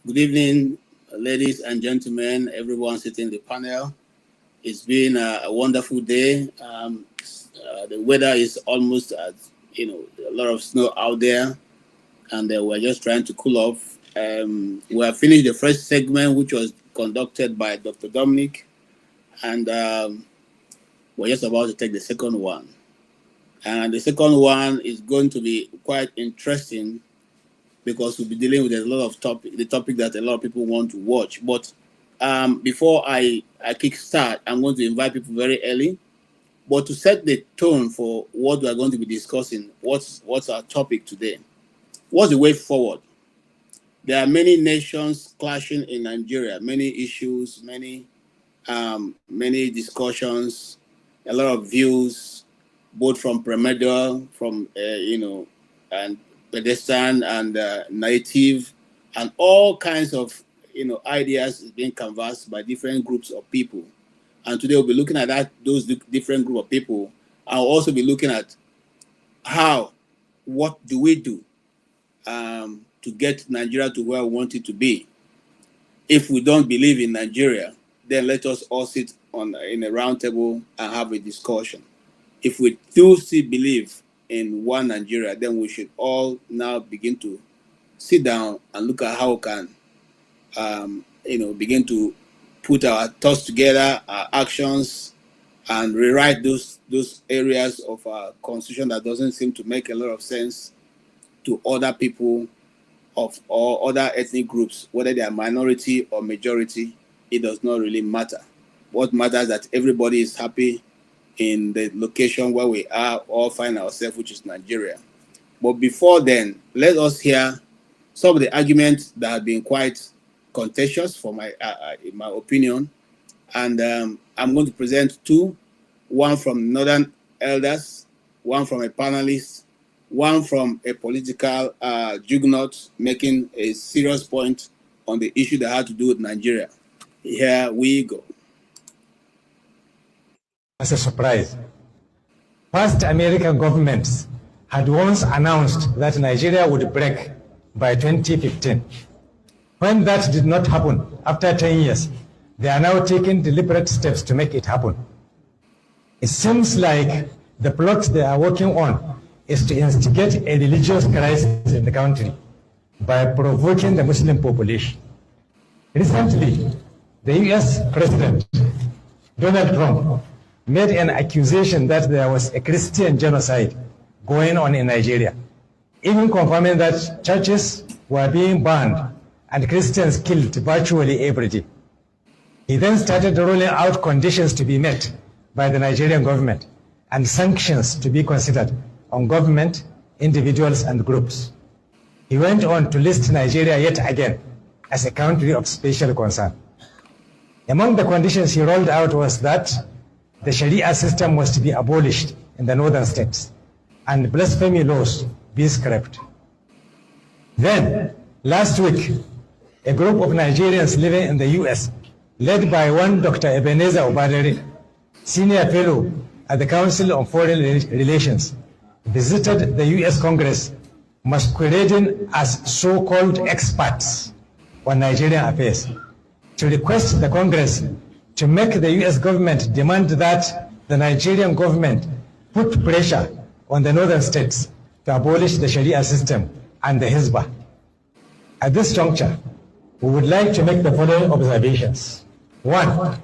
Good evening, ladies and gentlemen, everyone sitting in the panel. It's been a wonderful day. The weather is almost, a lot of snow out there, and we're just trying to cool off. We have finished the first segment, which was conducted by Dr. Dominic, and we're just about to take the second one. And the second one is going to be quite interesting, because we'll be dealing with a lot of the topic that a lot of people want to watch. But before I kickstart, I'm going to invite people very early. But to set the tone for what we are going to be discussing, what's our topic today? What's the way forward? There are many nations clashing in Nigeria, many issues, many discussions, a lot of views, both from primordial, from and pedestrian and native, and all kinds of ideas is being canvassed by different groups of people. And today we'll be looking at those different group of people. I'll also be looking at what do we do to get Nigeria to where we want it to be. If we don't believe in Nigeria, then let us all sit in a round table and have a discussion. If we do still believe in one Nigeria, then we should all now begin to sit down and look at how we can, begin to put our thoughts together, our actions, and rewrite those areas of our constitution that doesn't seem to make a lot of sense to other people or other ethnic groups, whether they are minority or majority. It does not really matter. What matters is that everybody is happy in the location where we are all find ourselves, which is Nigeria. But before then, let us hear some of the arguments that have been quite contentious, for in my opinion. And I'm going to present two, one from Northern Elders, one from a panelist, one from a political juggernaut making a serious point on the issue that had to do with Nigeria. Here we go. As a surprise, past American governments had once announced that Nigeria would break by 2015. When that did not happen, after 10 years, they are now taking deliberate steps to make it happen. It seems like the plot they are working on is to instigate a religious crisis in the country by provoking the Muslim population. Recently, the US President, Donald Trump, made an accusation that there was a Christian genocide going on in Nigeria, even confirming that churches were being burned and Christians killed virtually every day. He then started rolling out conditions to be met by the Nigerian government and sanctions to be considered on government, individuals, and groups. He went on to list Nigeria yet again as a country of special concern. Among the conditions he rolled out was that the Sharia system was to be abolished in the northern states and blasphemy laws be scrapped. Then, last week, a group of Nigerians living in the US, led by one Dr. Ebenezer Obadere, senior fellow at the Council on Foreign Relations, visited the US Congress masquerading as so-called experts on Nigerian affairs to request the Congress to make the US government demand that the Nigerian government put pressure on the northern states to abolish the Sharia system and the Hizbah. At this juncture, we would like to make the following observations. One,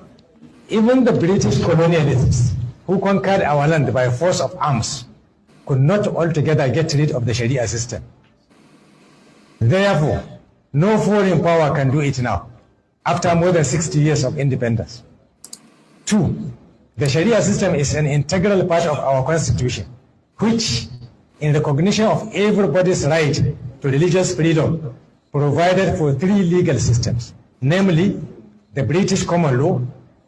even the British colonialists who conquered our land by force of arms could not altogether get rid of the Sharia system. Therefore, No foreign power can do it now, after more than 60 years of independence. 2, the Sharia system is an integral part of our constitution, which, in recognition of everybody's right to religious freedom, provided for 3 legal systems, namely the British common law,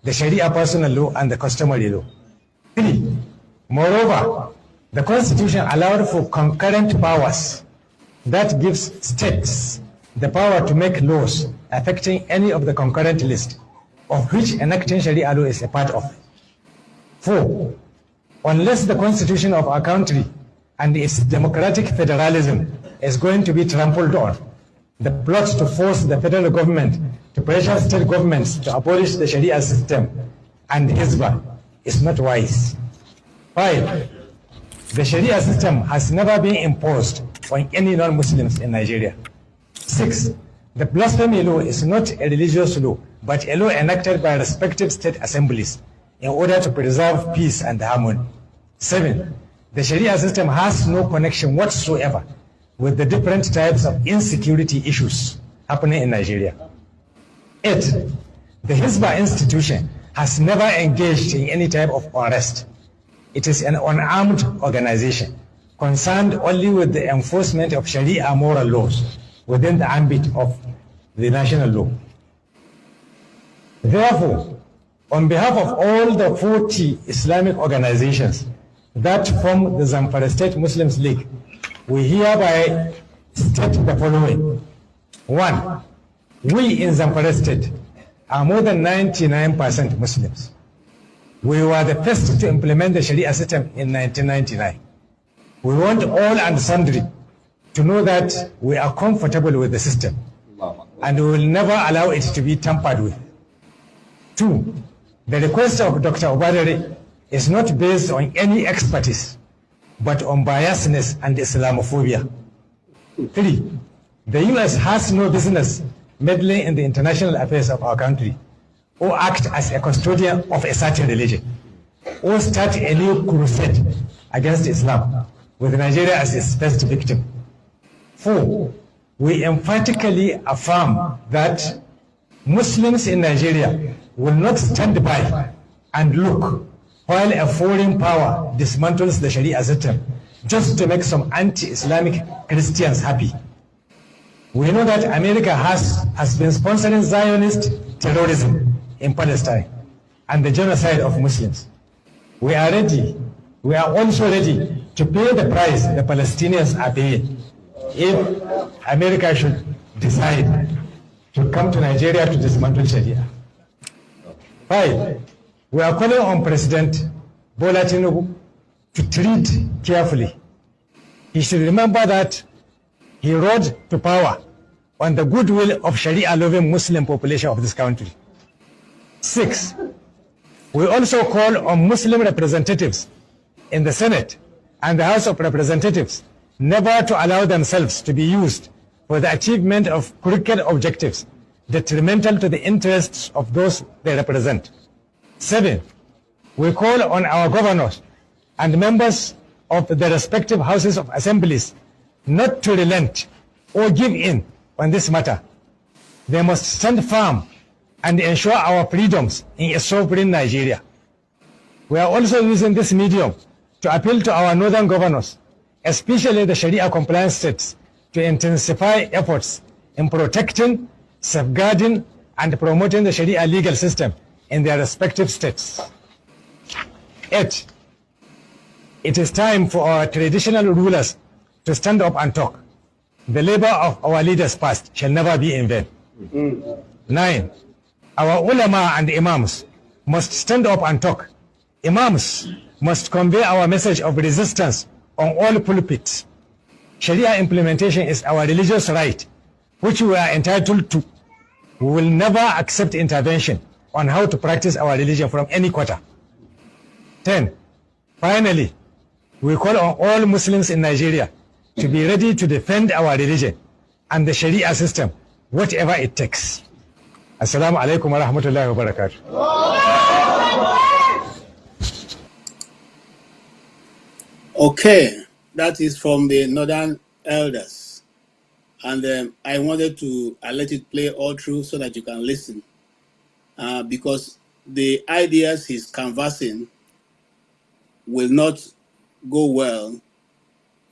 the Sharia personal law, and the customary law. 3, moreover, the constitution allowed for concurrent powers that gives states the power to make laws affecting any of the concurrent list, of which enacting Sharia law is a part of. 4, unless the constitution of our country and its democratic federalism is going to be trampled on, the plot to force the federal government to pressure state governments to abolish the Sharia system and Hizbah is not wise. 5, the Sharia system has never been imposed on any non-Muslims in Nigeria. 6, the blasphemy law is not a religious law, but a law enacted by respective state assemblies in order to preserve peace and harmony. 7, the Sharia system has no connection whatsoever with the different types of insecurity issues happening in Nigeria. 8, the Hizbah institution has never engaged in any type of unrest. It is an unarmed organization concerned only with the enforcement of Sharia moral laws within the ambit of the national law. Therefore, on behalf of all the 40 Islamic organizations that form the Zamfara State Muslims League, we hereby state the following. 1, we in Zamfara State are more than 99% Muslims. We were the first to implement the Sharia system in 1999. We want all and sundry to know that we are comfortable with the system and we will never allow it to be tampered with. 2, the request of Dr. Obadere is not based on any expertise, but on biasness and Islamophobia. 3, the US has no business meddling in the international affairs of our country, or act as a custodian of a certain religion, or start a new crusade against Islam, with Nigeria as its first victim. 4, we emphatically affirm that Muslims in Nigeria will not stand by and look while a foreign power dismantles the Sharia system just to make some anti-Islamic Christians happy. We know that America has been sponsoring Zionist terrorism in Palestine and the genocide of Muslims. We are also ready to pay the price the Palestinians are paying if America should decide to come to Nigeria to dismantle Sharia. 5, we are calling on President Bola Tinubu to tread carefully. He should remember that he rose to power on the goodwill of Sharia-loving Muslim population of this country. 6, we also call on Muslim representatives in the Senate and the House of Representatives never to allow themselves to be used for the achievement of crooked objectives detrimental to the interests of those they represent. 7, we call on our governors and members of the respective houses of assemblies not to relent or give in on this matter. They must stand firm and ensure our freedoms in a sovereign Nigeria. We are also using this medium to appeal to our northern governors, especially the Sharia compliant states, to intensify efforts in protecting, safeguarding, and promoting the Sharia legal system in their respective states. 8, it is time for our traditional rulers to stand up and talk. The labor of our leaders past shall never be in vain. 9, our ulama and imams must stand up and talk. Imams must convey our message of resistance on all pulpits. Sharia implementation is our religious right, which we are entitled to. We will never accept intervention on how to practice our religion from any quarter. 10, finally, we call on all Muslims in Nigeria to be ready to defend our religion and the Sharia system, whatever it takes. Assalamu alaikum wa rahmatullahi wa barakatuh. Okay, that is from the Northern Elders. And I let it play all through so that you can listen. Because the ideas he's canvassing will not go well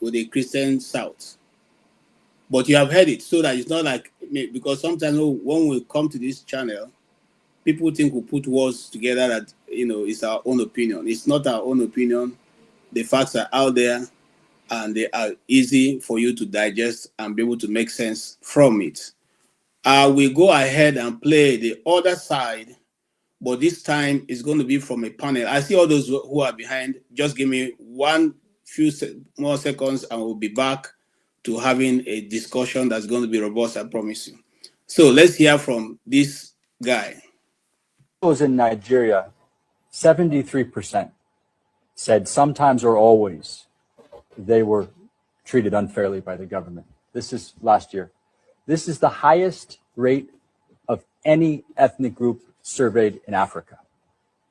with the Christian South. But you have heard it, so that it's not like, because sometimes when we come to this channel, people think we put words together that, it's our own opinion. It's not our own opinion. The facts are out there, and they are easy for you to digest and be able to make sense from it. We go ahead and play the other side, but this time it's going to be from a panel. I see all those who are behind. Just give me one few more seconds, and we'll be back to having a discussion that's going to be robust, I promise you. So let's hear from this guy. Was in Nigeria, 73% said sometimes or always they were treated unfairly by the government. This is last year. This is the highest rate of any ethnic group surveyed in Africa.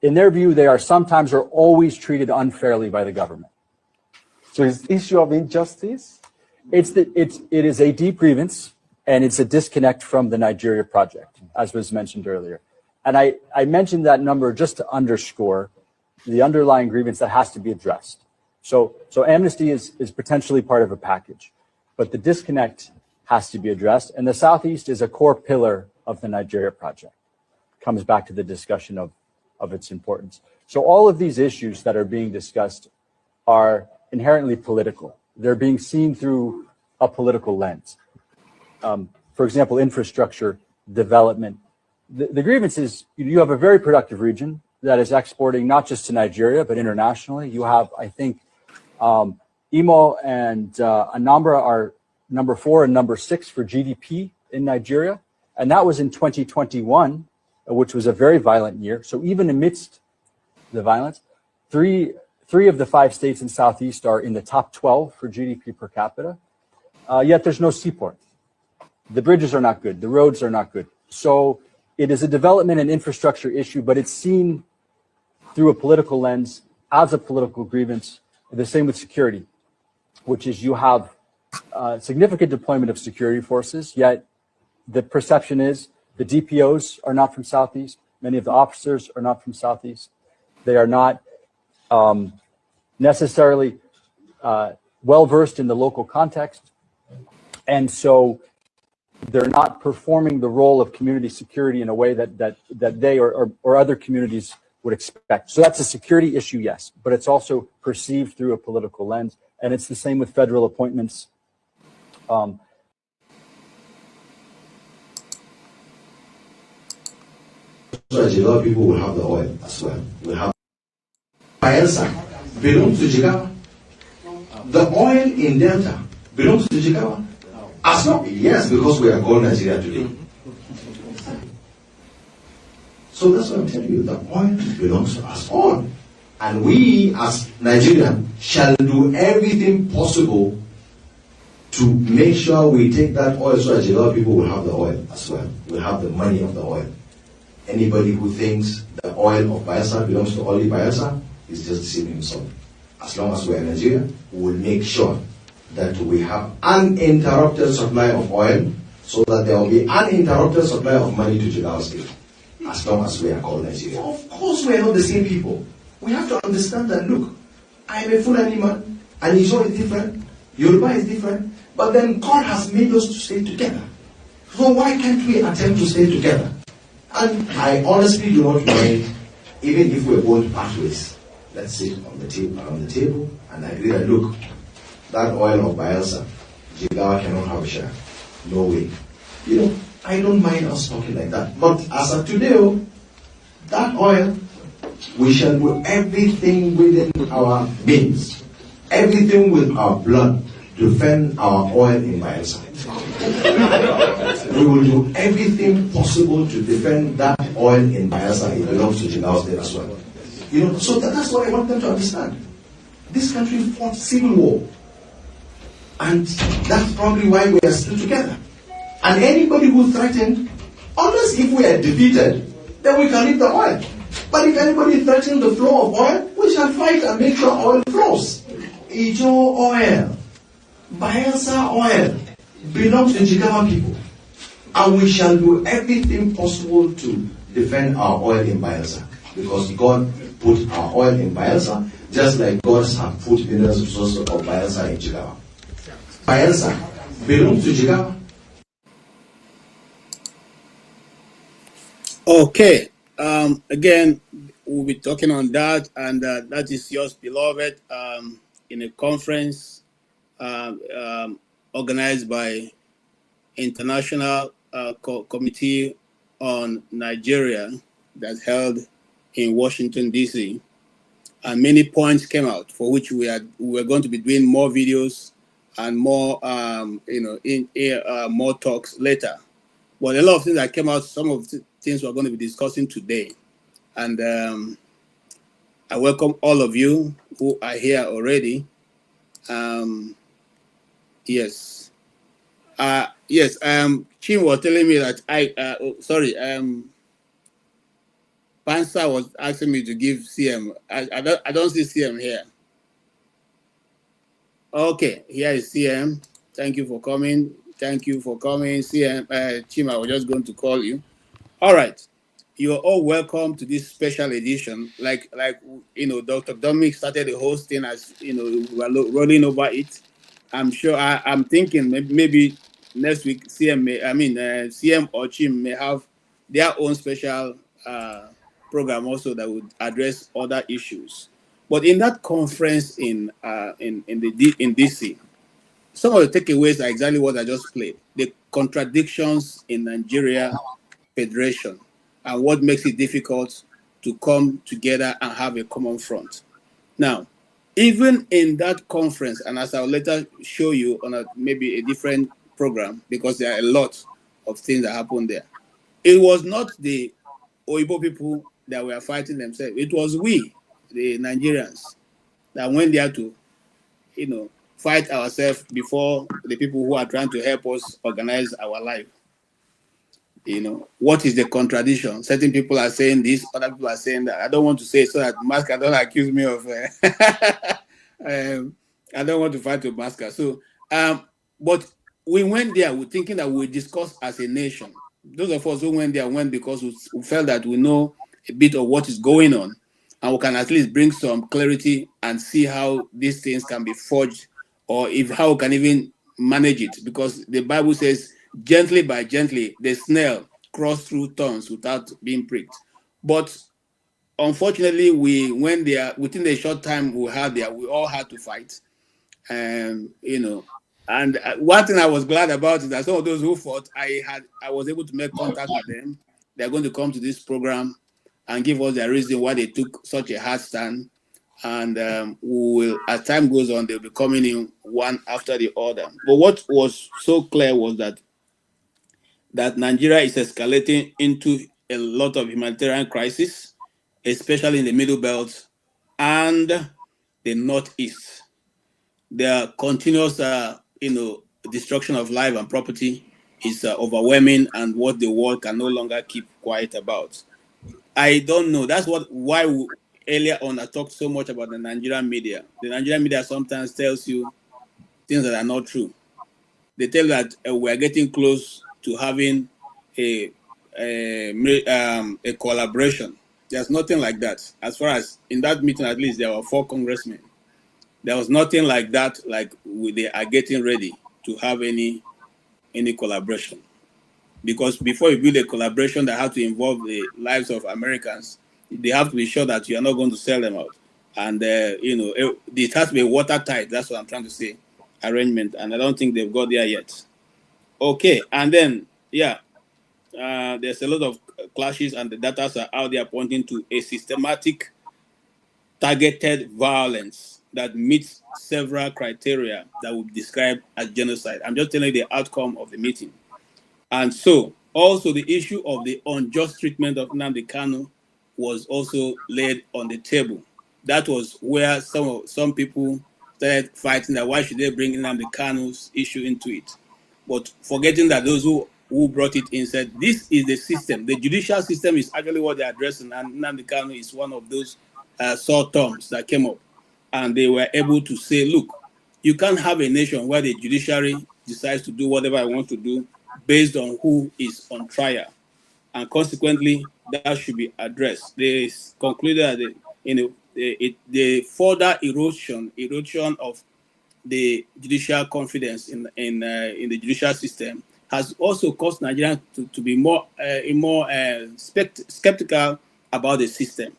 In their view, they are sometimes or always treated unfairly by the government. So it's the issue of injustice? It is a deep grievance, and it's a disconnect from the Nigeria project, as was mentioned earlier. And I mentioned that number just to underscore the underlying grievance that has to be addressed. So amnesty is potentially part of a package, but the disconnect has to be addressed. And the Southeast is a core pillar of the Nigeria project. Comes back to the discussion of its importance. So all of these issues that are being discussed are inherently political. They're being seen through a political lens. For example, infrastructure, development. The grievance is you have a very productive region that is exporting not just to Nigeria, but internationally. You have, I think, Imo and Anambra are number 4 and number 6 for GDP in Nigeria. And that was in 2021, which was a very violent year. So even amidst the violence, three of the 5 states in Southeast are in the top 12 for GDP per capita. Yet there's no seaport. The bridges are not good. The roads are not good. So it is a development and infrastructure issue, but it's seen through a political lens as a political grievance. The same with security, which is you have significant deployment of security forces, yet the perception is the DPOs are not from Southeast. Many of the officers are not from Southeast. They are not necessarily well-versed in the local context. And so they're not performing the role of community security in a way that they or other communities would expect. So that's a security issue, yes, but it's also perceived through a political lens. And it's the same with federal appointments. A lot of people will have the oil as well. We have Bayelsa belongs to Jigawa. The oil in Delta belongs to Jigawa. As long, yes, because we are called Nigeria today. So that's what I'm telling you. The oil belongs to us all. And we, as Nigerians, shall do everything possible to make sure we take that oil so that a lot of people will have the oil as well. We'll have the money of the oil. Anybody who thinks the oil of Bayelsa belongs to only Bayelsa is just deceiving himself. As long as we are in Nigeria, we will make sure that we have uninterrupted supply of oil so that there will be uninterrupted supply of money to Jigawa State. As long as we are called Nigeria. Of course we are not the same people. We have to understand that, look, I am a Fulani man, and Izo is different, Yoruba is different, but then God has made us to stay together. So why can't we attempt to stay together? And I honestly do not mind, even if we're going to part ways. Let's sit on the table and agree that, look, that oil of Bayelsa, Jigawa cannot have a share. No way. You know, I don't mind us talking like that. But as of today, that oil, we shall do everything within our means, everything with our blood, to defend our oil in Bayelsa. We will do everything possible to defend that oil in Bayelsa. It belongs to Jigawa State as well. You know, so that's what I want them to understand. This country fought civil war. And that's probably why we are still together. And anybody who threatened, unless if we are defeated, then we can leave the oil. But if anybody threatens the flow of oil, we shall fight and make sure oil flows. Ijo oil, Bayelsa oil, belongs to Jigawa people. And we shall do everything possible to defend our oil in Bayelsa. Because God put our oil in Bayelsa, just like God has put mineral resources of Bayelsa in Jigawa. Bayelsa belongs to Jigawa. Okay. Again, we'll be talking on that, and that is yours, beloved, in a conference organized by International Committee on Nigeria that's held in Washington, D.C. And many points came out for which we are going to be doing more videos and more, more talks later. But a lot of things that came out, some of the things we're going to be discussing today. And I welcome all of you who are here already. Yes. Yes. Chin was telling me that Pansa was asking me to give CM. I don't see CM here. Okay, here is CM. Thank you for coming. Thank you for coming, CM. Chima, I was just going to call you. All right. You're all welcome to this special edition. Like Dr. Dominic started the hosting as we were rolling over it. I'm sure I'm thinking maybe next week CM or Chim may have their own special program also that would address other issues. But in that conference in DC, some of the takeaways are exactly what I just played. The contradictions in Nigeria Federation and what makes it difficult to come together and have a common front. Now, even in that conference, and as I'll later show you on maybe a different program, because there are a lot of things that happen there, it was not the Oyibo people that were fighting themselves. It was we, the Nigerians, that went there to, fight ourselves before the people who are trying to help us organize our life. What is the contradiction? Certain people are saying this, other people are saying that. I don't want to say it so that Masker don't accuse me of. I don't want to fight with Masker. So, but we went there with thinking that we discuss as a nation. Those of us who went there went because we felt that we know a bit of what is going on, and we can at least bring some clarity and see how these things can be forged, or how we can even manage it. Because the Bible says, gently by gently, the snail crossed through thorns without being pricked. But unfortunately, we went there within the short time we had there. We all had to fight, and And one thing I was glad about is that some of those who fought, I was able to make contact with them. They're going to come to this program and give us their reason why they took such a hard stand. And we will, as time goes on, they'll be coming in one after the other. But what was so clear was that Nigeria is escalating into a lot of humanitarian crisis, especially in the Middle Belt and the Northeast. There are continuous, destruction of life and property is overwhelming, and what the world can no longer keep quiet about. I don't know. That's why earlier on I talked so much about the Nigerian media. The Nigerian media sometimes tells you things that are not true. They tell that we are getting close to having a collaboration. There's nothing like that. As far as in that meeting, at least there were 4 congressmen. There was nothing like that. Like they are getting ready to have any collaboration, because before you build a collaboration that has to involve the lives of Americans, they have to be sure that you are not going to sell them out, and it has to be watertight. That's what I'm trying to say. Arrangement, and I don't think they've got there yet. Okay, and then there's a lot of clashes, and the data are out there pointing to a systematic, targeted violence that meets several criteria that would be described as genocide. I'm just telling you the outcome of the meeting. And so, also the issue of the unjust treatment of Nnamdi Kanu was also laid on the table. That was where some people started fighting that why should they bring Nnamdi Kanu's issue into it. But forgetting that those who brought it in said, this is the system. The judicial system is actually what they're addressing, and Nnamdi Kanu is one of those sore terms that came up. And they were able to say, look, you can't have a nation where the judiciary decides to do whatever I want to do based on who is on trial, and consequently that should be addressed. They concluded that the further erosion of the judicial confidence in the judicial system has also caused Nigerians to be more skeptical about the system.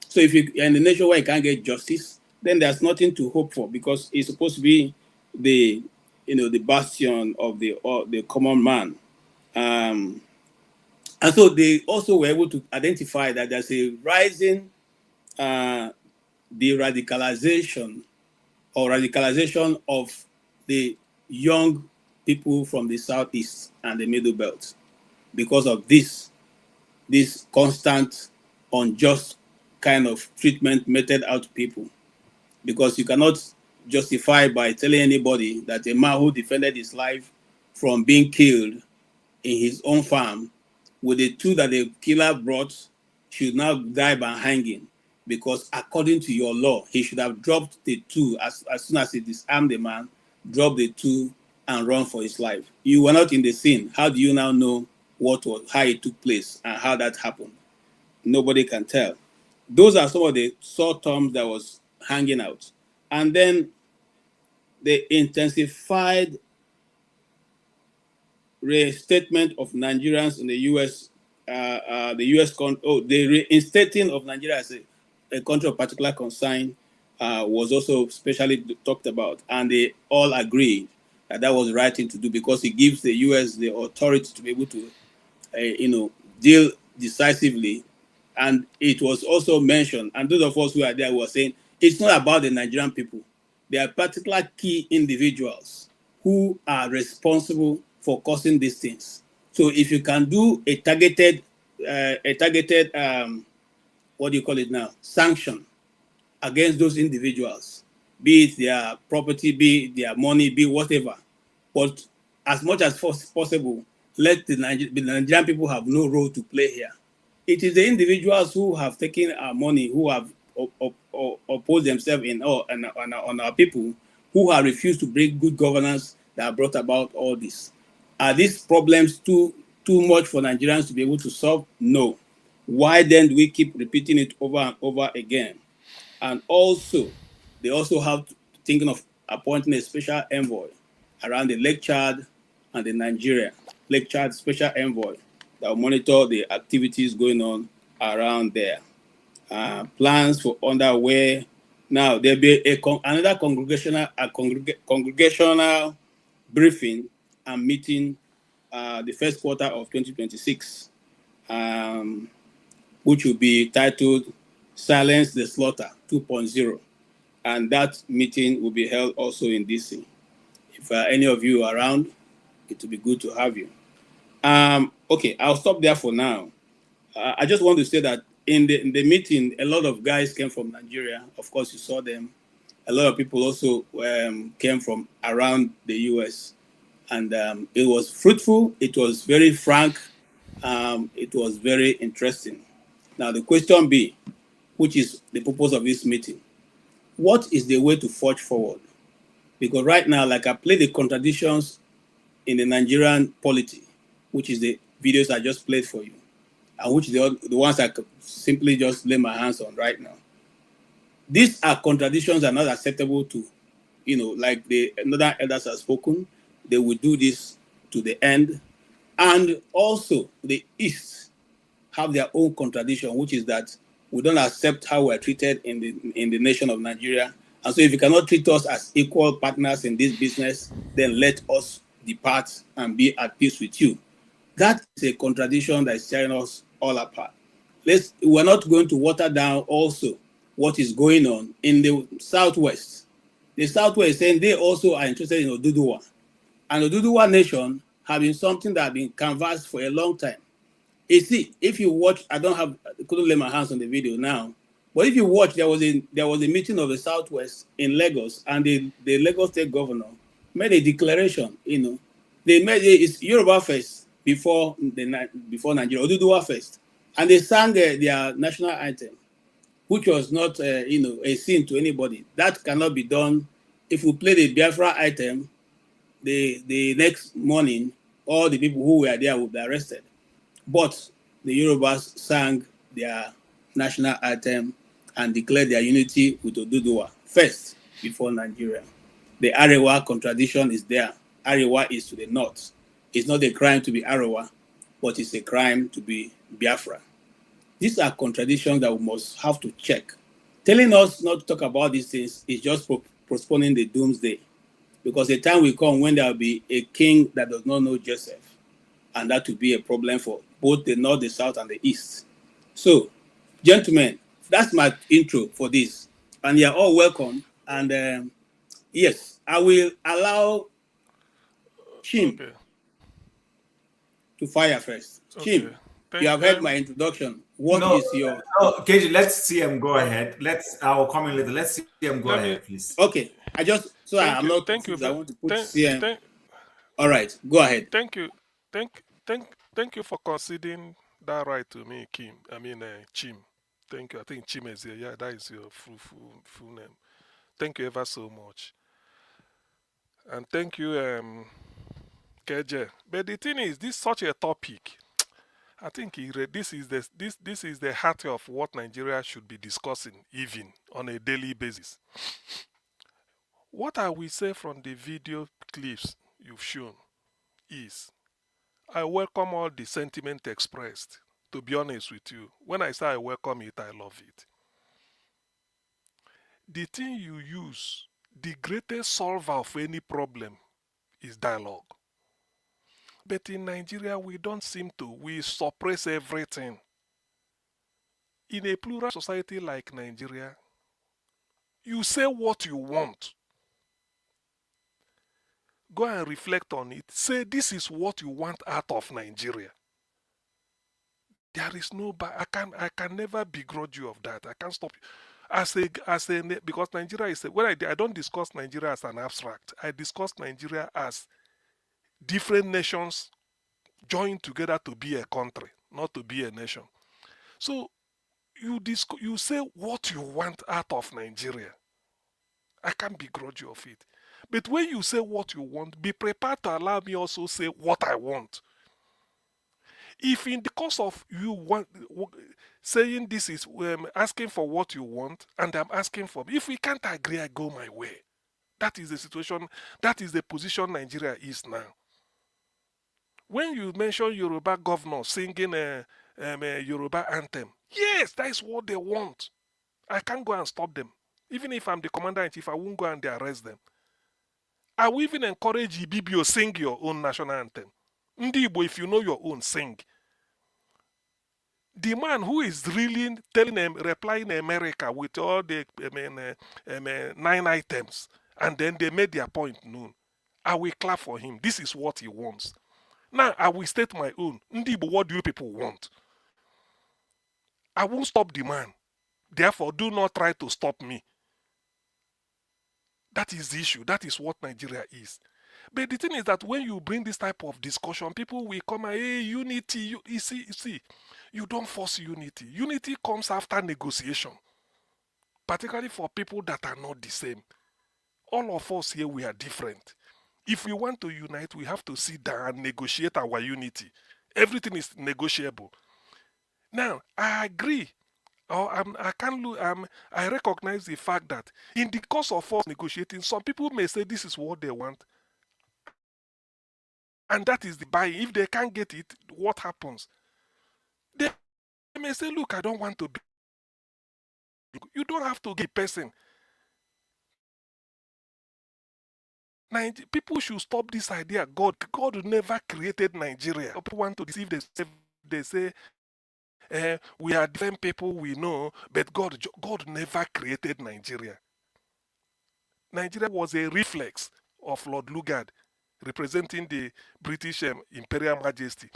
So if you in a nation where you can't get justice, then there's nothing to hope for, because it's supposed to be the the bastion of the common man. And so they also were able to identify that there's a rising de-radicalization or radicalization of the young people from the southeast and the middle belt because of this constant unjust kind of treatment meted out to people. Because you cannot justify by telling anybody that a man who defended his life from being killed in his own farm with the two that the killer brought should now die by hanging, because according to your law, he should have dropped the two as soon as he disarmed the man, drop the two and run for his life. You were not in the scene. How do you now know how it took place and how that happened? Nobody can tell. Those are some of the sore thumbs that was hanging out. And then the intensified reinstatement of Nigerians in the U.S. The reinstating of Nigeria as a country of particular concern was also specially talked about, and they all agreed that that was the right thing to do, because it gives the U.S. the authority to be able to, deal decisively. And it was also mentioned, and those of us who are there were saying, it's not about the Nigerian people. There are particular key individuals who are responsible for causing these things. So if you can do a targeted, what do you call it now, sanction against those individuals, be it their property, be it their money, be whatever, but as much as possible, let the Nigerian people have no role to play here. It is the individuals who have taken our money, who have opposed themselves on our people, who have refused to bring good governance that brought about all this. Are these problems too much for Nigerians to be able to solve? No. Why then do we keep repeating it over and over again? And also, they also have thinking of appointing a special envoy around the Lake Chad and the Nigeria. Lake Chad special envoy that will monitor the activities going on around there. Plans for underway. Now, there'll be another congregational briefing and meeting the first quarter of 2026, which will be titled Silence the Slaughter 2.0. And that meeting will be held also in DC. If any of you are around, it will be good to have you. Okay, I'll stop there for now. I just want to say that in the meeting, a lot of guys came from Nigeria. Of course, you saw them. A lot of people also came from around the US. And it was fruitful. It was very frank. It was very interesting. Now, the question be, which is the purpose of this meeting, what is the way to forge forward? Because right now, like I played the contradictions in the Nigerian polity, which is the videos I just played for you, and which the ones I could simply just lay my hands on right now. These are contradictions that are not acceptable to, like the other elders have spoken. They will do this to the end. And also the East have their own contradiction, which is that we don't accept how we're treated in the nation of Nigeria. And so if you cannot treat us as equal partners in this business, then let us depart and be at peace with you. That is a contradiction that is tearing us all apart. We're not going to water down also what is going on in the Southwest. The Southwest is saying they also are interested in Oduduwa. And the Oduduwa nation have been something that has been canvassed for a long time. You see, if you watch, I couldn't lay my hands on the video now, but if you watch, there was a meeting of the Southwest in Lagos, and the Lagos State Governor made a declaration. They made it's Yoruba Fest before Nigeria, Oduduwa Fest, and they sang their national anthem, which was not a sin to anybody. That cannot be done. If we play the Biafra anthem, the next morning, all the people who were there would be arrested. But the Yorubas sang their national anthem and declared their unity with Oduduwa first before Nigeria. The Arewa contradiction is there. Arewa is to the north. It's not a crime to be Arewa, but it's a crime to be Biafra. These are contradictions that we must have to check. Telling us not to talk about these things is just postponing the doomsday, because the time will come when there will be a king that does not know Joseph, and that will be a problem for both the north, the south, and the east. So, gentlemen, that's my intro for this, and you're all welcome. And yes, I will allow Chim Okay. to fire first. Okay. Chim, you have heard my introduction. What No, is your... no, KG, let's see him go ahead. I'll come in later. Let's see him go let me ahead, please. Okay, I just, so thank I'm you. not Thank you. confused, I want to put Thank, CM. thank, All right, go ahead. thank you. Thank you for conceding that right to me, Kim. I mean, Chim. Thank you. I think Chim is here. Yeah, that is your full name. Thank you ever so much. And thank you, KJ. But the thing is, this is such a topic. I think this is the heart of what Nigeria should be discussing, even on a daily basis. What I will say from the video clips you've shown is, I welcome all the sentiment expressed. To be honest with you, when I say I welcome it, I love it. The thing you use, the greatest solver of any problem is dialogue. But in Nigeria, we don't seem to. We suppress everything. In a plural society like Nigeria, you say what you want. Go and reflect on it. Say this is what you want out of Nigeria. There is no, I can never begrudge you of that. I can't stop you. Because Nigeria is when I don't discuss Nigeria as an abstract. I discuss Nigeria as different nations joined together to be a country, not to be a nation. So you say what you want out of Nigeria. I can't begrudge you of it. But when you say what you want, be prepared to allow me also say what I want. If in the course of you saying this is asking for what you want, and I'm asking for, if we can't agree, I go my way. That is the situation. That is the position Nigeria is now. When you mention Yoruba governor singing a Yoruba anthem, yes, that is what they want. I can't go and stop them. Even if I'm the commander-in-chief, I won't go and they arrest them. I will even encourage Ibibio sing your own national anthem. Ndibo, if you know your own, sing. The man who is really telling them, replying America with all the 9 items, and then they made their point known, I will clap for him. This is what he wants. Now, I will state my own. Ndibo, what do you people want? I won't stop the man. Therefore, do not try to stop me. That is the issue. That is what Nigeria is. But the thing is that when you bring this type of discussion, people will come and, hey, unity. You see, you don't force unity. Unity comes after negotiation, particularly for people that are not the same. All of us here, we are different. If we want to unite, we have to sit down and negotiate our unity. Everything is negotiable. Now, I agree. I recognize the fact that in the course of us negotiating, some people may say this is what they want, and that is the buy. If they can't get it, what happens? They may say, look, I don't want to be. You don't have to give a person. People should stop this idea. God never created Nigeria. People want to deceive themselves. They say, we are different people, we know, but God never created Nigeria. Nigeria was a reflex of Lord Lugard, representing the British Imperial Majesty.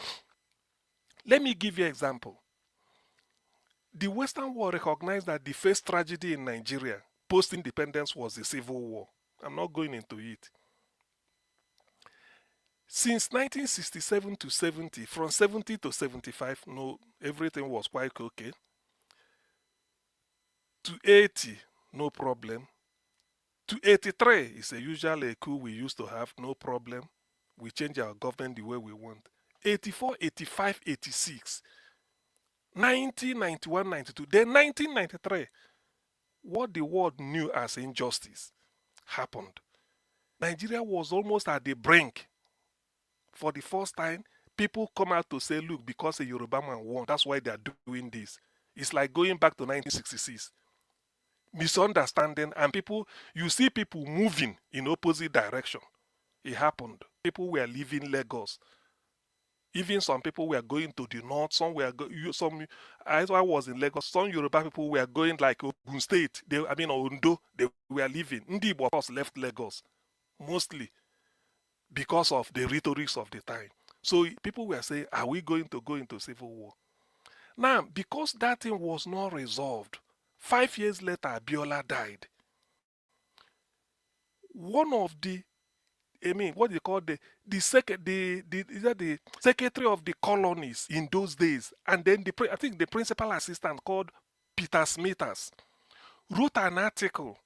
Let me give you an example. The Western world recognized that the first tragedy in Nigeria post-independence was the Civil War. I'm not going into it. Since 1967 to 70, from 70 to 75, no, everything was quite okay. To 80, no problem. To 83 is a usual a coup we used to have, no problem. We change our government the way we want. 84, 85, 86, 90, 91, 92. Then 1993, what the world knew as injustice happened. Nigeria was almost at the brink. For the first time, people come out to say, look, because a Yoruba man won, that's why they are doing this. It's like going back to 1966. Misunderstanding, and people, you see people moving in opposite direction. It happened. People were leaving Lagos. Even some people were going to the north. Some were as I was in Lagos, some Yoruba people were going like Ogun State. Ondo. They were leaving. Ndi Bokos left Lagos, mostly because of the rhetorics of the time. So people were saying, "Are we going to go into civil war?" Now, because that thing was not resolved, 5 years later, Abiola died. One of the, what do you call the secretary of the colonies in those days, and then I think the principal assistant called Peter Smithers wrote an article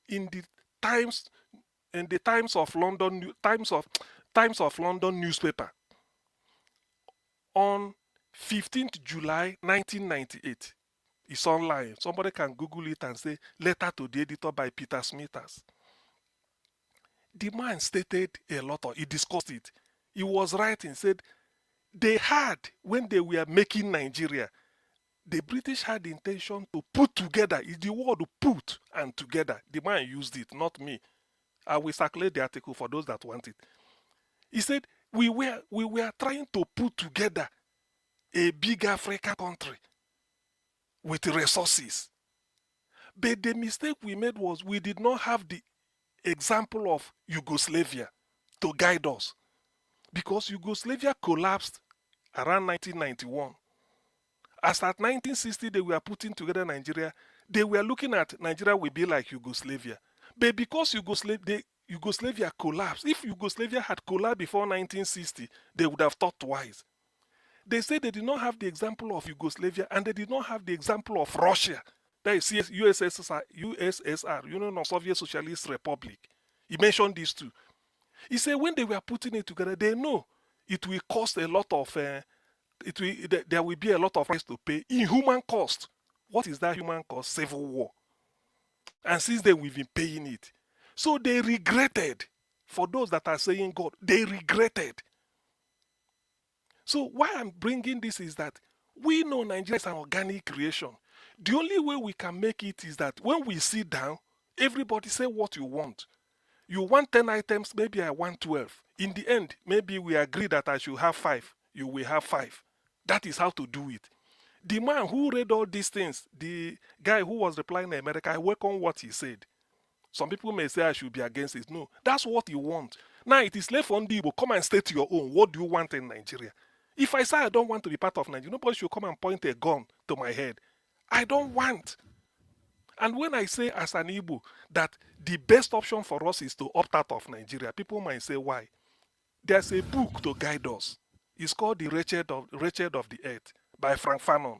in the Times of London newspaper on 15th July 1998. It's online. Somebody can Google it and say letter to the editor by Peter Smithers. The man stated a lot of, he discussed it. He was writing, said, they had, when they were making Nigeria, the British had the intention to put together, is the word put and together. The man used it, not me. I will circulate the article for those that want it. He said, we were trying to put together a big African country with resources. But the mistake we made was we did not have the example of Yugoslavia to guide us, because Yugoslavia collapsed around 1991. As at 1960 they were putting together Nigeria, they were looking at Nigeria will be like Yugoslavia. But because Yugoslavia collapsed, if Yugoslavia had collapsed before 1960, they would have thought twice. They said they did not have the example of Yugoslavia, and they did not have the example of Russia. That is USSR, Union of Soviet Socialist Republic. He mentioned these two. He said when they were putting it together, they know it will cost a lot of, there will be a lot of price to pay in human cost. What is that human cost? Civil war. And since then, we've been paying it. So they regretted. For those that are saying God, they regretted. So why I'm bringing this is that we know Nigeria is an organic creation. The only way we can make it is that when we sit down, everybody say what you want. You want 10 items, maybe I want 12. In the end, maybe we agree that I should have 5. You will have 5. That is how to do it. The man who read all these things, the guy who was replying in America, I welcome what he said. Some people may say I should be against it. No, that's what you want. Now it is left on the Igbo. Come and state your own. What do you want in Nigeria? If I say I don't want to be part of Nigeria, nobody should come and point a gun to my head. I don't want. And when I say as an Igbo that the best option for us is to opt out of Nigeria, people might say why. There's a book to guide us. It's called The Wretched of the Earth by Frank Fanon.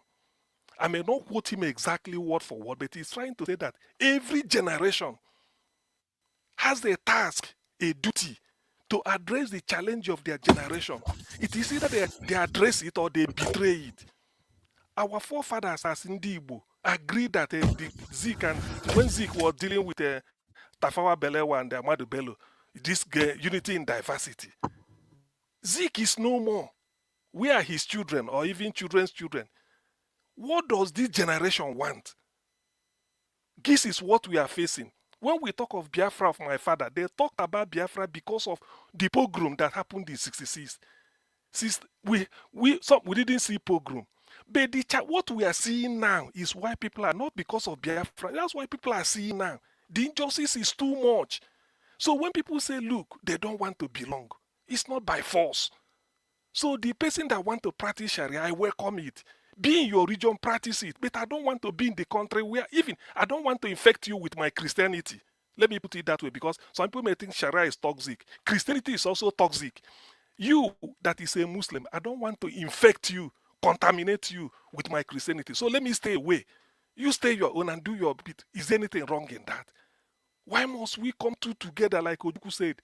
I may not quote him exactly word for word, but he's trying to say that every generation has a task, a duty to address the challenge of their generation. It is either they address it or they betray it. Our forefathers as Ndi Igbo agreed that when Zeke was dealing with Tafawa Balewa and Ahmadu Bello, this unity in diversity, Zeke is no more. We are his children or even children's children. What does this generation want? This is what we are facing. When we talk of Biafra of my father, they talked about Biafra because of the pogrom that happened in 66. We didn't see pogrom. But what we are seeing now is why people are not because of Biafra. That's why people are seeing now. The injustice is too much. So when people say, look, they don't want to belong, it's not by force. So the person that wants to practice Sharia, I welcome it. Be in your region, practice it. But I don't want to be in the country where I don't want to infect you with my Christianity. Let me put it that way, because some people may think Sharia is toxic. Christianity is also toxic. You that is a Muslim, I don't want to infect you, contaminate you with my Christianity. So let me stay away. You stay your own and do your bit. Is anything wrong in that? Why must we come two together, like Ojuku said,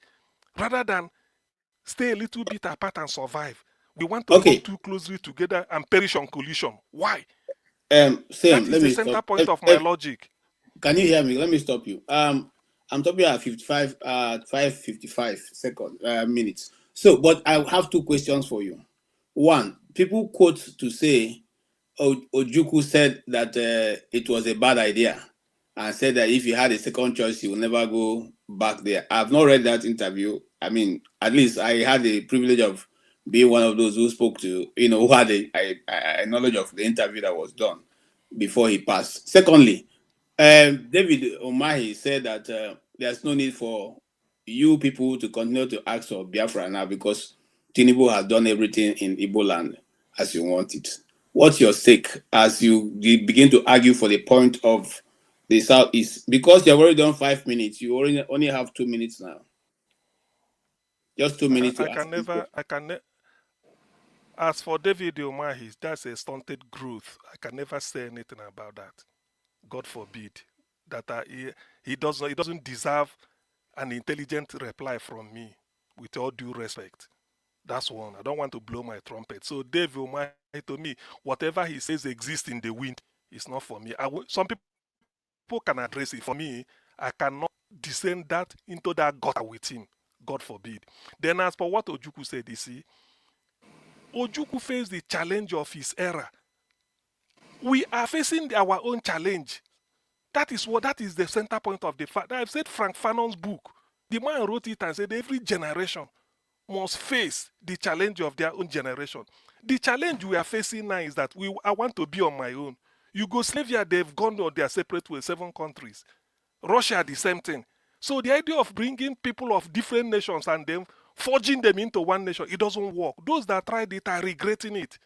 rather than stay a little bit apart and survive? We want to come Okay. too closely together and perish on collision. Why? Sam, That is let the me stop. center point of my logic. Can you hear me? Let me stop you. I'm talking at 55, 5:55 seconds, minutes. So, but I have two questions for you. One, people quote to say Ojuku said that it was a bad idea and said that if he had a second choice, he will never go back there. I've not read that interview. I mean, at least I had the privilege of being one of those who spoke to, who had a knowledge of the interview that was done before he passed. Secondly, David Omahi said that there's no need for you people to continue to ask for Biafra now because Tinubu has done everything in Igbo land as you want it. What's your stake as you begin to argue for the point of the Southeast? Because you've already done 5 minutes, you only have 2 minutes now. Just 2 minutes to ask this question. As for David Omahi, that's a stunted growth. I can never say anything about that. God forbid that he doesn't deserve an intelligent reply from me, with all due respect. That's one. I don't want to blow my trumpet. So David Omahi, to me, whatever he says exists in the wind, it's not for me. Some people can address it. For me, I cannot descend that into that gutter with him. God forbid. Then as for what Ojuku said, you see, Ojuku faced the challenge of his era. We are facing our own challenge. That is the center point of the fact. I've said Frank Fanon's book. The man wrote it and said every generation must face the challenge of their own generation. The challenge we are facing now is that I want to be on my own. Yugoslavia, they've gone on their separate way, 7 countries. Russia, the same thing. So the idea of bringing people of different nations and then forging them into one nation, it doesn't work. Those that tried it are regretting it.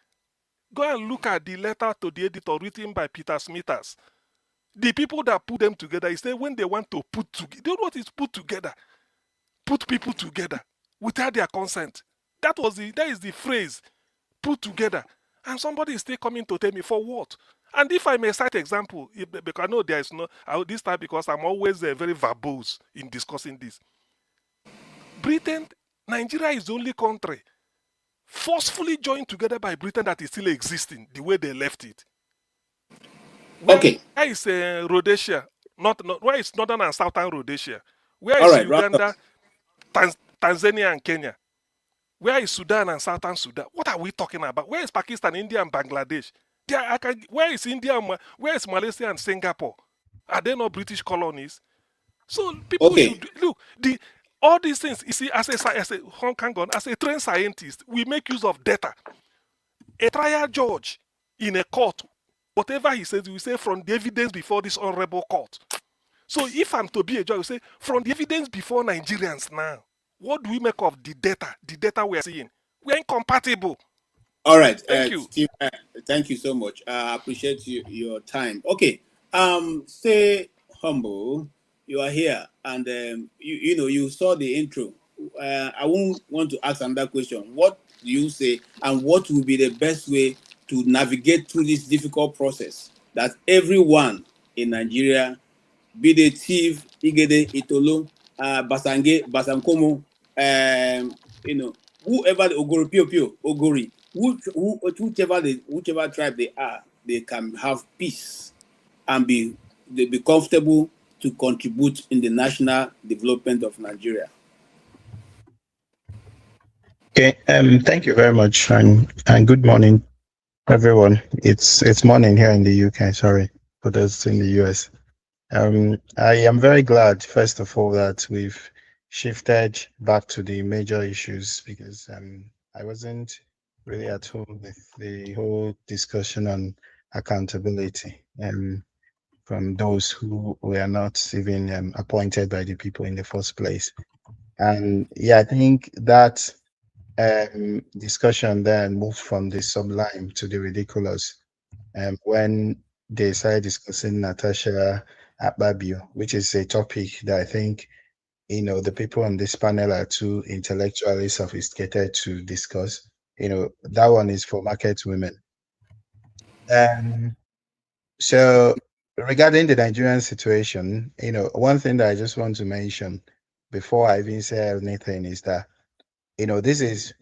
Go and look at the letter to the editor written by Peter Smithers. The people that put them together, he said when they want to put together, you know what is put together? Put people together without their consent. That is the phrase, put together. And somebody is still coming to tell me for what? And if I may cite example, because I know there is no this time because I'm always very verbose in discussing this. Britain, Nigeria is the only country forcefully joined together by Britain that is still existing the way they left it. Where is Rhodesia? Where is northern and southern Rhodesia? Where is Uganda, Tanzania, and Kenya? Where is Sudan and southern Sudan? What are we talking about? Where is Pakistan, India, and Bangladesh? Where is India? Where is Malaysia and Singapore? Are they not British colonies? So people should look. All these things, you see, as a trained scientist, we make use of data. A trial judge in a court, whatever he says, we say from the evidence before this honorable court. So if I'm to be a judge, we say from the evidence before Nigerians now, what do we make of the data? The data we are seeing, we are incompatible. All right. Thank you. Steve, thank you so much. I appreciate your time. Okay. Stay humble. You are here, and you saw the intro. I won't want to ask another question. What do you say, and what will be the best way to navigate through this difficult process that everyone in Nigeria, be they Thief, Igede, Itolo, Basange, Basankomo, whoever the Ogori, Pio, Ogori, whichever tribe they are, they can have peace and be comfortable to contribute in the national development of Nigeria. Okay, thank you very much, and good morning, everyone. It's morning here in the UK. Sorry for those in the US. I am very glad, first of all, that we've shifted back to the major issues because I wasn't really at home with the whole discussion on accountability from those who were not even appointed by the people in the first place. And yeah, I think that discussion then moved from the sublime to the ridiculous when they started discussing Natasha Akpabio, which is a topic that I think the people on this panel are too intellectually sophisticated to discuss. That one is for market women. So regarding the Nigerian situation, one thing that I just want to mention before I even say anything is that, this is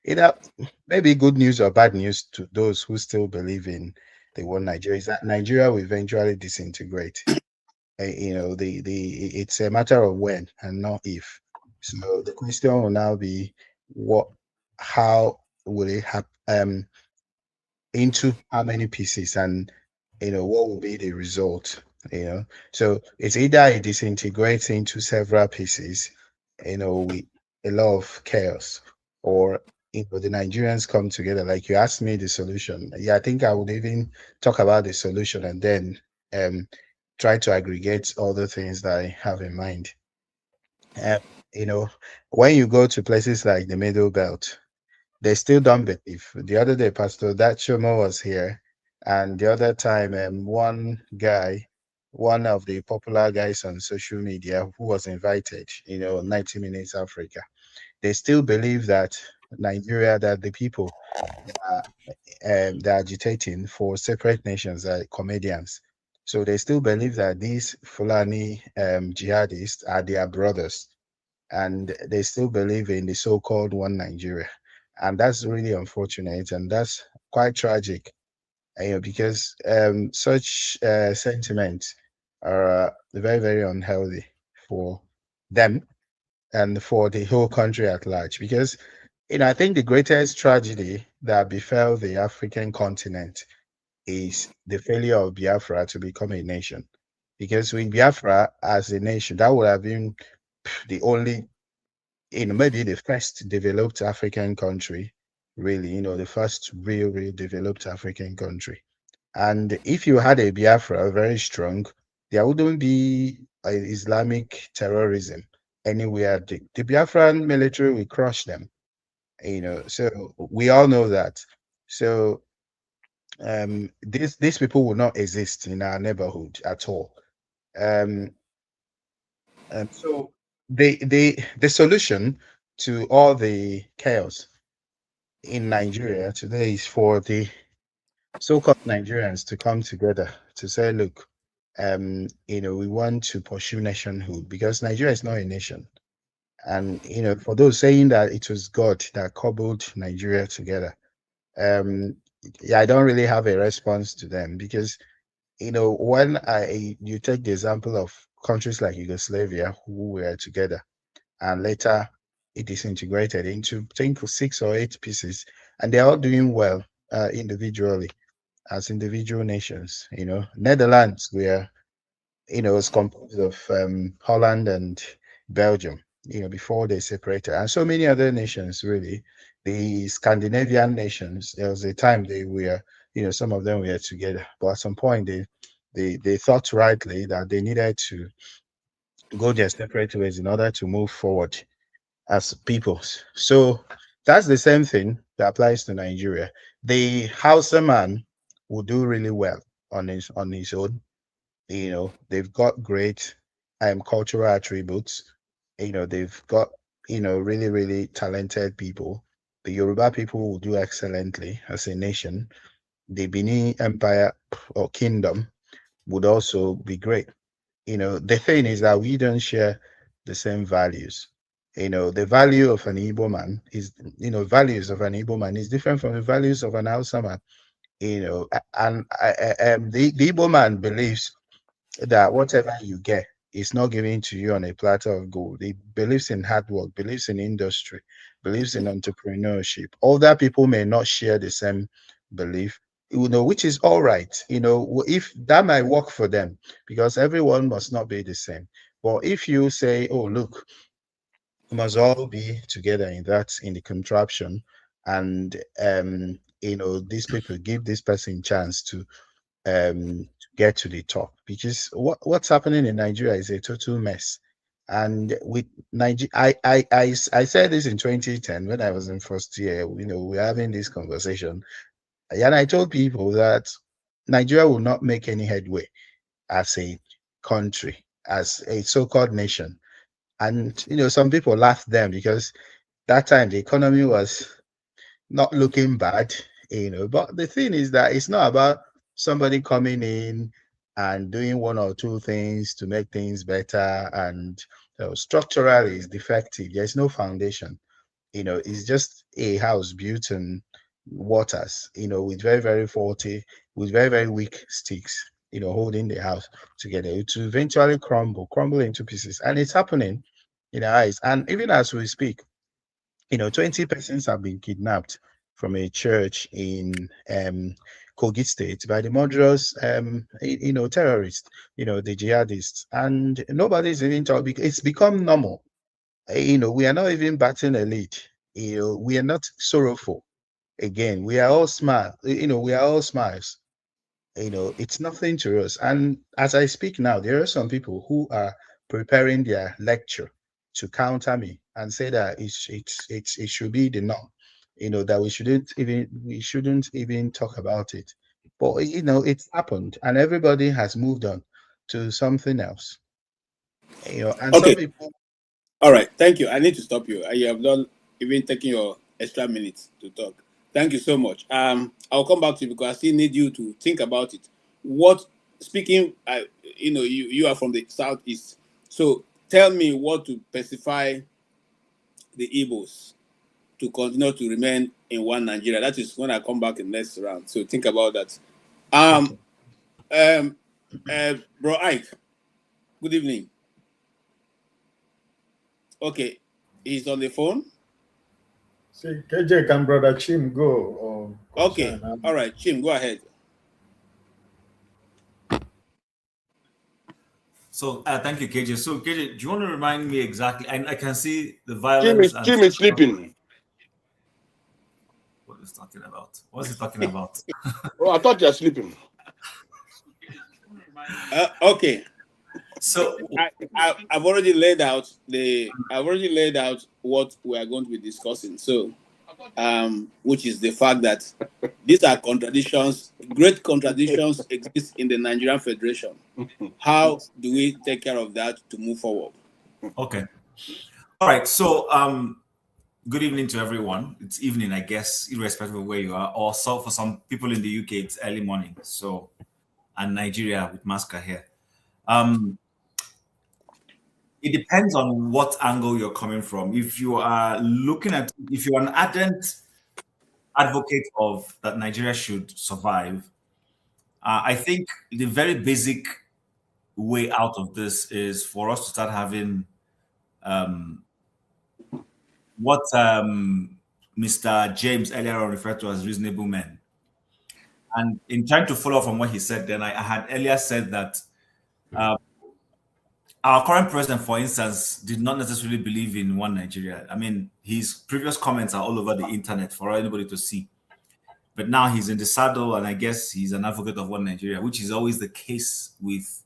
either maybe good news or bad news to those who still believe in the one Nigeria, is that Nigeria will eventually disintegrate. It's a matter of when and not if. So the question will now be what, how will it happen? Into how many pieces, and what will be the result. So it's either it disintegrates into several pieces, with a lot of chaos, or the Nigerians come together. Like you asked me the solution, yeah, I think I would even talk about the solution and then um try to aggregate all the things that I have in mind. um, when you go to places like the Middle Belt, they still don't believe. The other day, Pastor that Shomo was here, and the other time, one of the popular guys on social media who was invited, 90 Minutes Africa, they still believe that Nigeria, that the people are, they're agitating for separate nations, are comedians. So they still believe that these Fulani jihadists are their brothers, and they still believe in the so-called one Nigeria, and that's really unfortunate, and that's quite tragic. Because such sentiments are very, very unhealthy for them and for the whole country at large. Because I think the greatest tragedy that befell the African continent is the failure of Biafra to become a nation. Because with Biafra as a nation, that would have been the only, maybe the first developed African country, really, the first real developed African country. And if you had a Biafra very strong, there wouldn't be Islamic terrorism anywhere. The Biafran military will crush them, so we all know that. So these people will not exist in our neighborhood at all. Um, so the solution to all the chaos in Nigeria today is for the so-called Nigerians to come together to say, look, we want to pursue nationhood because Nigeria is not a nation. And for those saying that it was God that cobbled Nigeria together, um, yeah, I don't really have a response to them because when you take the example of countries like Yugoslavia who were together and later it disintegrated into, I think, 6 or 8 pieces, and they're all doing well individually as individual nations. Netherlands were, was composed of Holland and Belgium, before they separated, and so many other nations, really. The Scandinavian nations, there was a time they were, some of them were together, but at some point they thought rightly that they needed to go their separate ways in order to move forward as peoples. So that's the same thing that applies to Nigeria. The Hausa man will do really well on his own. They've got great cultural attributes. They've got really, really talented people. The Yoruba people will do excellently as a nation. The Benin Empire or kingdom would also be great. The thing is that we don't share the same values. The value of an Igbo man is, values of an Igbo man is different from the values of an Hausa man. And the Igbo man believes that whatever you get is not given to you on a platter of gold. It believes in hard work, believes in industry, believes in entrepreneurship. Other people may not share the same belief, which is all right. If that might work for them, because everyone must not be the same. But if you say, oh, look, we must all be together in the contraption, and these people give this person chance to get to the top, because what's happening in Nigeria is a total mess. And with Nigeria, I said this in 2010 when I was in first year. We're having this conversation, and I told people that Nigeria will not make any headway as a country, as a so-called nation. And some people laughed them because that time the economy was not looking bad. But the thing is that it's not about somebody coming in and doing one or two things to make things better, and structurally is defective. There's no foundation. It's just a house built on waters, with very, very faulty, with very, very weak sticks, holding the house together. It will eventually crumble into pieces. And it's happening in our eyes. And even as we speak, 20 persons have been kidnapped from a church in Kogi State by the murderous, terrorists, the jihadists. And nobody's even talking. It's become normal. We are not even batting a lead. We are not sorrowful. Again, we are all smile. We are all smiles. It's nothing to us. And as I speak now, there are some people who are preparing their lecture to counter me and say that it should be the norm. That we shouldn't even talk about it. But it's happened, and everybody has moved on to something else. And some Okay. people. All right. Thank you. I need to stop you. You have not even taken your extra minutes to talk. Thank you so much. I'll come back to you because I still need you to think about it. Speaking, you are from the southeast. So tell me what to specify the Igbos to continue to remain in one Nigeria. That is when I come back in next round. So think about that. Bro Ike, good evening. Okay, he's on the phone. See, KJ, can Brother Chim go? Okay, all right, Chim, go ahead. So thank you, KJ. So KJ, do you want to remind me exactly? I can see the violence. Jim is sleeping. What is talking about? What's he talking about? Oh, I thought you were sleeping. Okay. So I've already laid out what we are going to be discussing. So, which is the fact that these are contradictions. Great contradictions exist in the Nigerian Federation. How do we take care of that to move forward? Okay. All right. So, good evening to everyone. It's evening, I guess, irrespective of where you are. Also, for some people in the UK, it's early morning. So, and Nigeria with Masca here. It depends on what angle you're coming from. If you are if you're an ardent advocate of that Nigeria should survive, I think the very basic way out of this is for us to start having what Mr. James earlier on referred to as reasonable men. And in trying to follow from what he said, then I had earlier said that our current president, for instance, did not necessarily believe in one Nigeria. I mean, his previous comments are all over the internet for anybody to see. But now he's in the saddle, and I guess he's an advocate of one Nigeria, which is always the case with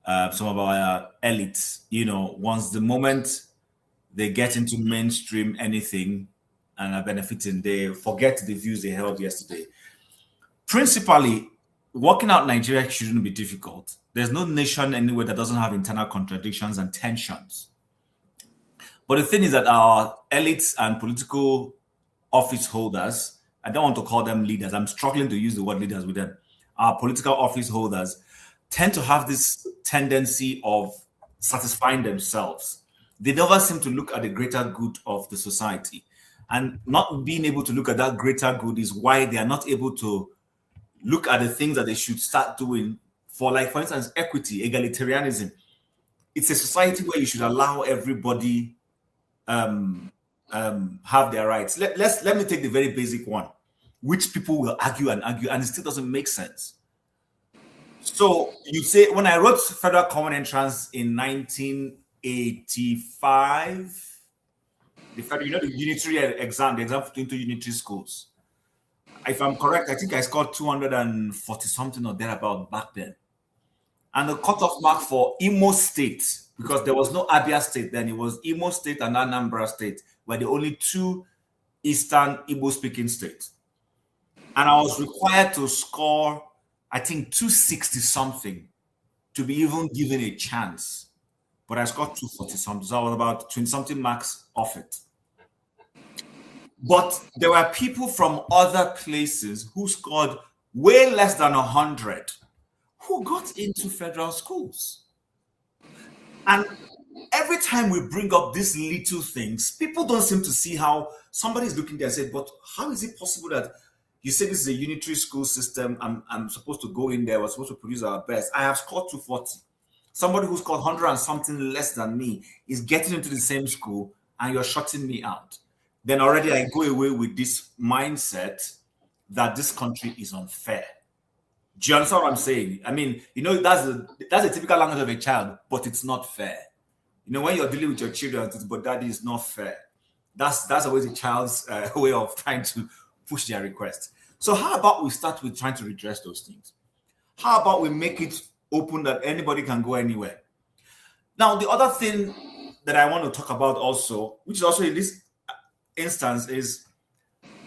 some of our elites. Once the moment they get into mainstream anything and are benefiting, they forget the views they held yesterday. Principally, working out Nigeria shouldn't be difficult. There's no nation anywhere that doesn't have internal contradictions and tensions. But the thing is that our elites and political office holders, I don't want to call them leaders, I'm struggling to use the word leaders with them. Our political office holders tend to have this tendency of satisfying themselves. They never seem to look at the greater good of the society. And not being able to look at that greater good is why they are not able to look at the things that they should start doing for instance, equity, egalitarianism. It's a society where you should allow everybody have their rights. Let me take the very basic one, which people will argue, and it still doesn't make sense. So you say, when I wrote Federal Common Entrance in 1985, the unitary exam, the exam into unitary schools. If I'm correct, I think I scored 240 something or thereabout back then. And the cutoff mark for Imo State, because there was no Abia State then, it was Imo State and Anambra State, were the only two Eastern Igbo-speaking states. And I was required to score, I think, 260 something to be even given a chance. But I scored 240 something, so I was about 20 something marks off it. But there were people from other places who scored way less than 100 who got into federal schools. And every time we bring up these little things, people don't seem to see how somebody is looking there and say, but how is it possible that you say this is a unitary school system, I'm supposed to go in there, we're supposed to produce our best. I have scored 240. Somebody who scored 100 and something less than me is getting into the same school and you're shutting me out. Then already I go away with this mindset that this country is unfair. Do you understand what I'm saying? I mean, that's a typical language of a child, but it's not fair. When you're dealing with your children, but daddy is not fair. That's always a child's way of trying to push their request. So how about we start with trying to redress those things? How about we make it open that anybody can go anywhere? Now, the other thing that I want to talk about also, which is also in this instance, is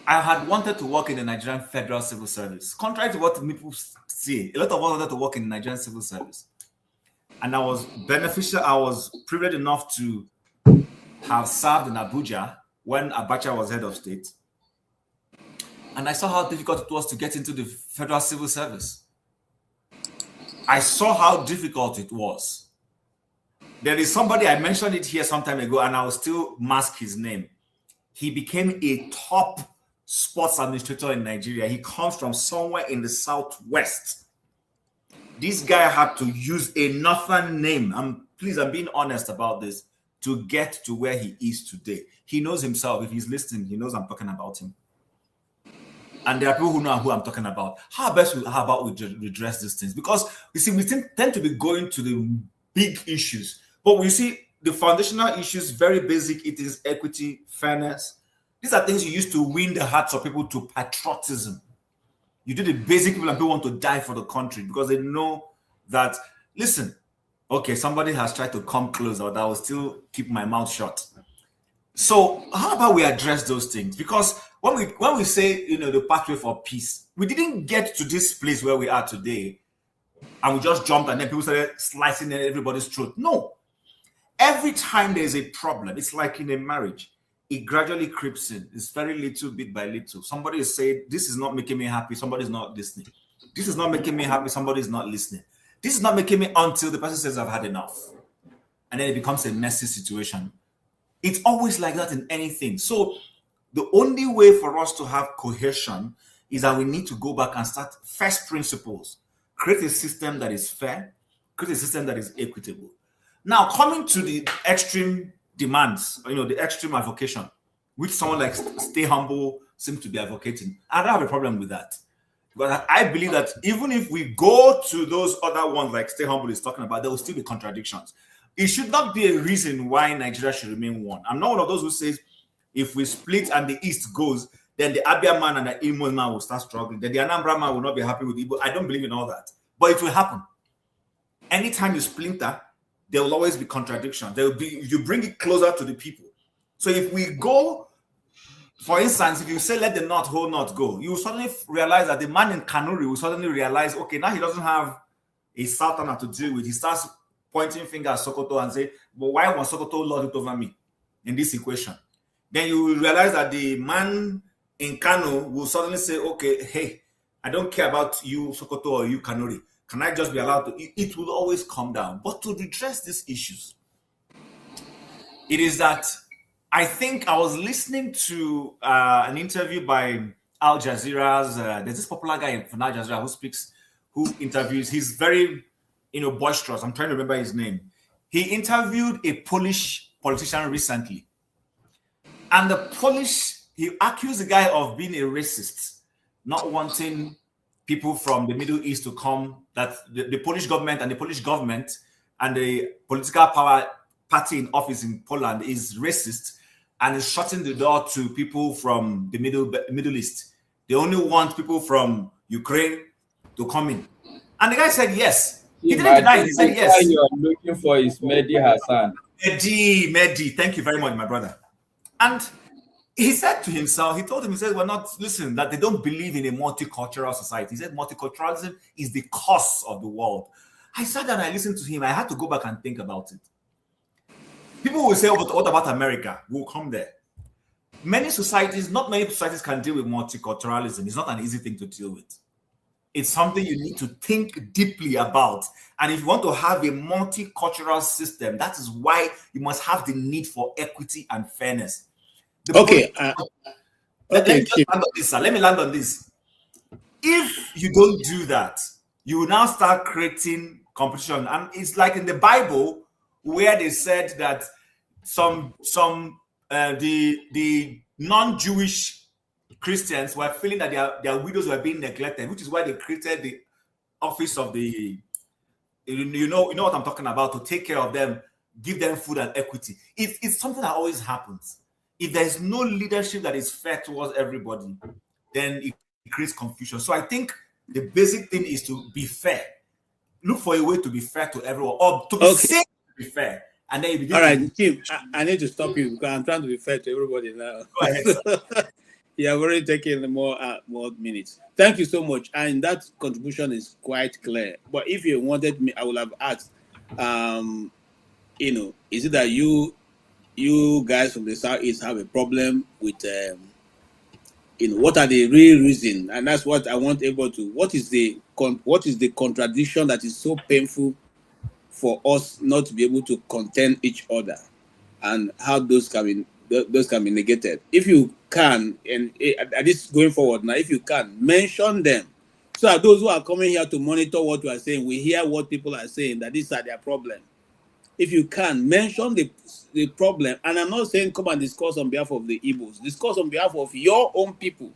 I had wanted to work in the Nigerian Federal Civil Service. Contrary to what people say, a lot of us wanted to work in the Nigerian Civil Service. And I was privileged enough to have served in Abuja when Abacha was head of state. And I saw how difficult it was to get into the Federal Civil Service. I saw how difficult it was. There is somebody, I mentioned it here some time ago, and I will still mask his name. He became a top sports administrator in Nigeria. He comes from somewhere in the southwest. This guy had to use a northern name. I'm being honest about this, to get to where he is today. He knows himself. If he's listening, he knows I'm talking about him. And there are people who know who I'm talking about. How about we redress these things? Because you see, we tend to be going to the big issues. But we see the foundational issues, very basic. It is equity, fairness. These are things you use to win the hearts of people to patriotism. You do the basic people and people want to die for the country because they know that, listen, okay, somebody has tried to come closer, but I will still keep my mouth shut. So how about we address those things? Because when we say, the pathway for peace, we didn't get to this place where we are today and we just jumped and then people started slicing everybody's throat. No. Every time there's a problem, it's like in a marriage, it gradually creeps in. It's very little, bit by little. Somebody is saying, this is not making me happy. Somebody's not listening. This is not making me happy. Somebody's not listening. This is not making me, until the person says, I've had enough. And then it becomes a messy situation. It's always like that in anything. So the only way for us to have cohesion is that we need to go back and start first principles. Create a system that is fair. Create a system that is equitable. Now, coming to the extreme demands, the extreme advocation, which someone like Stay Humble seems to be advocating, I don't have a problem with that. But I believe that even if we go to those other ones like Stay Humble is talking about, there will still be contradictions. It should not be a reason why Nigeria should remain one. I'm not one of those who says if we split and the East goes, then the Abia man and the Imo man will start struggling. Then the Anambra man will not be happy with Igbo. I don't believe in all that. But it will happen. Anytime you splinter, there will always be contradiction. There will be, you bring it closer to the people. So if we go, for instance, if you say let the North whole North go, you will suddenly realize that the man in Kanuri will suddenly realize, okay, now he doesn't have a Southerner to deal with. He starts pointing finger at Sokoto and say, but why was Sokoto lord it over me in this equation? Then you will realize that the man in Kano will suddenly say, okay, hey, I don't care about you, Sokoto, or you, Kanuri. Can I just be allowed to? It will always come down. But to redress these issues, it is that I think I was listening to an interview by Al Jazeera's, there's this popular guy from Al Jazeera who interviews, he's very, boisterous. I'm trying to remember his name. He interviewed a Polish politician recently. And he accused the guy of being a racist, not wanting people from the Middle East to come, that the Polish government and the political power party in office in Poland is racist and is shutting the door to people from the Middle East. They only want people from Ukraine to come in. And the guy said yes. He didn't deny it. He said yes. What you are looking for is Mehdi Hassan. Mehdi. Thank you very much, my brother. And he said to himself, he told him, we're not, listen, that they don't believe in a multicultural society. He said multiculturalism is the cause of the world. I sat down and I listened to him. I had to go back and think about it. People will say, oh, but what about America? We'll come there. Not many societies can deal with multiculturalism. It's not an easy thing to deal with. It's something you need to think deeply about. And if you want to have a multicultural system, that is why you must have the need for equity and fairness. Okay. Let me Okay, just Chief. land on this, sir. Let me land on this. If you don't do that, you will now start creating competition. And it's like in the Bible where they said that the non-Jewish Christians were feeling that their widows were being neglected, which is why they created the office of the, you know what I'm talking about, to take care of them, give them food and equity. It's something that always happens. If there's no leadership that is fair towards everybody, then it creates confusion. So I think the basic thing is to be fair. Look for a way to be fair to everyone, or to be safe to be fair. And then you begin. All right, Chief, I need to stop you because I'm trying to be fair to everybody now. Go ahead, sir. Yeah, I've already taken more minutes. Thank you so much. And that contribution is quite clear. But if you wanted me, I would have asked, is it that you guys from the Southeast have a problem with, what are the real reason? And that's what I want everybody to. What is the contradiction that is so painful for us not to be able to contain each other, and how those can be negated? If you can, and at this going forward now, if you can mention them, so that those who are coming here to monitor what we are saying, we hear what people are saying, that these are their problem. If you can mention the problem, and I'm not saying come and discuss on behalf of the Igbos, discuss on behalf of your own people.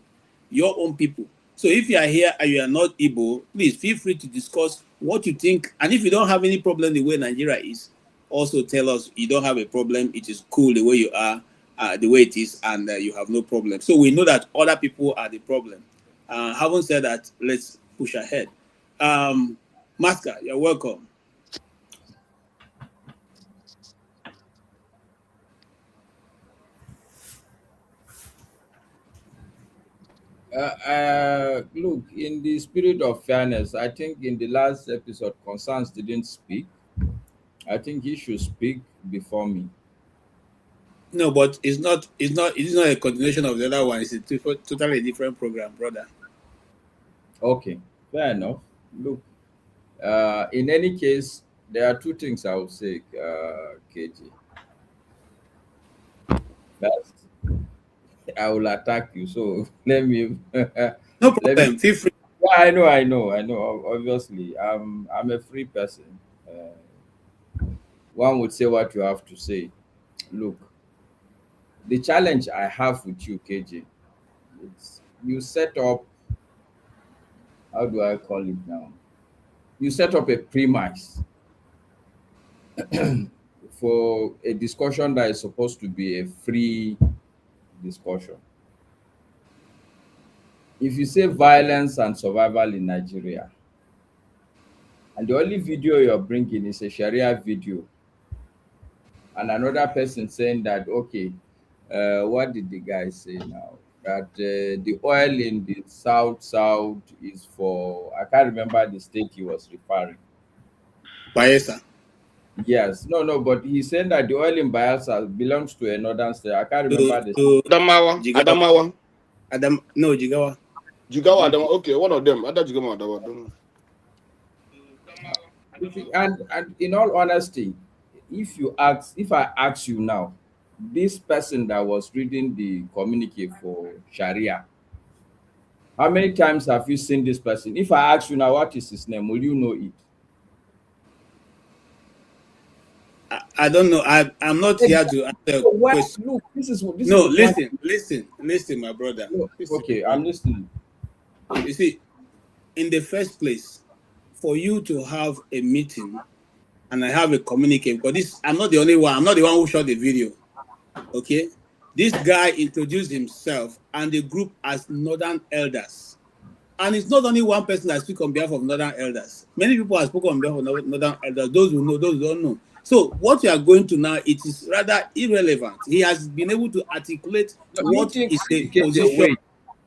So if you are here and you are not Igbo, please feel free to discuss what you think. And if you don't have any problem the way Nigeria is, also tell us you don't have a problem. It is cool the way you are, the way it is, and you have no problem. So we know that other people are the problem. Having said that, let's push ahead. Maska, you're welcome. Look, in the spirit of fairness, I think in the last episode, Constance didn't speak. I think he should speak before me. No, but it's not a continuation of the other one. It's a totally different program, brother. Okay, fair enough. Look, in any case, there are two things I would say, KG. First, I will attack you. So let me. No problem. Feel free. Yeah, I know. Obviously, I'm a free person. One would say what you have to say. Look, the challenge I have with you, KJ, it's you set up. How do I call it now? You set up a premise for a discussion that is supposed to be a free discussion. If you say violence and survival in Nigeria, and the only video you're bringing is a Sharia video, and another person saying that, okay, what did the guy say now? That the oil in the south is for, I can't remember the state he was referring. Bayelsa. Yes, no, but he said that the oil in Bayelsa belongs to a northern state. I can't remember the state. Adamawa. No, Jigawa. Jigawa, Adamawa. Okay, one of them. Other Jigawa, Adamawa. And in all honesty, if I ask you now, this person that was reading the communique for Sharia, how many times have you seen this person? If I ask you now, what is his name, will you know it? I don't know. I'm not here to answer questions. Look, listen, my brother. Okay, I'm listening. You see, in the first place, for you to have a meeting and I have a communique, because I'm not the only one. I'm not the one who shot the video. Okay, this guy introduced himself and the group as Northern Elders, and it's not only one person that speaks on behalf of Northern Elders. Many people have spoken on behalf of Northern Elders. Those who know, those who don't know. So what you are going to now, it is rather irrelevant. He has been able to articulate what is the position.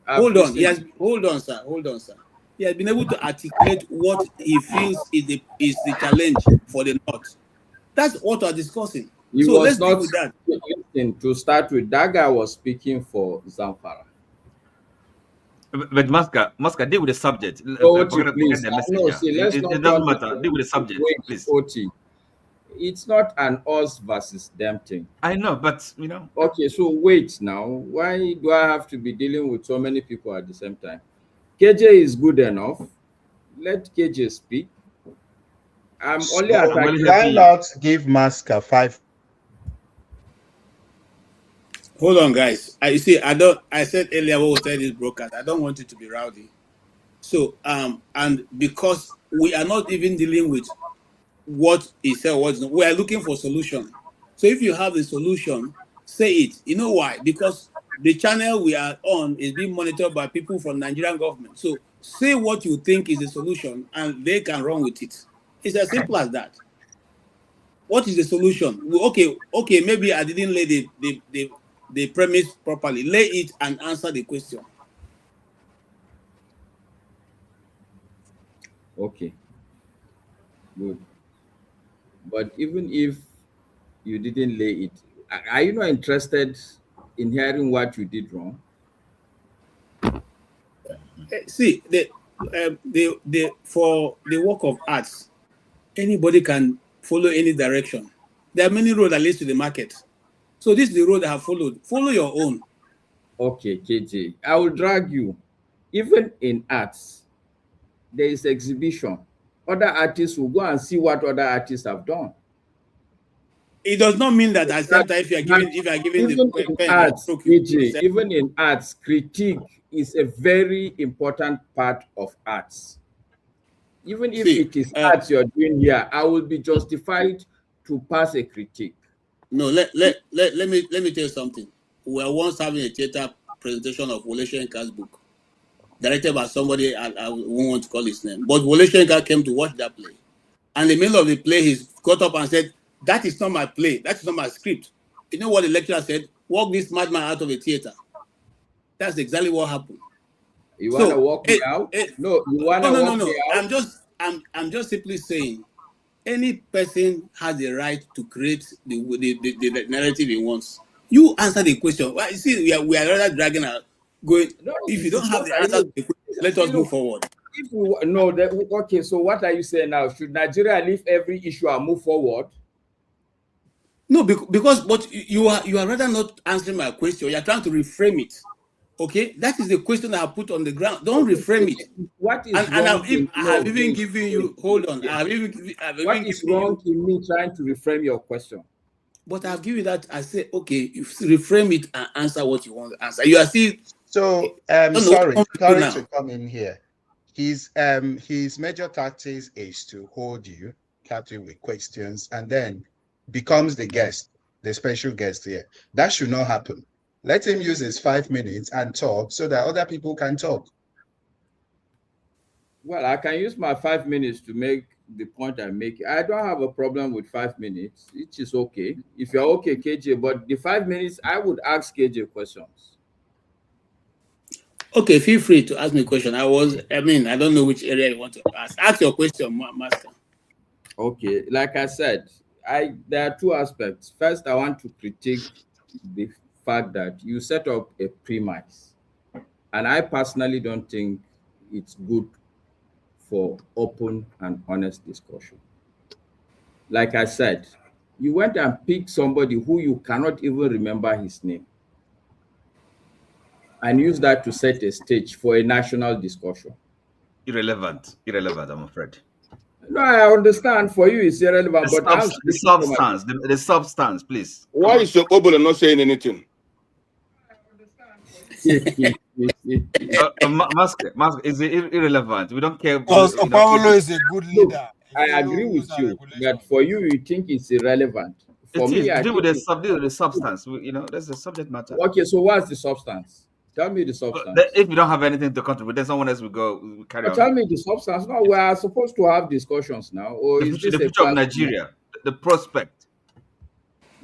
Hold on, sir. He has been able to articulate what he feels is the challenge for the North. That's what we're discussing. So let's deal with that. To start with, that guy was speaking for Zamfara. But Masca, deal with the subject. Oti, Forget please. the message. No, Yeah. see, let's It not doesn't turn matter. Deal with the subject, wait, please. Oti. It's not an us versus them thing. I know, but you know. Okay, so wait now. Why do I have to be dealing with so many people at the same time? KJ is good enough. Let KJ speak. I'm only So attacking. why not give Masca 5? Hold on, guys. I see. I said earlier what was said is broadcast. I don't want it to be rowdy. So and because we are not even dealing with what he said, we are looking for solution. So if you have the solution, say it. You know why? Because the channel we are on is being monitored by people from Nigerian government. So say what you think is the solution, and they can run with it. It's as simple as that. What is the solution? Okay, maybe I didn't lay the premise properly. Lay it and answer the question. Okay, good. But even if you didn't lay it, are you not interested in hearing what you did wrong? See, for the work of arts, anybody can follow any direction. There are many roads that leads to the market. So this is the road I have followed. Follow your own. Okay, KJ, I will drag you. Even in arts, there is exhibition. Other artists will go and see what other artists have done. It does not mean that at the same time if you are giving even the in arts, KJ, even in arts, critique is a very important part of arts. Even if it is arts you're doing here, I will be justified to pass a critique. No, let me tell you something. We were once having a theater presentation of Wole Soyinka's book, directed by somebody I won't want to call his name. But Wole Soyinka came to watch that play. And in the middle of the play, he got up and said, "That is not my play. That is not my script." You know what the lecturer said? "Walk this madman out of the theater." That's exactly what happened. You want to walk me out? No, you want to walk me out? I'm just simply saying, any person has the right to create the narrative he wants. You answer the question. Well, you see, we are rather dragging out. Going. No, if you don't have the answer to the question, let us move forward. If we, no, okay. So what are you saying now? Should Nigeria leave every issue and move forward? No, because but you are rather not answering my question. You are trying to reframe it. Okay, that is the question I put on the ground. Don't reframe it. What is wrong? And I have even given you. Hold on. What is wrong in me trying to reframe your question? But I've given you that. I say, okay, you reframe it and answer what you want to answer. You are still. So sorry to come in here. His major tactics is to hold you captive with questions and then becomes the guest, the special guest here. That should not happen. Let him use his 5 minutes and talk so that other people can talk. Well, I can use my 5 minutes to make the point I make. I don't have a problem with 5 minutes. It is okay. If you're okay, KJ, but the 5 minutes, I would ask KJ questions. Okay, feel free to ask me a question. I don't know which area you want to ask. Ask your question, Master. Okay, like I said, there are two aspects. First, I want to critique the fact that you set up a premise. And I personally don't think it's good for open and honest discussion. Like I said, you went and picked somebody who you cannot even remember his name and use that to set a stage for a national discussion. Irrelevant, I'm afraid. No, I understand for you it's irrelevant, but the substance, please. Why is your Obolo not saying anything? Mask is irrelevant. We don't care. Because Paulo is a good leader. I agree with you that for you, you think it's irrelevant. For me, I do with the substance. That's the subject matter. Okay, so what's the substance? Tell me the substance. If you don't have anything to contribute, then someone else will carry on. Tell me the substance. No, we are supposed to have discussions now. Or is this the future of Nigeria, the prospect?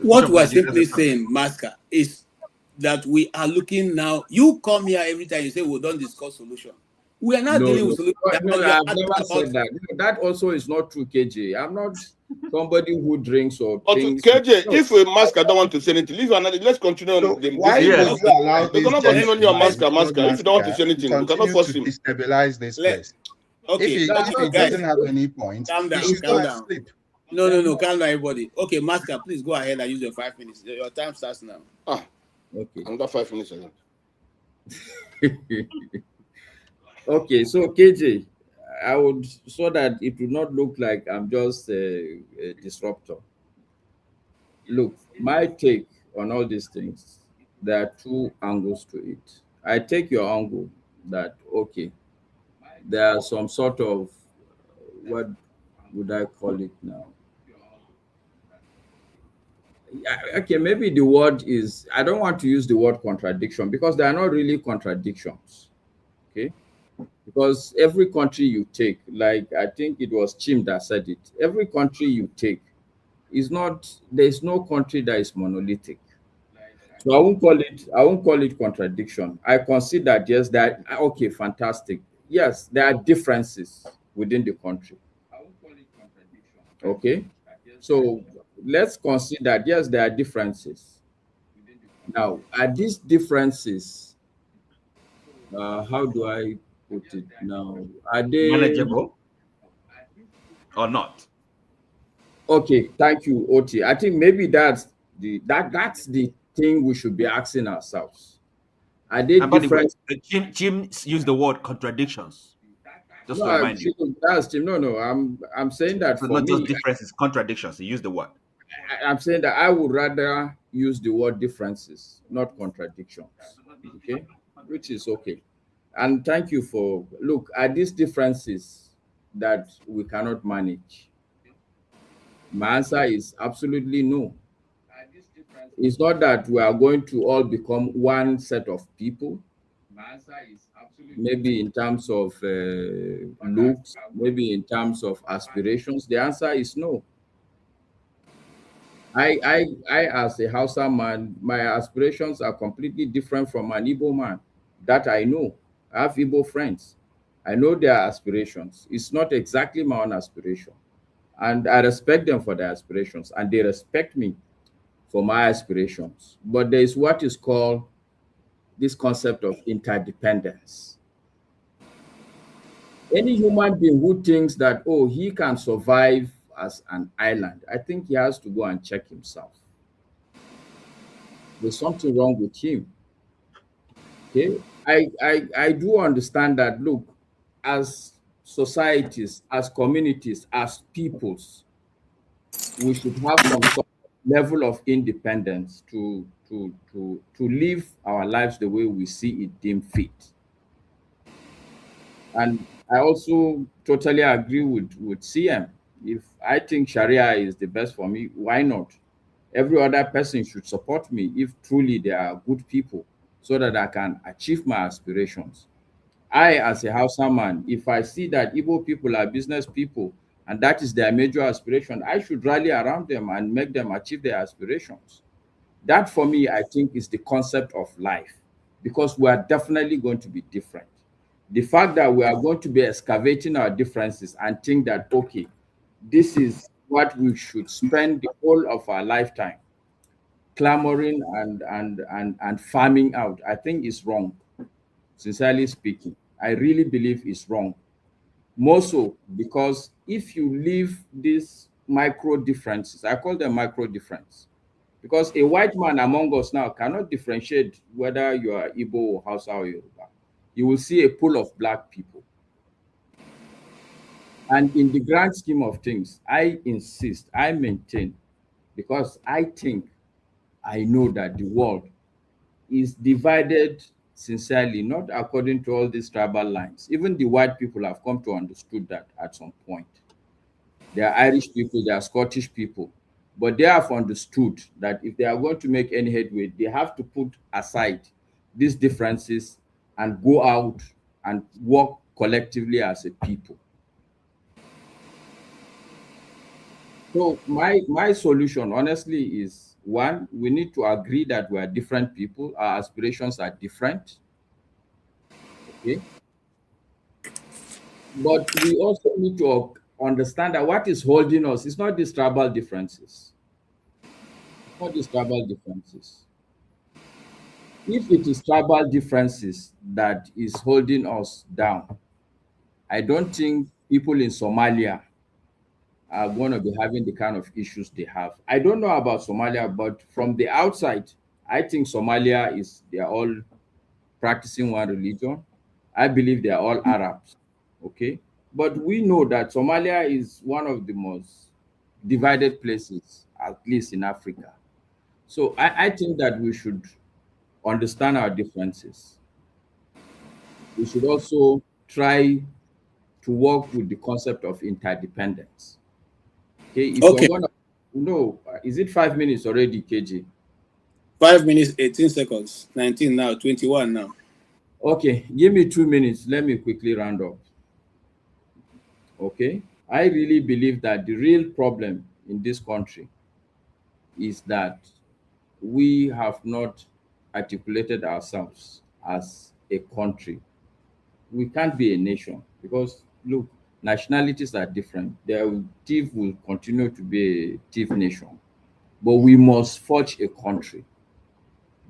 What we are simply saying, Maska, is that we are looking now. You come here every time you say we don't discuss solution. We are not dealing with solution. No, I've never said that. That also is not true, KJ. I'm not. somebody who drinks or But thinks. KJ, No, if a masker don't want to say anything, leave another. Let's continue. So on the, why this, would Yes. you allow we this cannot continue on your gentleman masker. called If you don't want to Master say to anything, we cannot continue force to him. destabilize this Let place? okay, If that's he not guys, doesn't have any points, calm he down, should calm go and down. sleep. No, calm down, everybody. Okay, Master, please go ahead and use your 5 minutes. Your time starts now. okay. Another 5 minutes. Again. Okay, so KJ, I would, so that it would not look like I'm just a disruptor. Look, my take on all these things, there are two angles to it. I take your angle that, okay, there are some sort of, what would I call it now? Okay, maybe the word is, I don't want to use the word contradiction because they are not really contradictions. Okay, because every country you take, like I think it was Chim that said it, every country you take is not, there's no country that is monolithic. So I won't call it contradiction. I consider, yes, that okay, fantastic. Yes, there are differences within the country. Okay, so let's consider, yes, there are differences. Now, are these differences, how do I put it now? Are they Manageable or not? okay? Thank you, Oti. I think maybe that's the thing we should be asking ourselves. Are they And by the way, different? Jim used the word contradictions. Just No, to remind you. that's Tim. No. I'm saying that So for not just me, differences, contradictions. He used the word. I'm saying that I would rather use the word differences, not contradictions. Okay, which is okay. And thank you for look at these differences that we cannot manage. My answer is absolutely no. It's not that we are going to all become one set of people, maybe in terms of looks, maybe in terms of aspirations. The answer is no. As a Hausa man, my aspirations are completely different from an Igbo man. That I know. I have Igbo friends. I know their aspirations. It's not exactly my own aspiration. And I respect them for their aspirations, and they respect me for my aspirations. But there is what is called this concept of interdependence. Any human being who thinks that, oh, he can survive as an island, I think he has to go and check himself. There's something wrong with him. Okay. I do understand that, look, as societies, as communities, as peoples, we should have some sort of level of independence to live our lives the way we see it deemed fit. And I also totally agree with CM. If I think Sharia is the best for me, why not? Every other person should support me if truly they are good people so that I can achieve my aspirations. I, as a Hausa man, if I see that Igbo people are business people and that is their major aspiration, I should rally around them and make them achieve their aspirations. That, for me, I think is the concept of life, because we are definitely going to be different. The fact that we are going to be excavating our differences and think that, okay, this is what we should spend the whole of our lifetime clamoring and farming out, I think is wrong. Sincerely speaking, I really believe it's wrong. More so because if you leave these micro differences, I call them micro difference, because a white man among us now cannot differentiate whether you are Igbo or Hausa or Yoruba. You will see a pool of black people. And in the grand scheme of things, I insist, I maintain, because I think I know that the world is divided sincerely, not according to all these tribal lines. Even the white people have come to understand that at some point. There are Irish people, there are Scottish people, but they have understood that if they are going to make any headway, they have to put aside these differences and go out and work collectively as a people. So my solution, honestly, is one: we need to agree that we are different people. Our aspirations are different. Okay, but we also need to understand that what is holding us is not these tribal differences. It's not these tribal differences. If it is tribal differences that is holding us down, I don't think people in Somalia are going to be having the kind of issues they have. I don't know about Somalia, but from the outside, I think Somalia they are all practicing one religion. I believe they are all Arabs. Okay. But we know that Somalia is one of the most divided places, at least in Africa. So I think that we should understand our differences. We should also try to work with the concept of interdependence. Okay, if Okay. you're gonna is it 5 minutes already, KG? 5 minutes, 18 seconds, 19 now, 21 now. Okay, give me 2 minutes. Let me quickly round up. Okay, I really believe that the real problem in this country is that we have not articulated ourselves as a country. We can't be a nation because look, nationalities are different. TIF will continue to be a TIF nation, but we must forge a country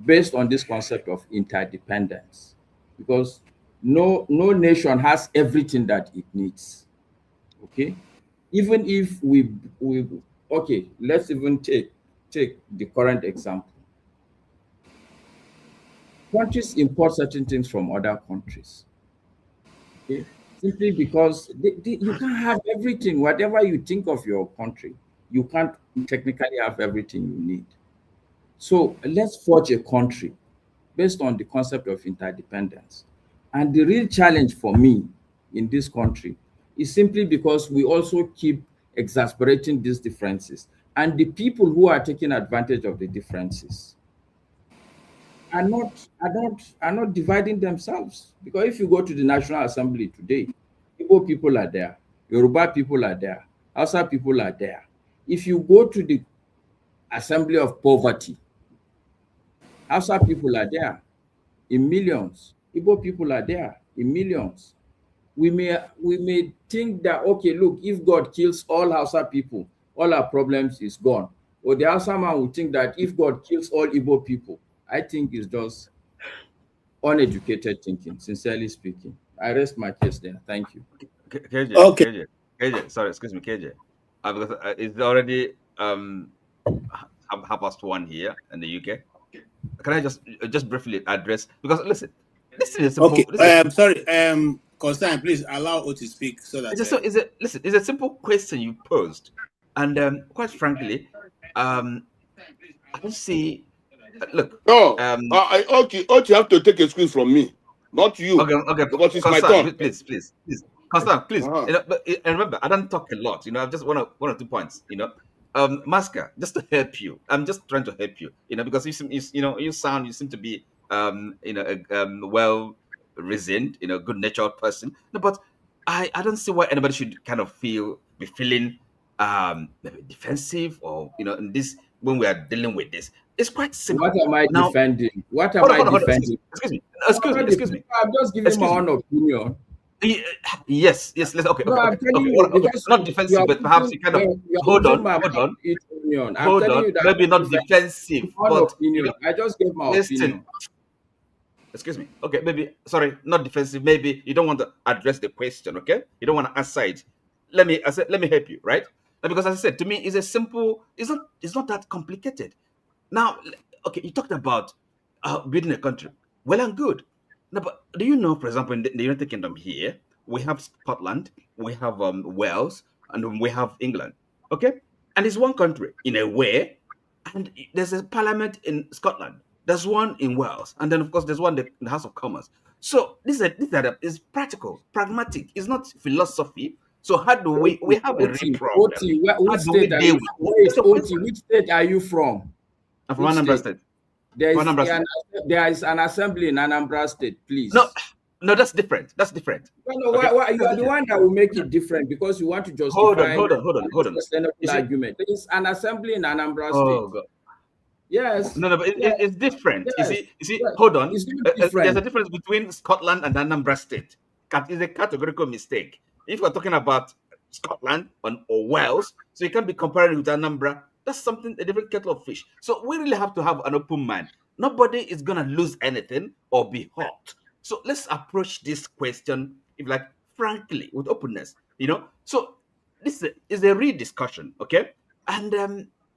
based on this concept of interdependence, because no nation has everything that it needs. Okay, even if we okay, let's even take the current example. Countries import certain things from other countries. Okay, simply because you can't have everything. Whatever you think of your country, you can't technically have everything you need. So let's forge a country based on the concept of interdependence. And the real challenge for me in this country is simply because we also keep exasperating these differences. And the people who are taking advantage of the differences are not dividing themselves. Because if you go to the National Assembly today, Igbo people are there, Yoruba people are there, Hausa people are there. If you go to the Assembly of Poverty, Hausa people are there in millions. Igbo people are there in millions. We may think that, okay, look, if God kills all Hausa people, all our problems is gone. Or the Hausa man will think that if God kills all Igbo people, I think it's just uneducated thinking, sincerely speaking. I rest my case there. Thank you. KJ, Okay. KJ, sorry, excuse me, KJ. Because it's already half past 1 here in the UK. Can I just briefly address, because listen, this is a simple. Okay. Sorry. Constantine, please allow O to speak so that. It's a simple question you posed, and quite frankly, I don't see. Look. No. Okay. You have to take a squeeze from me, not you. Okay. Because it's my Constant, turn. please. Constant, please. Uh-huh. And remember, I don't talk a lot. I just one or two points. Masker, just to help you. I'm just trying to help you. Because you seem to be a well reasoned, good natured person. No, but I don't see why anybody should kind of be feeling maybe defensive, or in this, when we are dealing with this. It's quite simple. What am I Now, defending? What am I defending? Excuse me. I'm just giving my own opinion. Yes. Let's okay. No, I'm telling you, because not defensive, but perhaps you kind of hold on. I'm telling you that maybe not defensive, but opinion. I just gave my opinion. Excuse me. Okay, maybe sorry, not defensive. Maybe you don't want to address the question. Okay, you don't want to answer it. Let me help you, right? Because as I said, to me, it's a simple. It's not that complicated. Now, okay, you talked about building a country. Well and good. No, but do you know, for example, in the United Kingdom here, we have Scotland, we have Wales, and we have England. Okay, and it's one country in a way, and there's a parliament in Scotland. There's one in Wales, and then of course there's one in the House of Commons. So this is practical, pragmatic. It's not philosophy. So how do we have a real problem? Which state are you from? I'm from Anambra State. There is an assembly in Anambra State, please. No, that's different. That's different. No, why, you are the one that will make it different because you want to justify. Hold on. Argument. There is an assembly in Anambra State. Oh God. Yes. No, but it's different. Yes. You see. Hold on. It's there's a difference between Scotland and Anambra State. It's a categorical mistake. If we're talking about Scotland or Wales. So you can't be comparing with Anambra. That's something, a different kettle of fish. So we really have to have an open mind. Nobody is going to lose anything or be hurt. So let's approach this question, if like, frankly, with openness, So this is a real discussion, okay? And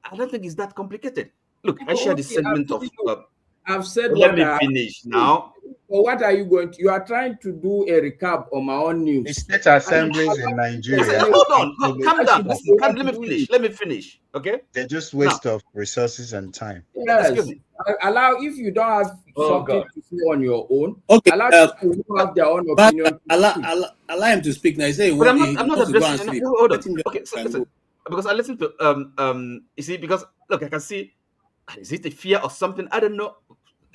I don't think it's that complicated. Look, I share the Okay, sentiment of. I've said Let what me I have finish to say. now. Or what are you going to? You are trying to do a recap on my own The news. state assemblies in I said, Nigeria hold are on, actually calm down. waste of, Listen, let me finish. Let me finish. Okay. they're just Now, waste of resources and time. excuse Yes. me. Allow, if you don't have something to say on your own, Okay. allow people who have their own opinion. Allow him to speak now. He said But I'm he not wants to go and addressing. sleep. Hold Let on. him just Okay, so can listen, go. because I listened to you see, because look, I can see, is it a fear or something? I don't know.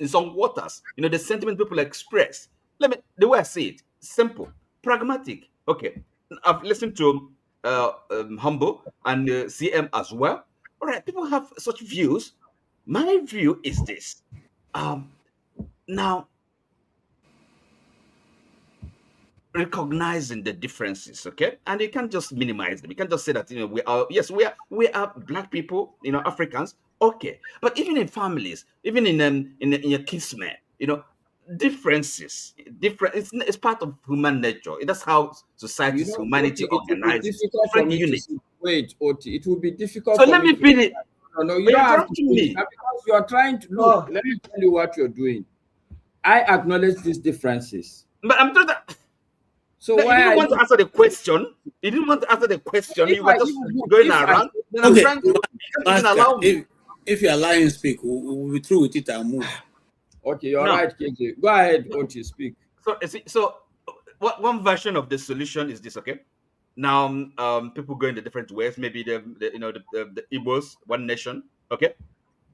In some waters, the sentiment people express. The way I see it, simple, pragmatic. Okay, I've listened to Humble and CM as well. All right, people have such views. My view is this. Now, recognizing the differences, okay, and you can't just minimize them. You can't just say that we are black people, Africans, okay, but even in families, even in your kismet, differences, different. It's part of human nature. That's how society's humanity Oti, it will be organizes. difficult for Different me to units. see. Wait, Oti, it will be difficult So for let me me to. finish. No, you You're don't have to interrupting finish me. that because you are trying to look. Let me tell you what you're doing. I acknowledge these differences. But I'm told that. So You why didn't are want to you? answer the question. You didn't want to answer the question. If You were I just even look, going if I around. Then I'm Okay, trying to. You can't even Master, allow me. if you allow him speak, we'll be through with it and move. Okay, you're No. right, KJ. Go ahead, Oti, speak. So what one version of the solution is this, okay? Now, people go in the different ways. Maybe the Igbos, one nation, okay?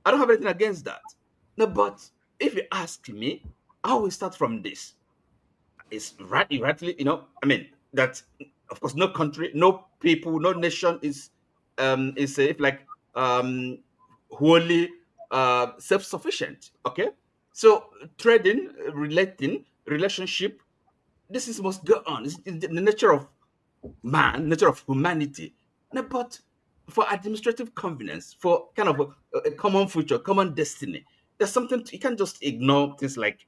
I don't have anything against that. No, but if you ask me, I will start from this. It's rightly, I mean, that of course no country, no people, no nation is if like wholly self-sufficient. Okay, so trading, relationship, this is must go on. It's the nature of man, nature of humanity. No, but for administrative convenience, for kind of a common future, common destiny, there's something you can't just ignore things like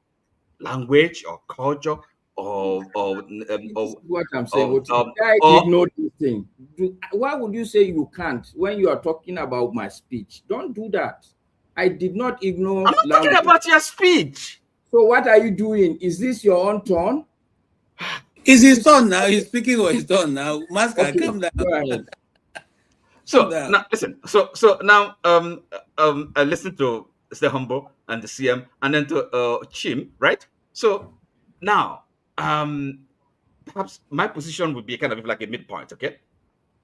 language or culture This is what I'm saying. or, Oti, um, I or ignore this thing. Why would you say you can't when you are talking about my speech? Don't do that. I did not ignore I'm not talking language. about your speech. So what are you doing? Is this your own turn? It's his turn now. He's speaking for his turn now. Master, Okay, calm down. go ahead. Calm So down. now listen. So now I listened to Mr. Humble and the CM and then to Chim, right? So now perhaps my position would be kind of like a midpoint, okay?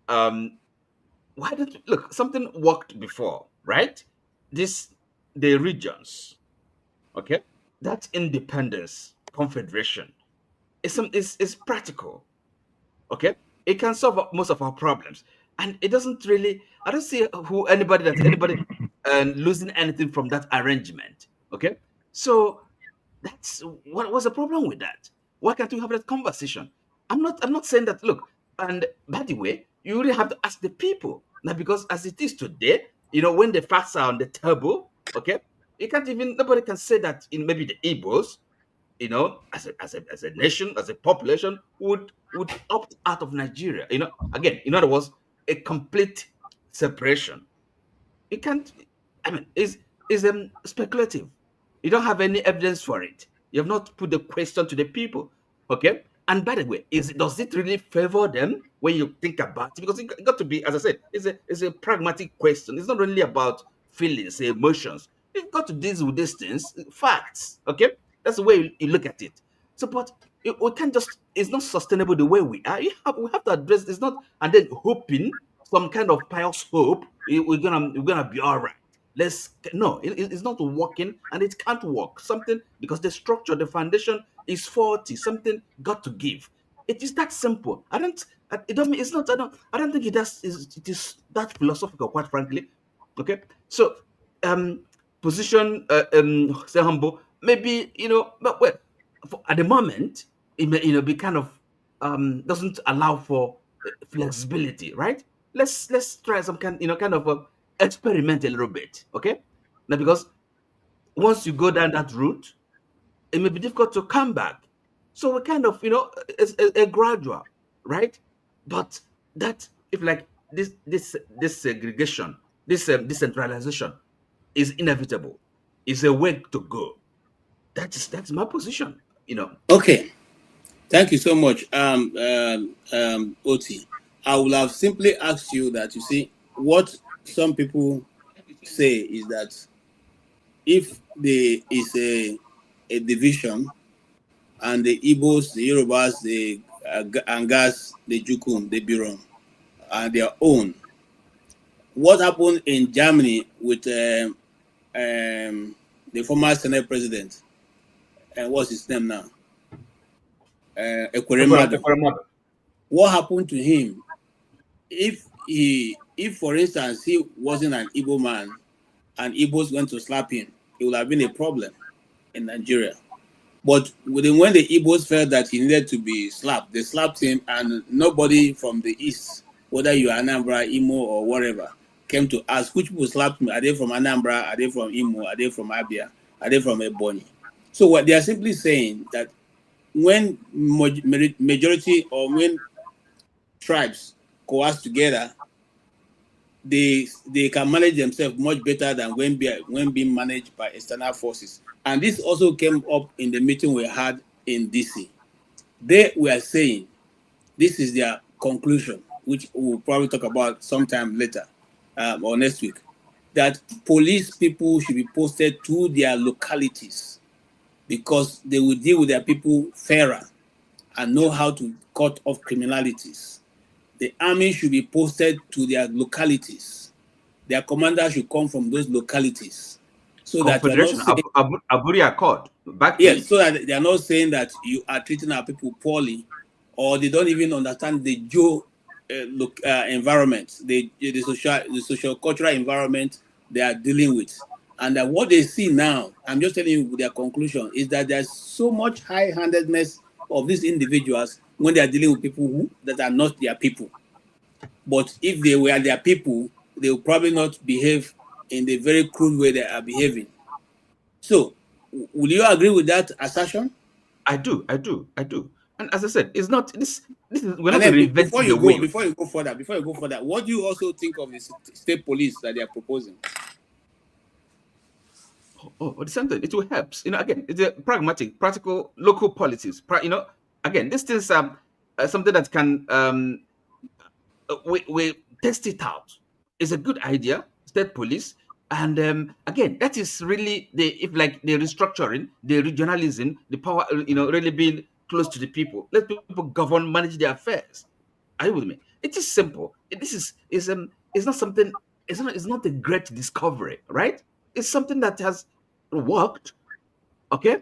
Why don't you, look, something worked before, right? This the regions, okay? That independence, confederation is practical, okay? It can solve most of our problems, and it doesn't really. I don't see anybody losing anything from that arrangement, okay? So that's what's the problem with that? Why can't we have that conversation? I'm not saying that. Look, and by the way, you really have to ask the people now, because as it is today, when the facts are on the table, okay, you can't even nobody can say that in maybe the Igbos, as a nation, as a population, would opt out of Nigeria. Again, in other words, a complete separation. You can't. I mean, is speculative. You don't have any evidence for it. You have not put the question to the people. Okay. And by the way, does it really favor them when you think about it? Because it got to be, as I said, it's a pragmatic question. It's not really about feelings, emotions. You've got to deal with these things, facts. Okay, that's the way you look at it. So, but we can't just. It's not sustainable the way we are. We have to address. It's not, and then hoping some kind of pious hope we're gonna be all right. No, it's not working, and it can't work. Something, because the structure, the foundation is faulty. Something got to give. It is that simple. I don't. It don't. It's not. I don't think it is that philosophical. Quite frankly, okay. So, um, position. Say humble. Maybe but well, at the moment, it may be kind of doesn't allow for flexibility, right? Let's try some kind of experiment a little bit, okay? Now, because once you go down that route, it may be difficult to come back. So we kind of, it's a gradual, right? But that, if like this segregation, this decentralization is inevitable, is a way to go. That's my position. Okay. Thank you so much, Oti. I will have simply asked you that, you see, what some people say is that if there is a division and the Igbos, the Yorubas, the Angas, the Jukum, the Birom are their own, what happened in Germany with the former Senate president, and what's his name now? Ekweremadu. What happened to him? If for instance, he wasn't an Igbo man and Igbos went to slap him, it would have been a problem in Nigeria. But when the Igbos felt that he needed to be slapped, they slapped him, and nobody from the east, whether you are Anambra, Imo, or whatever, came to ask which people slapped me. Are they from Anambra? Are they from Imo? Are they from Abia? Are they from Ebonyi? So what they are simply saying that when majority or when tribes coerce together, they can manage themselves much better than when being managed by external forces. And this also came up in the meeting we had in DC. They were saying, this is their conclusion, which we'll probably talk about sometime later or next week, that police people should be posted to their localities because they will deal with their people fairer and know how to cut off criminalities. The army should be posted to their localities. Their commander should come from those localities. So that you are not saying, Aburi Accord, back yes, so that they are not saying that you are treating our people poorly, or they don't even understand the environment, the social cultural environment they are dealing with. And that what they see now, I'm just telling you their conclusion, is that there's so much high-handedness of these individuals when they are dealing with people that are not their people. But if they were their people, they will probably not behave in the very crude way they are behaving. So, will you agree with that assertion? I do. And as I said, it's not this. We're not reinventing before you go further, what do you also think of the state police that they are proposing? The same thing. It will help. Again, it's a pragmatic, practical, local policies. Again, this is something that can we test it out. It's a good idea. State police, and again, that is really the restructuring, the regionalism, the power. Really being close to the people. Let people govern, manage their affairs. Are you with me? It is simple. It's not something. It's not a great discovery, right? It's something that has worked. Okay,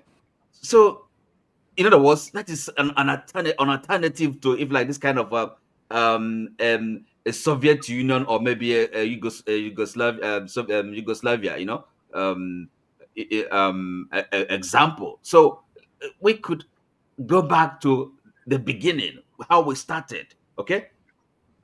so in other words, that is an alternative to if like this kind of a Soviet Union or maybe a Yugoslavia, example. So we could go back to the beginning, how we started. Okay,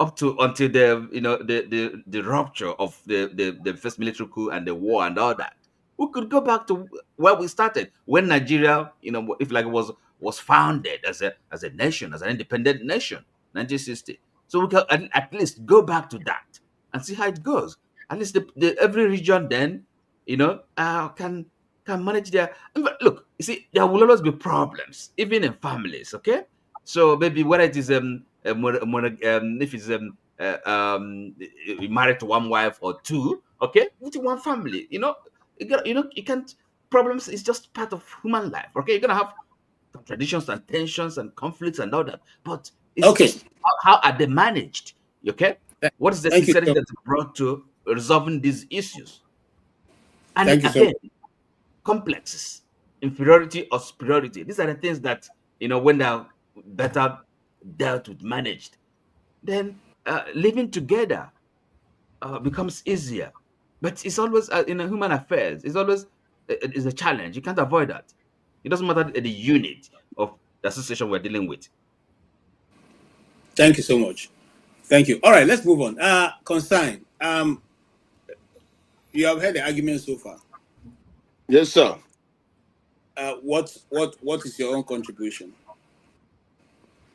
up to until the rupture of the first military coup and the war and all that. We could go back to where we started when Nigeria, if like was founded as a nation, as an independent nation, 1960. So we can at least go back to that and see how it goes. At least every region then, can manage their. Look, you see, there will always be problems, even in families. Okay, so maybe whether it is if it's married to one wife or two, okay, with one family, you can't. Problems is just part of human life. Okay, you're gonna have contradictions and tensions and conflicts and all that, but it's just how are they managed? Okay, what is the sincerity that's brought to resolving these issues? And again, complexes, inferiority or superiority. These are the things that when they're better dealt with, managed, then living together becomes easier. But it's always in human affairs. It's always is a challenge. You can't avoid that. It doesn't matter the unit of the association we're dealing with. Thank you so much. Thank you. All right, let's move on. Consign. You have heard the argument so far. Yes, sir. What is your own contribution?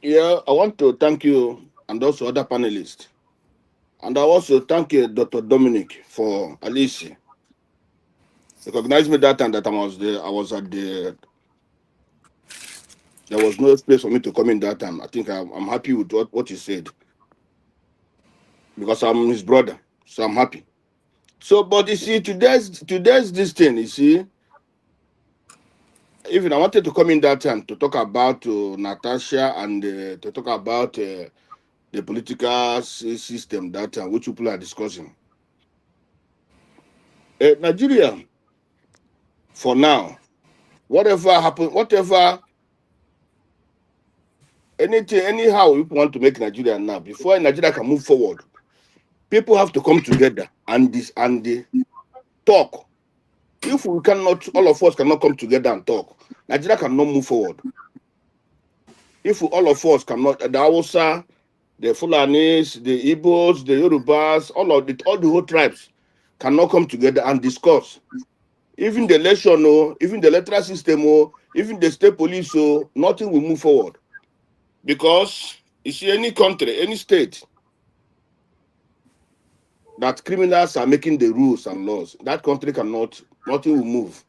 Yeah, I want to thank you and also other panelists. And I also thank you, Dr. Dominic, for at least recognizing me that time that I was there. I was at the. There was no space for me to come in that time. I think I'm happy with what he said because I'm his brother, so I'm happy. So, but you see, today's this thing. You see, even I wanted to come in that time to talk about Natasha and to talk about the political system that time, which people are discussing. Nigeria, for now, whatever happen, whatever anything, anyhow, we want to make Nigeria now. Before Nigeria can move forward, people have to come together and talk. If we cannot, all of us cannot come together and talk, Nigeria cannot move forward. If all of us cannot, the Hausa, the Fulanis, the Igbos, the Yorubas, all the whole tribes cannot come together and discuss. Even the election, even the electoral system, even the state police, nothing will move forward. Because you see, any country, any state that criminals are making the rules and laws, that country cannot, nothing will move.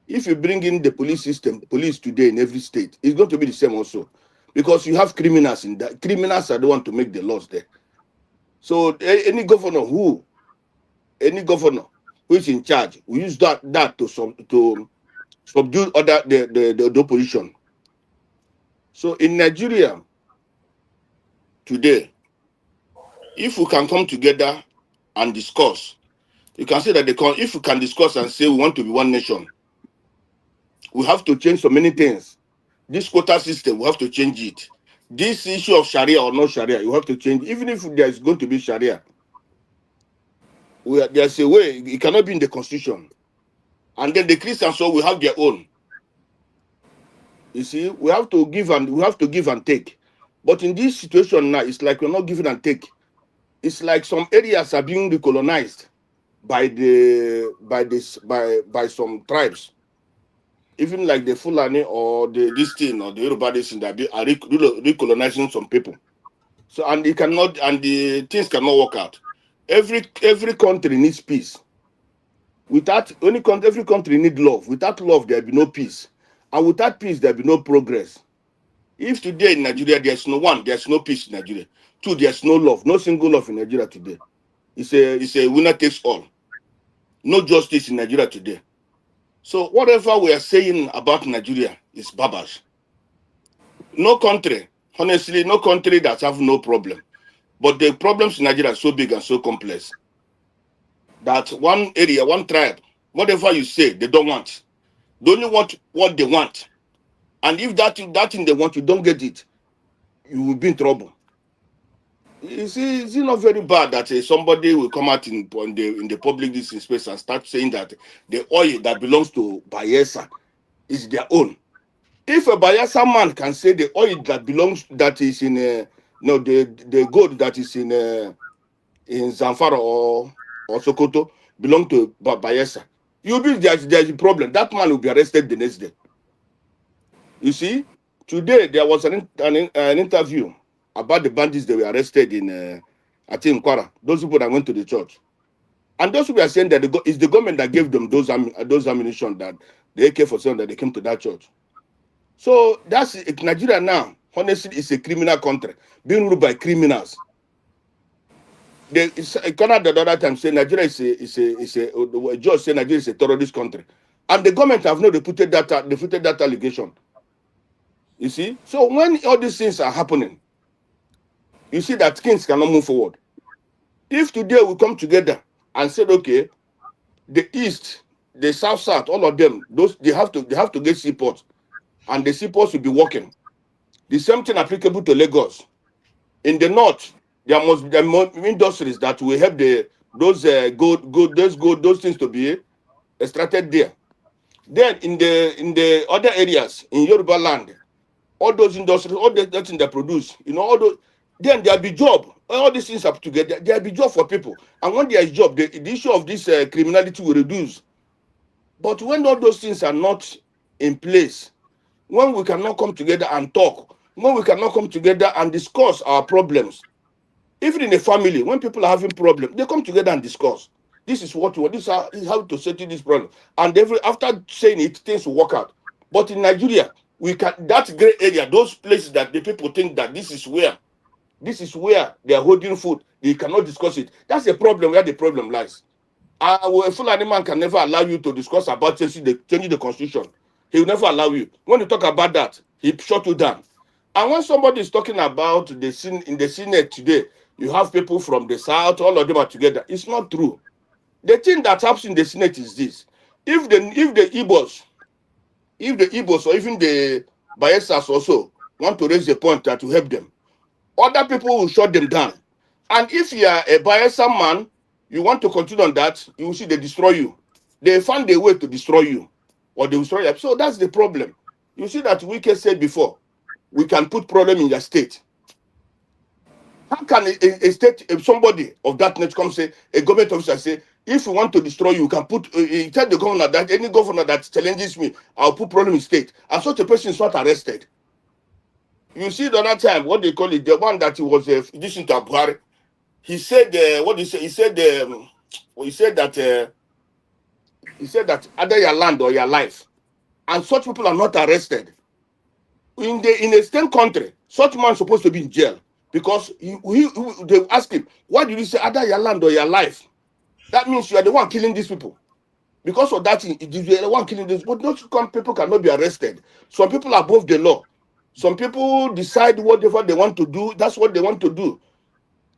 If you bring in the police system, police today in every state, it's going to be the same also. Because you have criminals in that. Criminals are the one to make the laws there. So any governor who is in charge, we use that to subdue the opposition. So in Nigeria today, if we can come together and discuss, you can say that if we can discuss and say we want to be one nation, we have to change so many things. This quota system, we have to change it. This issue of Sharia or no Sharia, you have to change. Even if there is going to be Sharia, there's a way it cannot be in the constitution. And then the Christians will have their own. You see, we have to give and take. But in this situation now, it's like we're not giving and take. It's like some areas are being recolonized by some tribes. Even like the Fulani or this thing or the Yoruba thing that are recolonizing some people. So and the things cannot work out. Every country needs peace. Without every country needs love. Without love, there'll be no peace. And without peace, there'll be no progress. If today in Nigeria there's no peace in Nigeria. Two, there's no love, no single love in Nigeria today. It's a winner takes all. No justice in Nigeria today. So whatever we are saying about Nigeria is babash. No country, honestly, no country that have no problem. But the problems in Nigeria are so big and so complex that one area, one tribe, whatever you say, they don't want. They only want what they want. And if that thing they want, you don't get it, you will be in trouble. You see, it's not very bad that somebody will come out in the public space and start saying that the oil that belongs to Bayelsa is their own. If a Bayelsa man can say the oil that is in the gold that is in Zamfara or Sokoto belong to Bayelsa, there's a problem. That man will be arrested the next day. You see, today there was an interview about the bandits that were arrested in, I think, Kwara. Those people that went to the church. And those people are saying that it's the government that gave them those ammunition, that the AK-47 that they came to that church. So that's Nigeria now. Honestly, it's a criminal country being ruled by criminals. Canada the other time said Nigeria a judge said Nigeria is a terrorist country. And the government have not refuted that allegation. You see? So when all these things are happening, you see that things cannot move forward. If today we come together and said, okay, the East, the South, all of them, they have to get seaports, and the seaports will be working. The same thing applicable to Lagos. In the North, there must be more industries that will help those things to be extracted there. Then in the other areas in Yoruba land, all those industries, all the things they produce, all those, then there'll be job. All these things are put together. There'll be job for people. And when there is job, the issue of this criminality will reduce. But when all those things are not in place, when we cannot come together and talk, when we cannot come together and discuss our problems, even in a family, when people are having problems, they come together and discuss. This is what we want. This is how to settle this problem. And after saying it, things will work out. But in Nigeria, we can that gray area, those places that the people think that this is where they are holding food, they cannot discuss it. That's the problem where the problem lies. A Fulani man can never allow you to discuss about changing the constitution. He will never allow you. When you talk about that, he shut you down. And when somebody is talking about in the Senate today, you have people from the South, all of them are together. It's not true. The thing that happens in the Senate is this. If the Igbos or even the Bayelsas also want to raise a point that will help them, other people will shut them down. And if you are a Bayelsa man, you want to continue on that, you will see they destroy you. They find a way to destroy you, or they will destroy you. So that's the problem. You see that Wike said before, we can put problem in your state. How can a state, if somebody of that nature come say, a government officer say, if we want to destroy you, you can tell the governor that any governor that challenges me, I'll put problem in state. And such a person is not arrested. You see the other time, what they call it, the one that he was this into Buhari. He said, what he said? He said that either your land or your life, and such people are not arrested. In a same country, such man is supposed to be in jail because they ask him, why did you say either your land or your life? That means you are the one killing these people. Because of that, you are the one killing this. But those people cannot be arrested. Some people are above the law. Some people decide whatever they want to do. That's what they want to do.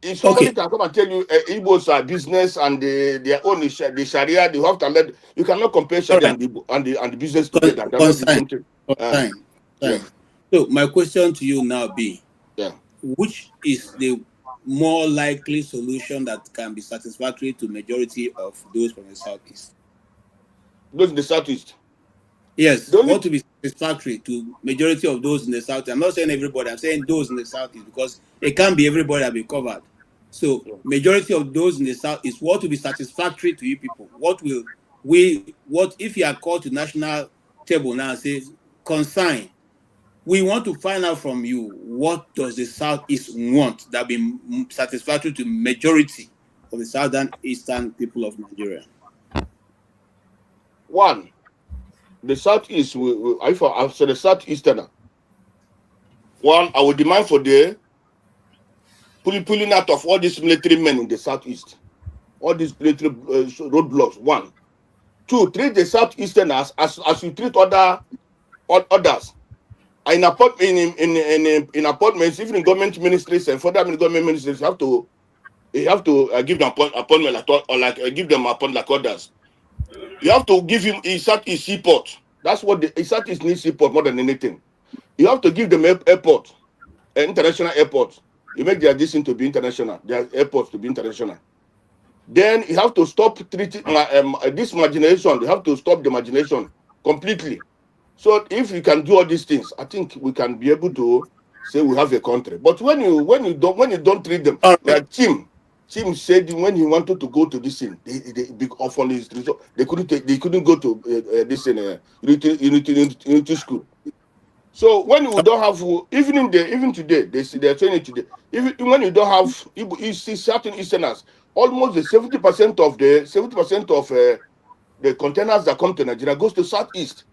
If somebody can come and tell you Igbos are business and their own is the Sharia, they have to let you cannot compare Sharia and the business together. They're not the same thing. Yeah. So my question to you now be, which is the more likely solution that can be satisfactory to majority of those from the southeast? Those in the southeast. Yes, what to be satisfactory to majority of those in the south. I'm not saying everybody. I'm saying those in the southeast because it can't be everybody that be covered. So majority of those in the south is what will be satisfactory to you people. What if you are called to national table now and say consign? We want to find out from you, what does the southeast want that be satisfactory to majority of the southern eastern people of Nigeria? One, the southeast, I say the southeasterner. One, I would demand for the pulling out of all these military men in the southeast, all these military roadblocks. One, two, treat the southeasterners as you treat others. In appointments, even in government ministries and further government ministries, you have to give them appointment give them appointment like others. You have to give him his seaport. That's what the Southeast needs, seaport more than anything. You have to give them airport, international airport. You make their distance to be international, their airports to be international. Then you have to stop treating this marginalization. You have to stop the marginalization completely. So if you can do all these things, I think we can be able to say we have a country. But when you don't treat them, like Tim said when he wanted to go to this thing, they big off on his result. They couldn't go to this unity school. So when you don't have even today they're saying it today. Even when you don't have you see certain Easterners, almost the 70% of the containers that come to Nigeria goes to Southeast.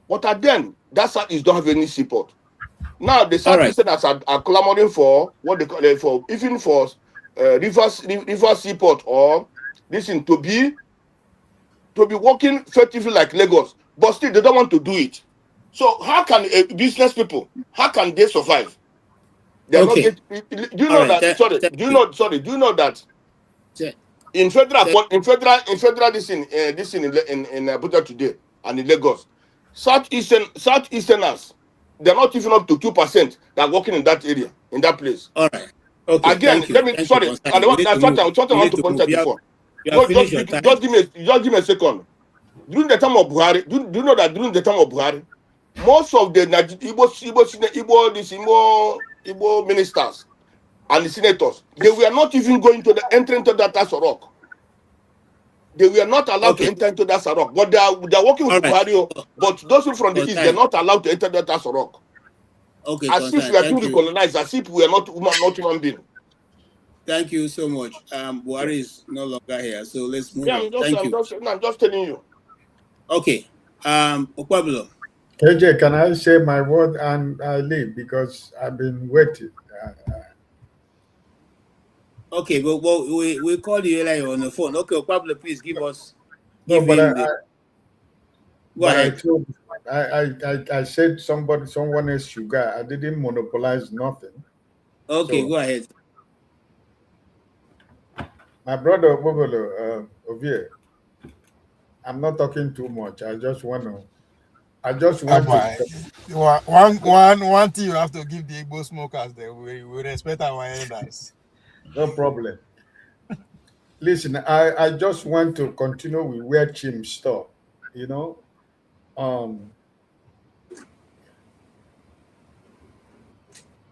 But again, that Southeast don't have any support. Now the Southeasterners are clamoring for what they call for even for river seaport or this thing to be working effectively like Lagos, but still they don't want to do it. So how can business people, how can they survive? They're not getting. Do you know that? Do you know that in federal this in Abuja today and in Lagos, Southeasterners, they're not even up to 2% that are working in that area, in that place. All right. Okay. Again, Thank you. that's what I want to point out before. No, just give me a second. During the time of Buhari, do you know that during the time of Buhari, most of the Igbo ministers, and the senators, they were not even going to enter into that Asorok. They were not allowed to enter into that Asorok, but they are working with Buhari. But those people from the east, they're not allowed to enter that Asorok. Okay, as if we are being colonized, as if we are not human being. Thank you so much. Buhari is no longer here, so let's move on. I'm just telling you. Okay. Okwabilo. KJ, can I say my word and I leave because I've been waiting. Okay, but we called you earlier on the phone. Okay, Okwabilo, please give us. No, but Go ahead. I said someone else sugar. I didn't monopolize nothing. Okay, so, go ahead. My brother Bobolo, Ovie, I'm not talking too much. I just want to. One thing you have to give the Igbo smokers there. We respect our elders. No problem. Listen, I just want to continue with where Chim stopped. You know,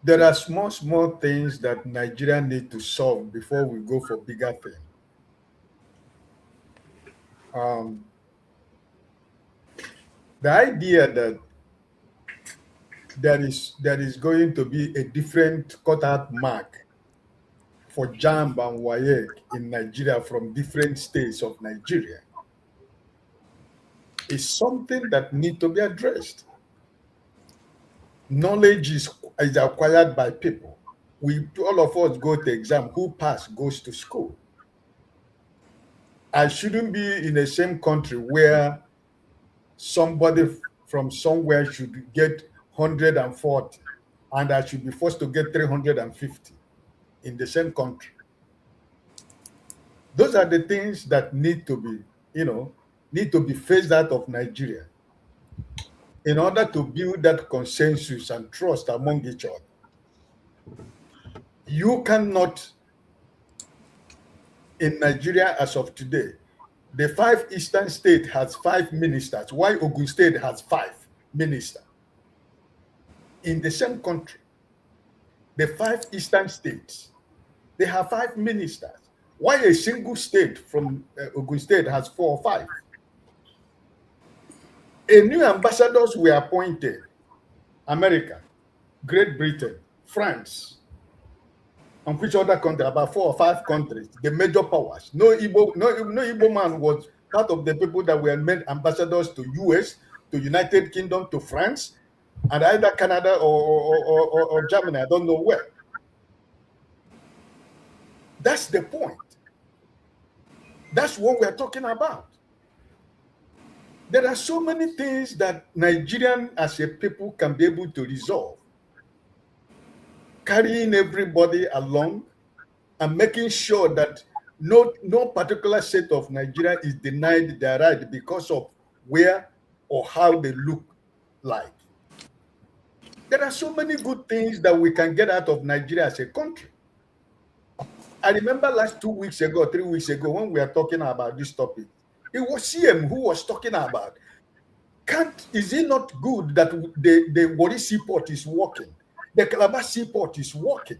there are small things that Nigeria need to solve before we go for bigger things. The idea that there is going to be a different cutout mark for JAMB and WAEC in Nigeria from different states of Nigeria is something that needs to be addressed. Knowledge is acquired by people. All of us go to exam. Who pass goes to school. I shouldn't be in the same country where somebody from somewhere should get 140 and I should be forced to get 350 in the same country. Those are the things that need to be phased out of Nigeria in order to build that consensus and trust among each other. You cannot, in Nigeria as of today, the 5 eastern states has 5 ministers, while Ogun State has 5 ministers. In the same country, the 5 eastern states, they have 5 ministers, while a single state from Ogun State has 4 or 5. A new ambassadors were appointed, America, Great Britain, France, and which other country, about 4 or 5 countries, the major powers. No Igbo man was part of the people that were made ambassadors to US, to United Kingdom, to France, and either Canada or Germany, I don't know where. That's the point. That's what we're talking about. There are so many things that Nigerian as a people can be able to resolve. Carrying everybody along and making sure that no particular set of Nigeria is denied their right because of where or how they look like. There are so many good things that we can get out of Nigeria as a country. I remember last 2 weeks ago, 3 weeks ago, when we were talking about this topic, it was CM who was talking about, is it not good that the Warri seaport is working? The Calabar seaport is working.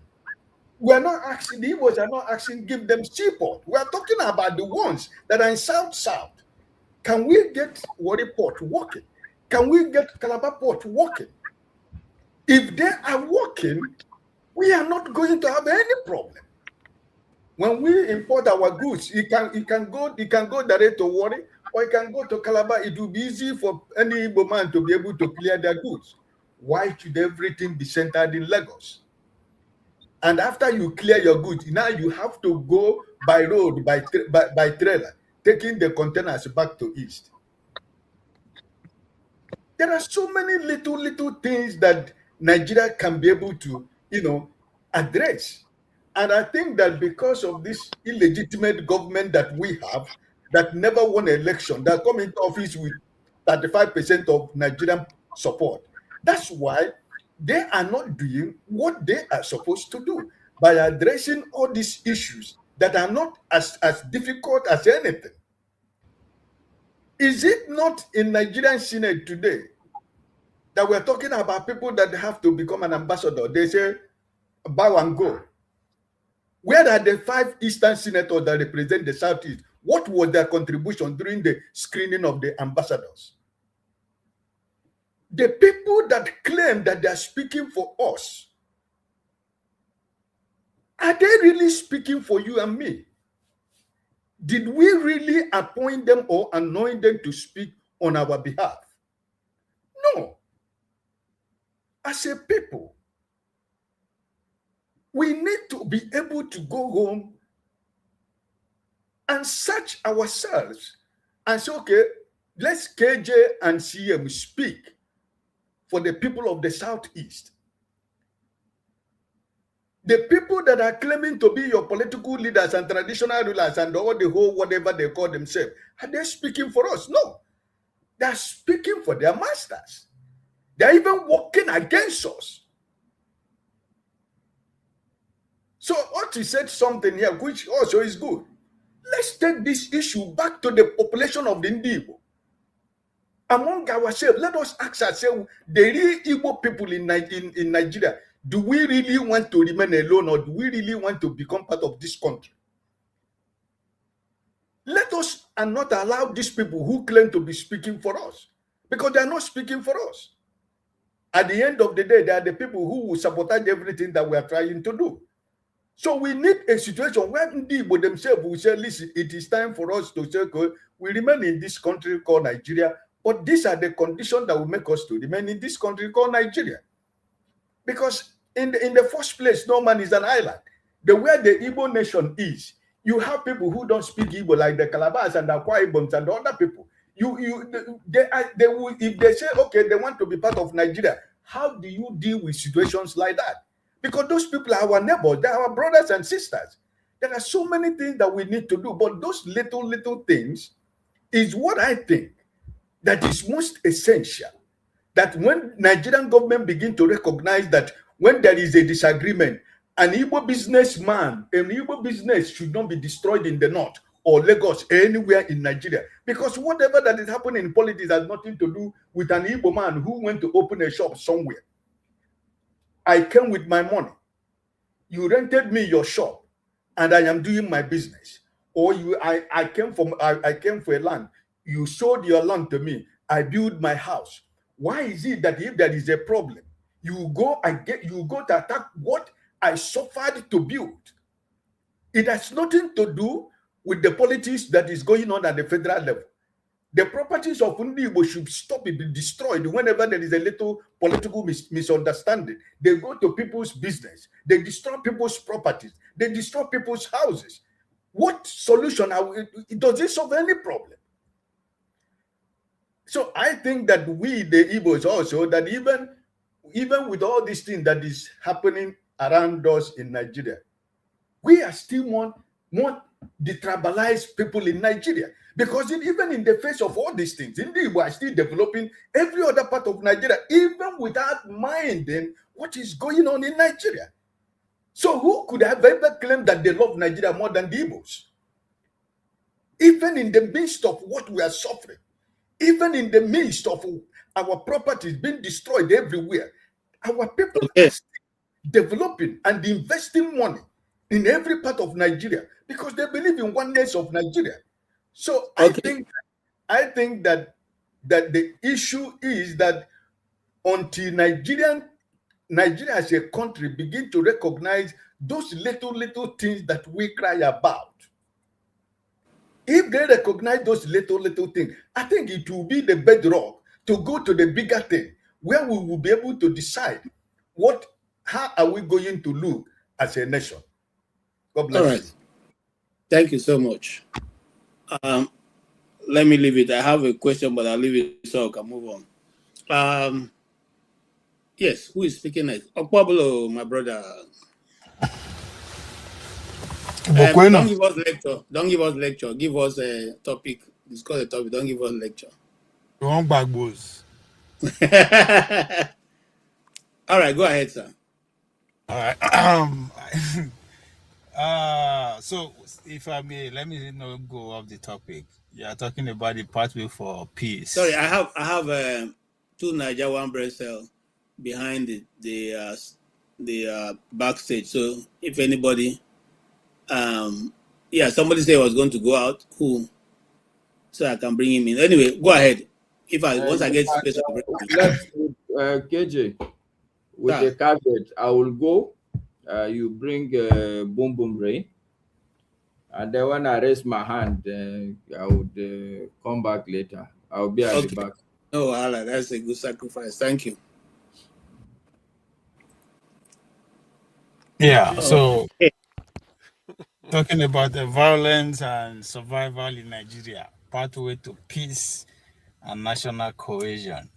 We are not asking, the Igbos are not asking, give them seaport. We are talking about the ones that are in South. Can we get Warri port working? Can we get Calabar port working? If they are working, we are not going to have any problem. When we import our goods, it can go direct to Warri, or it can go to Calabar. It will be easy for any Igbo man to be able to clear their goods. Why should everything be centered in Lagos? And after you clear your goods, now you have to go by road, by trailer, taking the containers back to East. There are so many little things that Nigeria can be able to, address. And I think that because of this illegitimate government that we have, that never won an election, that come into office with 35% of Nigerian support, that's why they are not doing what they are supposed to do by addressing all these issues that are not as difficult as anything. Is it not in Nigerian Senate today that we're talking about people that have to become an ambassador? They say, bow and go. Where are the 5 Eastern senators that represent the Southeast? What was their contribution during the screening of the ambassadors? The people that claim that they are speaking for us, are they really speaking for you and me? Did we really appoint them or anoint them to speak on our behalf? No. As a people, we need to be able to go home and search ourselves and say, okay, let's KJ and CM speak for the people of the Southeast. The people that are claiming to be your political leaders and traditional rulers and all the whole whatever they call themselves, are they speaking for us? No. They're speaking for their masters. They're even working against us. So Otti said something here which also is good. Let's take this issue back to the population of the Igbo. Among ourselves, let us ask ourselves, the real Igbo people in Nigeria, do we really want to remain alone or do we really want to become part of this country? Let us and not allow these people who claim to be speaking for us, because they are not speaking for us. At the end of the day, they are the people who will sabotage everything that we are trying to do. So we need a situation where Igbo themselves will say, listen, it is time for us to say, we remain in this country called Nigeria, but these are the conditions that will make us to remain in this country called Nigeria. Because in the first place, no man is an island. The way the Igbo nation is, you have people who don't speak Igbo, like the Calabas and the Akwa Iboms and the other people. They will, if they say, okay, they want to be part of Nigeria, how do you deal with situations like that? Because those people are our neighbors, they are our brothers and sisters. There are so many things that we need to do, but those little things is what I think that is most essential. That when Nigerian government begin to recognize that when there is a disagreement, an Igbo businessman, an Igbo business should not be destroyed in the north or Lagos, anywhere in Nigeria. Because whatever that is happening in politics has nothing to do with an Igbo man who went to open a shop somewhere. I came with my money. You rented me your shop, and I am doing my business. Or I came for a land. You sold your land to me. I build my house. Why is it that if there is a problem, you go to attack what I suffered to build? It has nothing to do with the politics that is going on at the federal level. The properties of Igbo should stop it, be destroyed whenever there is a little political misunderstanding. They go to people's business. They destroy people's properties. They destroy people's houses. What solution does it solve any problem? So I think that we, the Igbos also, that even with all these things that is happening around us in Nigeria, we are still more detribalized people in Nigeria. Because even in the face of all these things, indeed, we are still developing every other part of Nigeria, even without minding what is going on in Nigeria. So who could have ever claimed that they love Nigeria more than the Igbos? Even in the midst of what we are suffering, even in the midst of our properties being destroyed everywhere, our people are still developing and investing money in every part of Nigeria because they believe in oneness of Nigeria. So I think that the issue is that until Nigeria as a country begin to recognize those little things that we cry about, if they recognize those little things, I think it will be the bedrock to go to the bigger thing where we will be able to decide how are we going to look as a nation. God bless you. Thank you so much. Let me leave it. I have a question, but I'll leave it so I can move on. Yes, who is speaking next? Pablo, my brother. Don't give us lecture. Don't give us lecture. Give us a topic. Discuss a topic. Don't give us lecture. Wrong bag boys. All right, go ahead, sir. All right. So if I may, let me not go off the topic. You are talking about the pathway for peace. Sorry, I have two Niger one breast cell behind the backstage. So if anybody Yeah, somebody said I was going to go out. Who? So I can bring him in. Anyway, go ahead. If I once I get space, I'll bring him in. Let's KJ with a caveat. I will go. You bring Boom Boom Rain, and then when I raise my hand, I would come back later. I'll be at the back. No, Allah, that's a good sacrifice. Thank you. Yeah. So talking about the violence and survival in Nigeria, pathway to peace and national cohesion.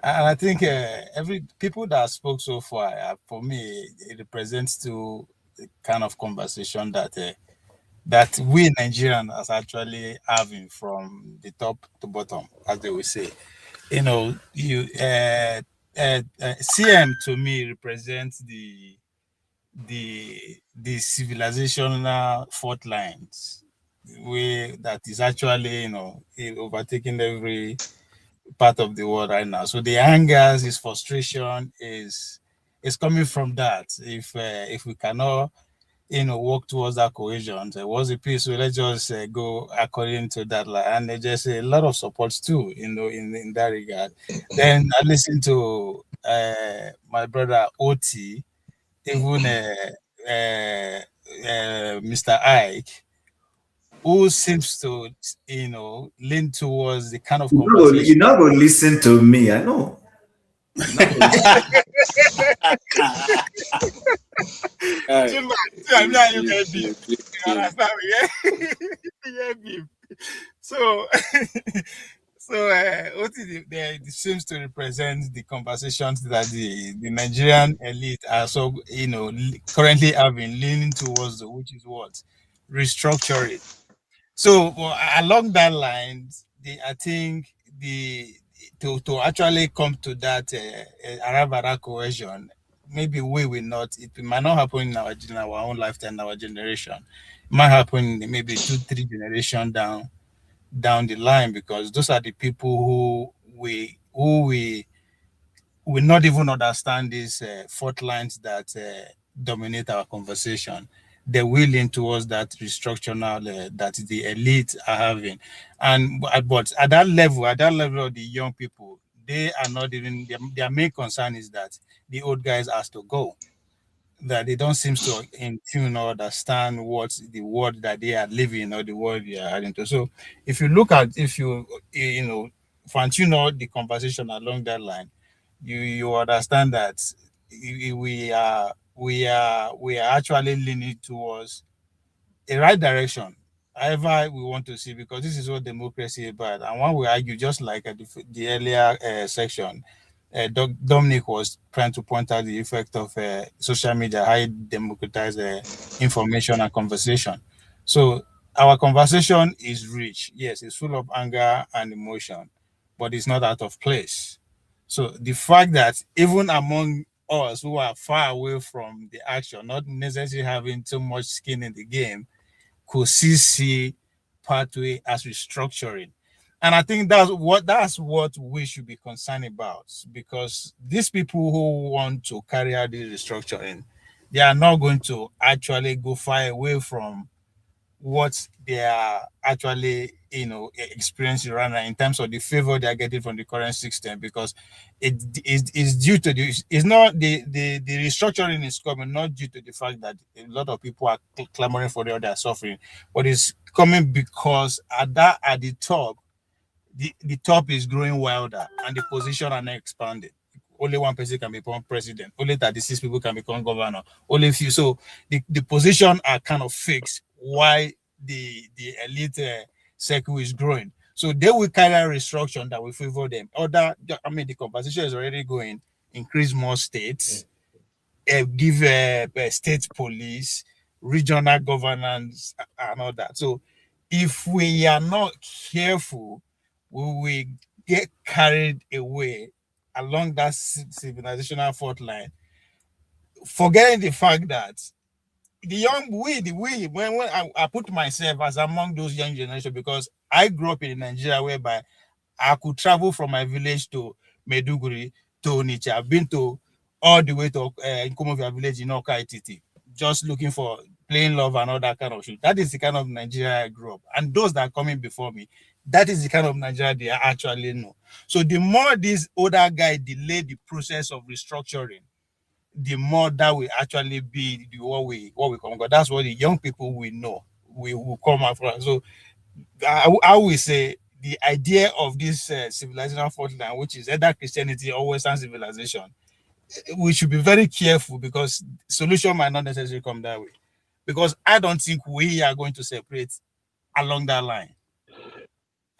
And I think every people that spoke so far, for me, it represents to the kind of conversation that we Nigerians are actually having from the top to bottom, as they will say. You know, CM to me represents the civilizational fault lines, way that is actually overtaking every part of the world right now. So the anger, his frustration is coming from that. If we cannot work towards that cohesion, what's the peace? So let's just go according to that. And there's just a lot of supports too, in that regard. Then I listen to my brother Oti, even Mr. Ike, who seems to lean towards the kind of conversation. You're not going to listen to me, I know. So it seems to represent the conversations that the Nigerian elite are currently having, leaning towards, which is what restructuring. So along that line, I think to actually come to that Arabara cohesion, maybe we will not. It might not happen in our own lifetime, our generation. It might happen maybe 2-3 generations down the line, because those are the people who we will not even understand these fault lines that dominate our conversation. They will lean towards that restructural that the elite are having, but at that level of the young people, they are not even their main concern is that the old guys has to go, that they don't seem to in tune or understand what the world that they are living or the world they are into. So if you continue the conversation along that line, you understand that we are actually leaning towards a right direction, however we want to see, because this is what democracy is about. And when we argue, just like at the earlier section, Dominic was trying to point out the effect of social media, how it democratize information and conversation. So our conversation is rich. Yes, it's full of anger and emotion, but it's not out of place. So the fact that even among us who are far away from the action, not necessarily having too much skin in the game, could see pathway as restructuring. And I think that's what we should be concerned about, because these people who want to carry out this restructuring, they are not going to actually go far away from what they are actually experiencing right now in terms of the favor they are getting from the current system, because it is due to it's not the restructuring is coming not due to the fact that a lot of people are clamoring for the other suffering, but it's coming because at the top, the top is growing wilder and the position are not expanding. Only one person can become president. Only 36 people can become governor. Only few. So the position are kind of fixed. Why the elite circle is growing. So they will carry a restructuring that will favor them. The conversation is already going. Increase more states. Give state police, regional governance, and all that. So if we are not careful, we will get carried away along that civilizational fault line, forgetting the fact that when I put myself as among those young generation, because I grew up in Nigeria whereby I could travel from my village to Meduguri to Onitsha. I've been to all the way to Nkomovia village in Oka Ititi, just looking for playing love and all that kind of shit. That is the kind of Nigeria I grew up. And those that are coming before me, that is the kind of Nigeria they actually know. So the more this older guy delay the process of restructuring, the more that will actually be what we come. Because that's what the young people will know. We will come after. So I will say the idea of this civilizational fault line, which is either Christianity or Western civilization, we should be very careful because solution might not necessarily come that way. Because I don't think we are going to separate along that line.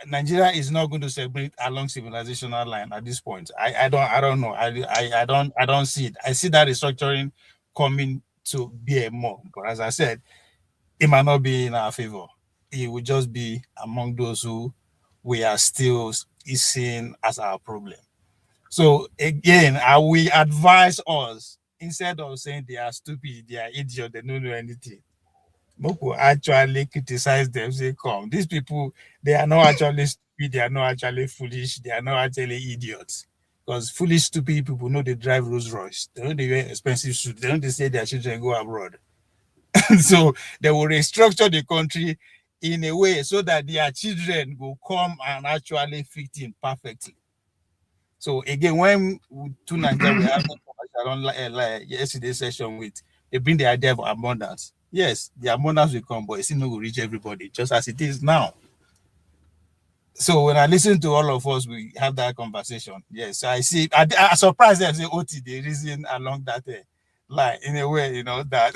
Nigeria is not going to separate along civilizational line at this point. I don't know. I don't see it. I see that restructuring coming to bear more. But as I said, it might not be in our favor. It will just be among those who we are still seeing as our problem. So again, I will advise us, instead of saying they are stupid, they are idiots, they don't know anything, Moko actually criticize them, say, come, these people, they are not actually stupid, they are not actually foolish, they are not actually idiots. Because foolish, stupid people know they drive Rolls Royce, they know they wear expensive suits, they know they say their children go abroad. So they will restructure the country in a way so that their children will come and actually fit in perfectly. So again, when to Nigeria, we have like yesterday's session with, they bring the idea of abundance. Yes, the abundance will come, but it's still not going to reach everybody, just as it is now. So when I listen to all of us, we have that conversation. Yes, I see. I surprised them say, "Oti, the reason along that line in a way, that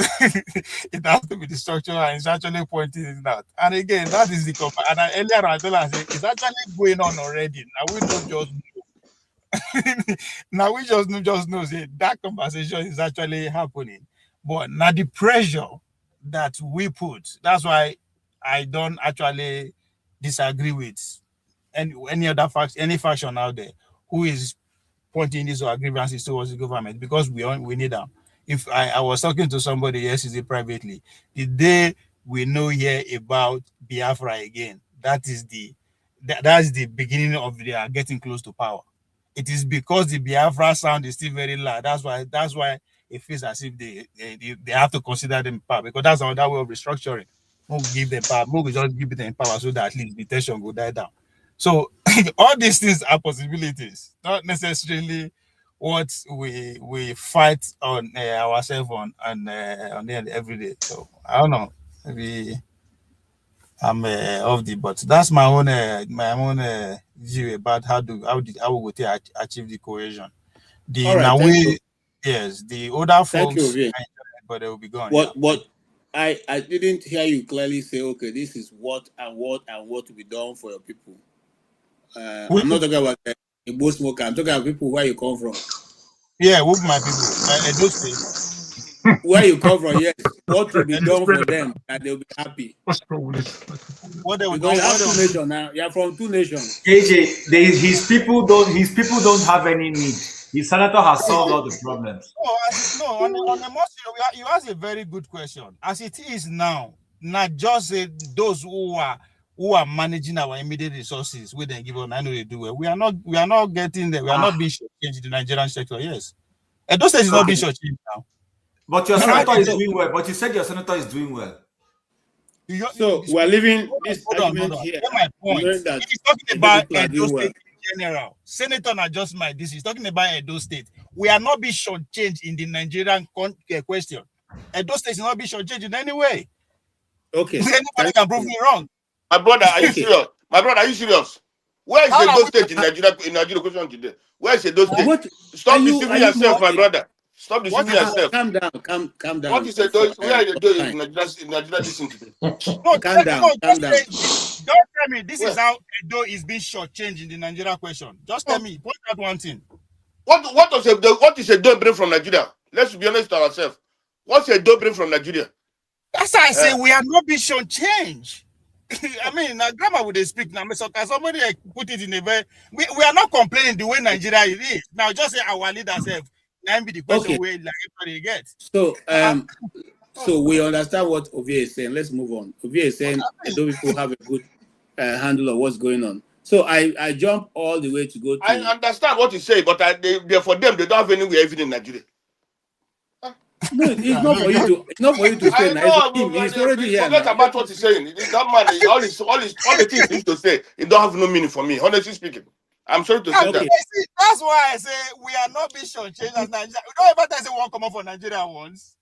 it has to be the structure, and it's actually pointing it out." And again, that is the and earlier I told her, it's actually going on already. Now we don't just now we just know that conversation is actually happening. But now the pressure that we put, that's why I don't actually disagree with any other any faction out there who is pointing these grievances towards the government, because we need them. If I was talking to somebody yesterday privately, the day we know here about Biafra again, that's the beginning of their getting close to power. It is because the Biafra sound is still very loud. That's why it feels as if they have to consider them power, because that's another way of restructuring. We'll give them power. We'll just give them power so that at least the tension will die down. So all these things are possibilities, not necessarily what we fight on ourselves on every day. So I don't know. Maybe I'm off the, but that's my own view about how we go to achieve the cohesion. All right, thank you. Yes, the older Thank folks, you, but they will be gone. What I didn't hear you clearly say, okay, this is what to be done for your people. I'm not talking about a Igbo smoker. I'm talking about people where you come from. Yeah, with my people. Those things. Where you come from, yes. What will be done for them that they'll be happy. What's wrong with this? What they will Because do? you have two nations now. You're from two nations. KJ, his people don't have any need. The senator has solved all the problems. On a more you ask a very good question. As it is now, not just those who are managing our immediate resources, we then give on. I know they do it. We are not getting there. We are not being shortchanged in the Nigerian sector. Yes, and those states is not being shortchanged now. But your senator is doing well. But you said your senator is doing well. So we're leaving this argument here. My point. He's talking about Edo State in general. Senator not just this. He's talking about Edo State. We are not being shortchanged in the Nigerian question. Edo State is not being shortchanged in any way. Okay. Anybody can prove me wrong. My brother, are you serious? My brother, are you serious? Where is Edo State in Nigeria question today? Where is Edo State? Stop deceiving yourself, my brother. Stop deceiving yourself. Calm down. What is Edo? Where are Edo in Nigeria listening today? Calm down. Don't tell me this is how Edo is being shortchanged in the Nigeria question. Just tell me, point out one thing. What is Edo bring from Nigeria? Let's be honest to ourselves. What's Edo bring from Nigeria? That's why I say we are not being shortchanged. I mean, grammar would they speak now. So can somebody put it in a very we are not complaining the way Nigeria is. Now just say our leader self. That be the question where like everybody gets. So so we understand what Ovie is saying. Let's move on. Ovie is saying Edo people have a good handle of what's going on. So I jump all the way to go to. I understand what you say, but for them they don't have anywhere even in Nigeria. No, it's not for you to. It's not for you to say I now. It's for know, him. He's but already here forget now. about what he's saying. That man, all the things he used to say, it don't have no meaning for me. Honestly speaking, I'm sorry to say that. Okay. That's why I say we are not being shortchanged as Nigeria. We don't ever say one come up for Nigeria once.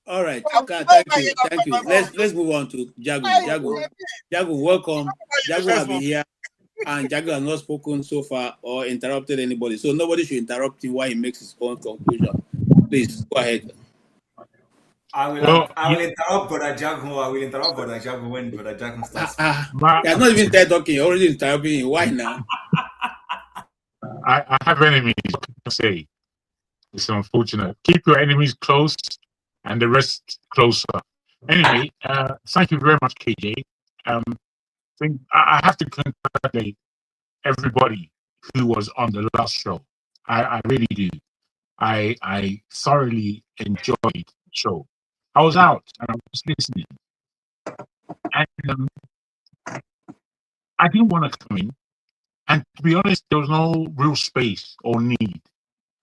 All right. I Okay, will thank never you. hear that Thank you. from my Let's move on to Jagun. phone. Jagun, welcome. Jagun Yes, have been here, and Jagun has not spoken so far or interrupted anybody. So nobody should interrupt him while he makes his own conclusion. Please go ahead. I will interrupt Brother Jago. I will interrupt Brother Jago when Brother Jago starts speaking. He has not even started talking. You're already interrupting him. Why now? I have enemies. What can I say? It's unfortunate. Keep your enemies close and the rest closer. Anyway, thank you very much, KJ. I have to congratulate everybody who was on the last show. I really do. I thoroughly enjoyed the show. I was out and I was listening, and I didn't want to come in. And to be honest, there was no real space or need.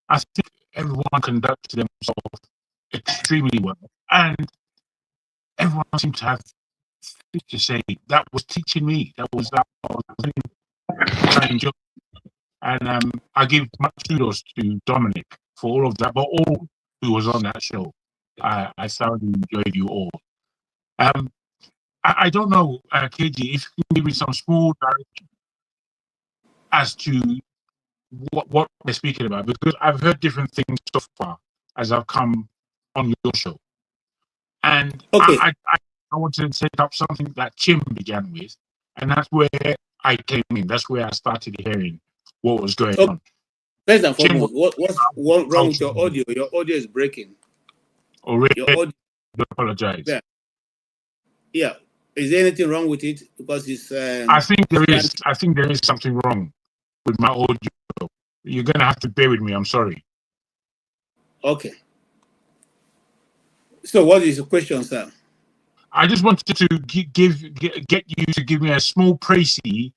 I think everyone conducted themselves extremely well, and everyone seemed to have things to say that was teaching me. That was I enjoyed. And I give much kudos to Dominic for all of that, but all who was on that show. I thoroughly enjoyed you all. I don't know, KG, if you can give me some small direction as to what we're speaking about, because I've heard different things so far as I've come on your show. And okay. I want to take up something that Chim began with, and that's where I came in. That's where I started hearing what was going on. First and foremost, what's wrong with your audio? Your audio is breaking. Already, your audio. I apologize. Yeah. Is there anything wrong with it? Because it's. I think there is. I think there is something wrong with my audio. You're gonna have to bear with me. I'm sorry. Okay. So, what is the question, sir? I just wanted to get you to give me a small précis,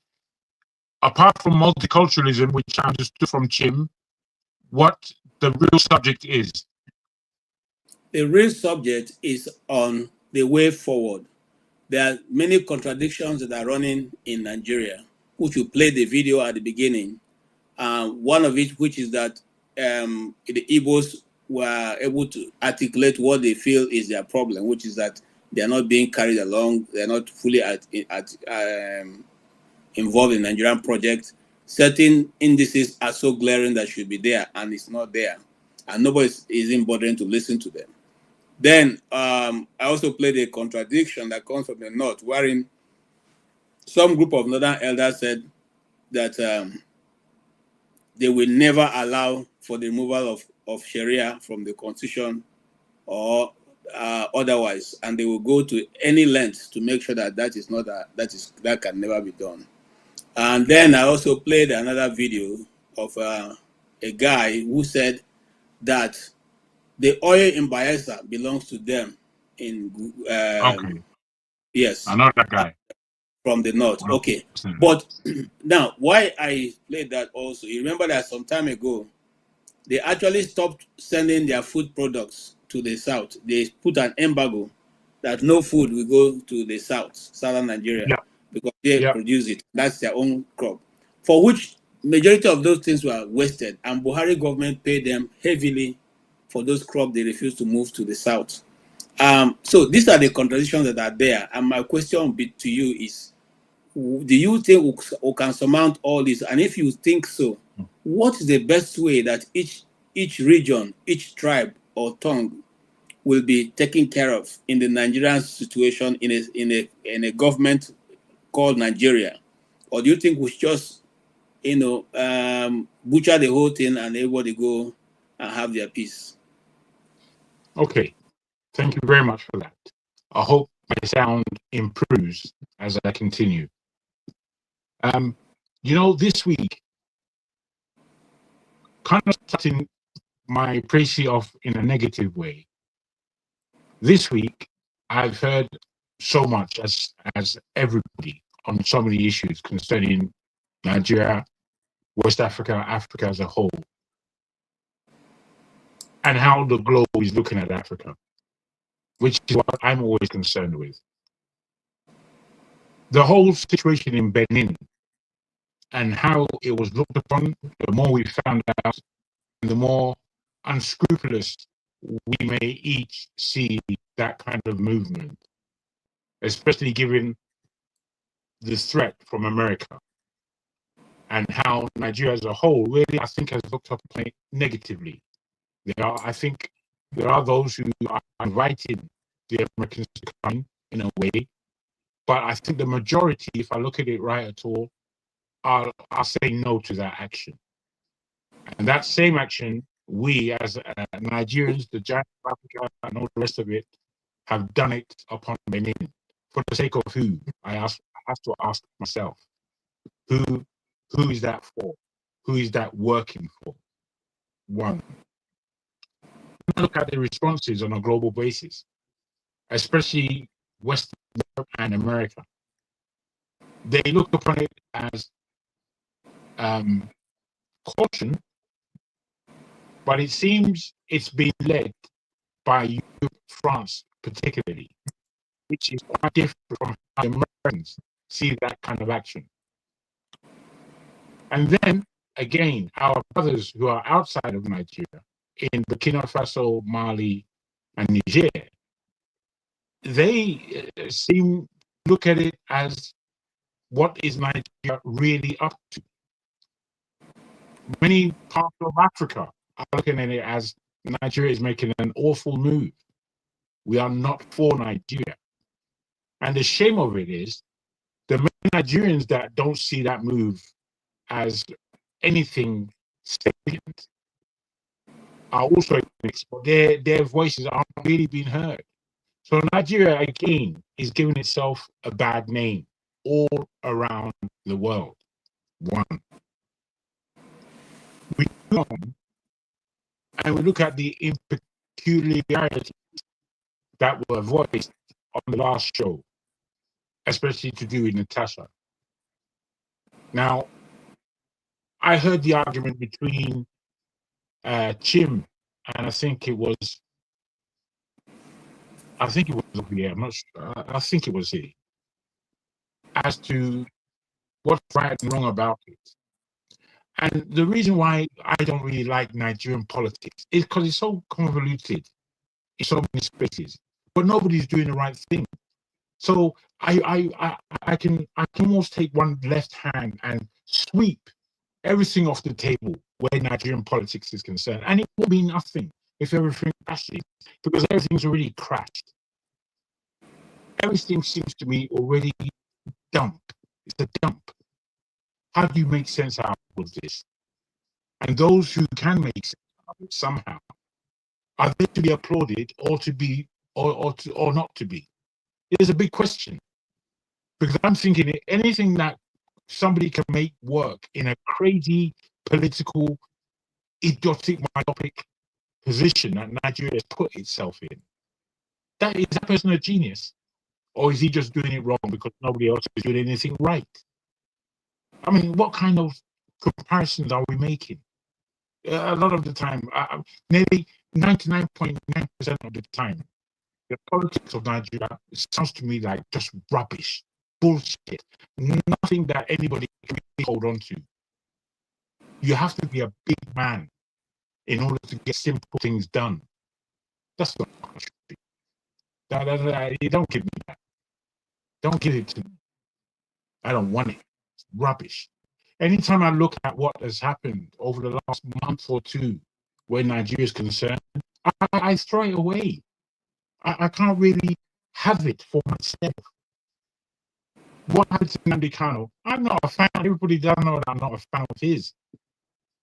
apart from multiculturalism, which I understood from Chim, what the real subject is. The real subject is on the way forward. There are many contradictions that are running in Nigeria, which you played the video at the beginning. One of it, which is that the Igbos were able to articulate what they feel is their problem, which is that they are not being carried along, they are not fully involved in Nigerian projects. Certain indices are so glaring that should be there, and it's not there, and nobody is even bothering to listen to them. Then I also played a contradiction that comes from the north, wherein some group of northern elders said that they will never allow for the removal of Sharia from the constitution or otherwise, and they will go to any length to make sure that that can never be done. And then I also played another video of a guy who said that the oil in Bayelsa belongs to them. Okay. Yes. I know that guy. From the north. Okay. But now, why I played that also, you remember that some time ago, they actually stopped sending their food products to the south. They put an embargo that no food will go to the southern Nigeria, because they produce it. That's their own crop, for which majority of those things were wasted, and Buhari government paid them heavily for those crops they refused to move to the south. So these are the contradictions that are there. And my question to you is, do you think we can surmount all this? And if you think so, what is the best way that each region, each tribe or tongue will be taken care of in the Nigerian situation in a government called Nigeria? Or do you think we should just butcher the whole thing and everybody go and have their peace? Okay, thank you very much for that. I hope my sound improves as I continue. This week, kind of starting my précis off in a negative way. This week, I've heard so much as everybody on so many issues concerning Nigeria, West Africa, Africa as a whole. and how the globe is looking at Africa, which is what I'm always concerned with. The whole situation in Benin and how it was looked upon, the more we found out, the more unscrupulous we may each see that kind of movement, especially given the threat from America and how Nigeria as a whole really, I think, has looked upon it negatively. I think there are those who are inviting the Americans to come in a way, but I think the majority, if I look at it right at all, are saying no to that action. And that same action, we as Nigerians, the giant of Africa, and all the rest of it, have done it upon Benin. For the sake of who? I have to ask myself, who is that for? Who is that working for? One. Look at the responses on a global basis, especially Western Europe and America. They look upon it as caution, but it seems it's being led by Europe, France particularly, which is quite different from how the Americans see that kind of action. And then, again, our brothers who are outside of Nigeria, in Burkina Faso, Mali, and Niger, they look at it as, what is Nigeria really up to? Many parts of Africa are looking at it as Nigeria is making an awful move. We are not for Nigeria. And the shame of it is, the many Nigerians that don't see that move as anything salient are also mixed, but their voices aren't really being heard. So Nigeria, again, is giving itself a bad name all around the world. One. We go on and we look at the peculiarities that were voiced on the last show, especially to do with Natasha. Now, I heard the argument between Chim and I think it was I'm not sure. I think it was he, as to what's right and wrong about it. And the reason why I don't really like Nigerian politics is because it's so convoluted in so many spaces, but nobody's doing the right thing. So I can almost take one left hand and sweep everything off the table where Nigerian politics is concerned, and it will be nothing if everything crashes, because everything's already crashed. Everything seems to me already dump. It's a dump. How do you make sense out of this? And those who can make sense out of it somehow, are they to be applauded or to be or not to be? It is a big question, because I'm thinking anything that somebody can make work in a crazy political, idiotic, myopic position that Nigeria has put itself in, is that person a genius, or is he just doing it wrong because nobody else is doing anything right? I mean, what kind of comparisons are we making? A lot of the time, nearly 99.9% of the time, the politics of Nigeria sounds to me like just rubbish, bullshit, nothing that anybody can really hold on to. You have to be a big man in order to get simple things done. That's not country. You don't give me that. Don't give it to me. I don't want it. It's rubbish. Anytime I look at what has happened over the last month or two where Nigeria is concerned, I throw it away. I can't really have it for myself. What happened to Nnamdi Kanu? I'm not a fan. Everybody does know that I'm not a fan of his.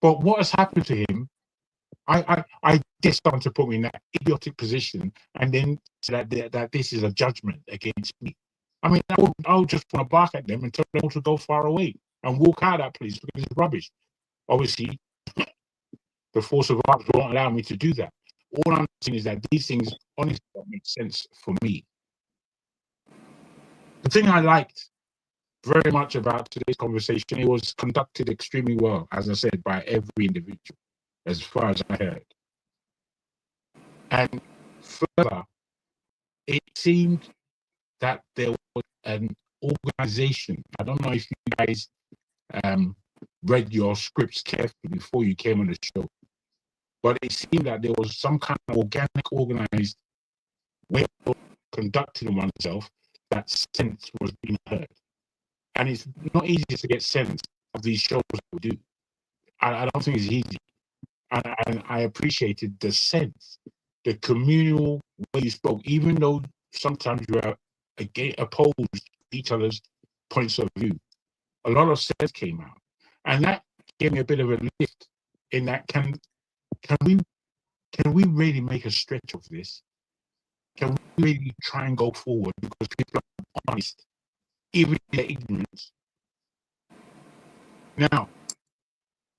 But what has happened to him, I dare someone to put me in that idiotic position and then say that this is a judgment against me. I mean, I would just want to bark at them and tell them all to go far away and walk out of that place because it's rubbish. Obviously, the force of arms won't allow me to do that. All I'm saying is that these things honestly don't make sense for me. The thing I liked very much about today's conversation, it was conducted extremely well, as I said, by every individual, as far as I heard. And further, it seemed that there was an organization. I don't know if you guys read your scripts carefully before you came on the show, but it seemed that there was some kind of organized way of conducting oneself that sense was being heard. And it's not easy to get sense of these shows that we do. I don't think it's easy. And I appreciated the sense, the communal way you spoke, even though sometimes you are opposed each other's points of view. A lot of sense came out. And that gave me a bit of a lift in that can we really make a stretch of this? Can we really try and go forward because people are honest, even in their ignorance? Now,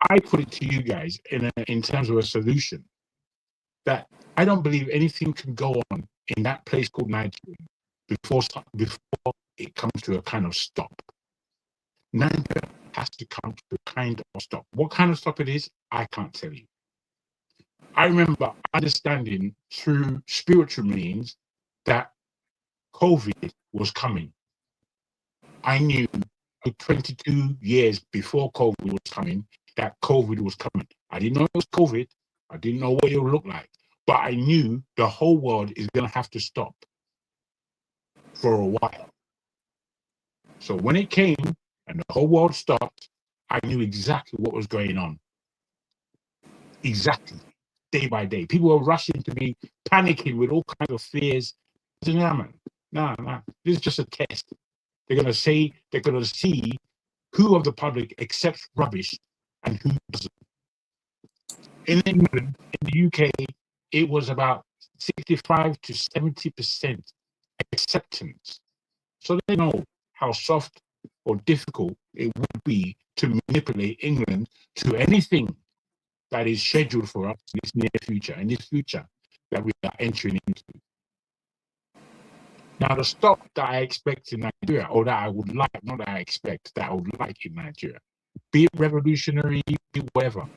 I put it to you guys in terms of a solution that I don't believe anything can go on in that place called Nigeria before it comes to a kind of stop. Nigeria has to come to a kind of stop. What kind of stop it is, I can't tell you. I remember understanding through spiritual means that COVID was coming. I knew 22 years before COVID was coming that COVID was coming. I didn't know it was COVID. I didn't know what it would look like. But I knew the whole world is going to have to stop for a while. So when it came and the whole world stopped, I knew exactly what was going on. Exactly. Day by day. People were rushing to me, panicking with all kinds of fears. I said, nah, man. Nah. This is just a test. They're going to see who of the public accepts rubbish and who doesn't. In England, in the UK, it was about 65 to 70% acceptance. So they know how soft or difficult it would be to manipulate England to anything that is scheduled for us in this near future, in this future that we are entering into. Now, the stop that I expect in Nigeria, or that I would like, not that I expect, that I would like in Nigeria, be it revolutionary, be it whatever,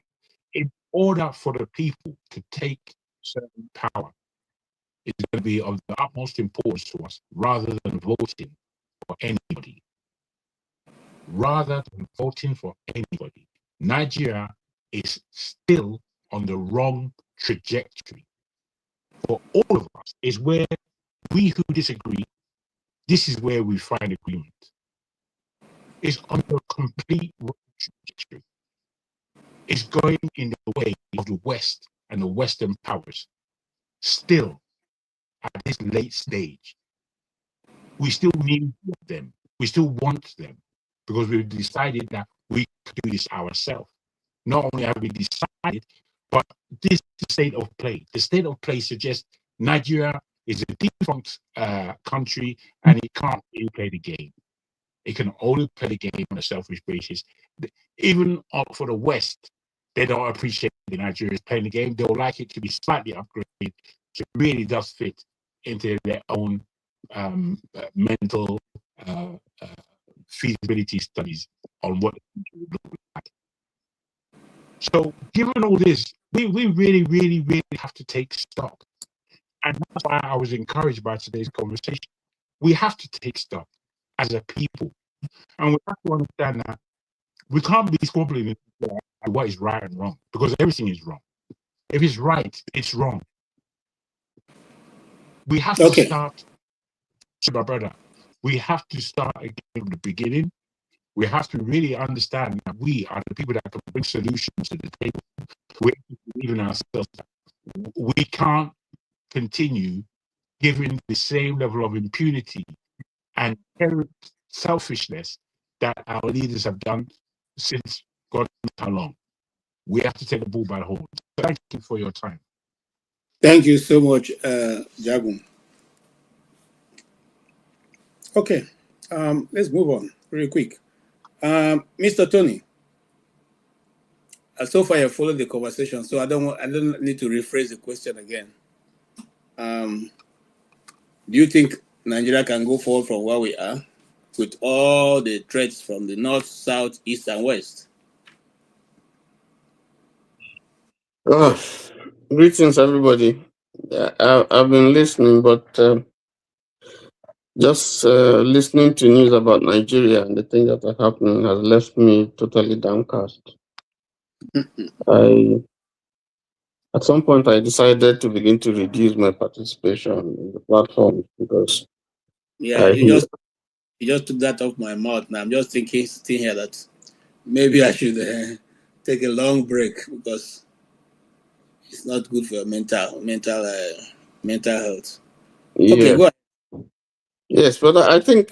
in order for the people to take certain power, it's going to be of the utmost importance to us, rather than voting for anybody. Rather than voting for anybody, Nigeria is still on the wrong trajectory. For all of us, is where we who disagree, this is where we find agreement. It's on the complete wrong trajectory. It's going in the way of the West and the Western powers. Still, at this late stage, we still need them. We still want them because we've decided that we can do this ourselves. Not only have we decided, but this is the state of play. The state of play suggests Nigeria is a defunct country and it can't really play the game. It can only play the game on a selfish basis. Even for the West, they don't appreciate the Nigerians playing the game. They'll like it to be slightly upgraded so it really does fit into their own mental feasibility studies on what it would look like. So, given all this, we really, really, really have to take stock. And that's why I was encouraged by today's conversation. We have to take stock as a people. And we have to understand that we can't be squabbling at what is right and wrong, because everything is wrong. If it's right, it's wrong. We have to start, my brother, we have to start again from the beginning. We have to really understand that we are the people that can bring solutions to the table. We have to believe in ourselves. We can't continue giving the same level of impunity and selfishness that our leaders have done since God knows how long. We have to take the bull by the horns. Thank you for your time. Thank you so much, Jagun. Okay, let's move on real quick. Mr. Tony, so far you followed the conversation, so I don't need to rephrase the question again. Do you think Nigeria can go forward from where we are with all the threats from the north, south, east, and west? Greetings, everybody. I've been listening, but just listening to news about Nigeria and the things that are happening has left me totally downcast. At some point, I decided to begin to reduce my participation in the platform because Yeah, you just took that off my mouth. Now I'm just thinking, sitting here, that maybe I should take a long break because it's not good for your mental health. Okay, yeah. go ahead. Yes, but I think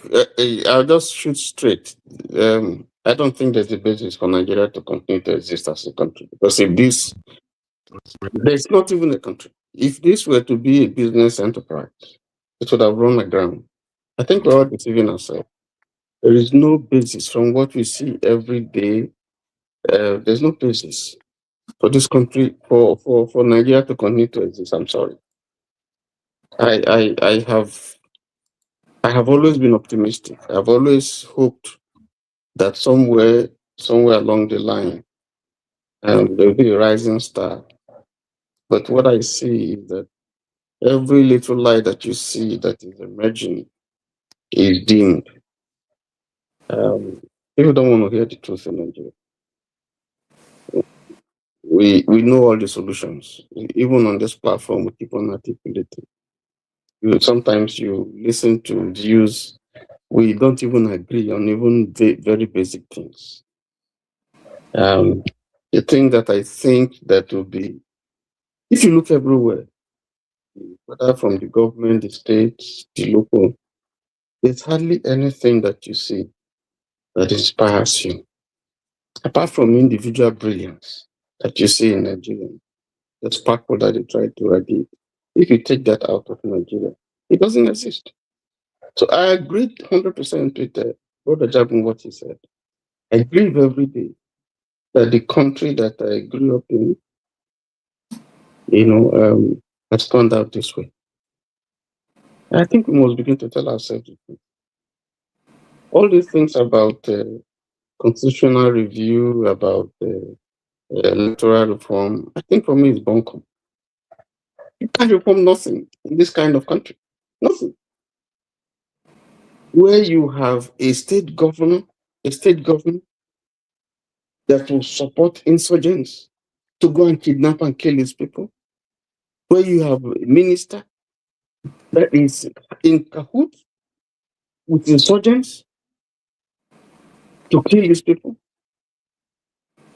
I'll just shoot straight. I don't think there's a basis for Nigeria to continue to exist as a country because there's not even a country. If this were to be a business enterprise, it would have run aground. I think we're all deceiving ourselves. There is no basis from what we see every day. There's no basis for this country, for Nigeria to continue to exist. I'm sorry. I have always been optimistic. I've always hoped that somewhere along the line, there'll be a rising star. But what I see is that every little light that you see that is emerging is dimmed. People don't want to hear the truth in Nigeria. We know all the solutions. Even on this platform, we keep on articulating. Sometimes you listen to views, we don't even agree on even very basic things. The thing that I think that will be, if you look everywhere, whether from the government, the states, the local, there's hardly anything that you see that inspires you, apart from individual brilliance that you see in Nigeria, the sparkle that they try to radiate. If you take that out of Nigeria, it doesn't exist. So I agree 100% with Brother Jabun what he said. I believe every day that the country that I grew up in, has turned out this way. I think we must begin to tell ourselves the truth. All these things about constitutional review, about electoral reform, I think for me is bunkum. You can't reform nothing in this kind of country. Nothing. Where you have a state government that will support insurgents to go and kidnap and kill these people, where you have a minister that is in cahoots with insurgents to kill these people,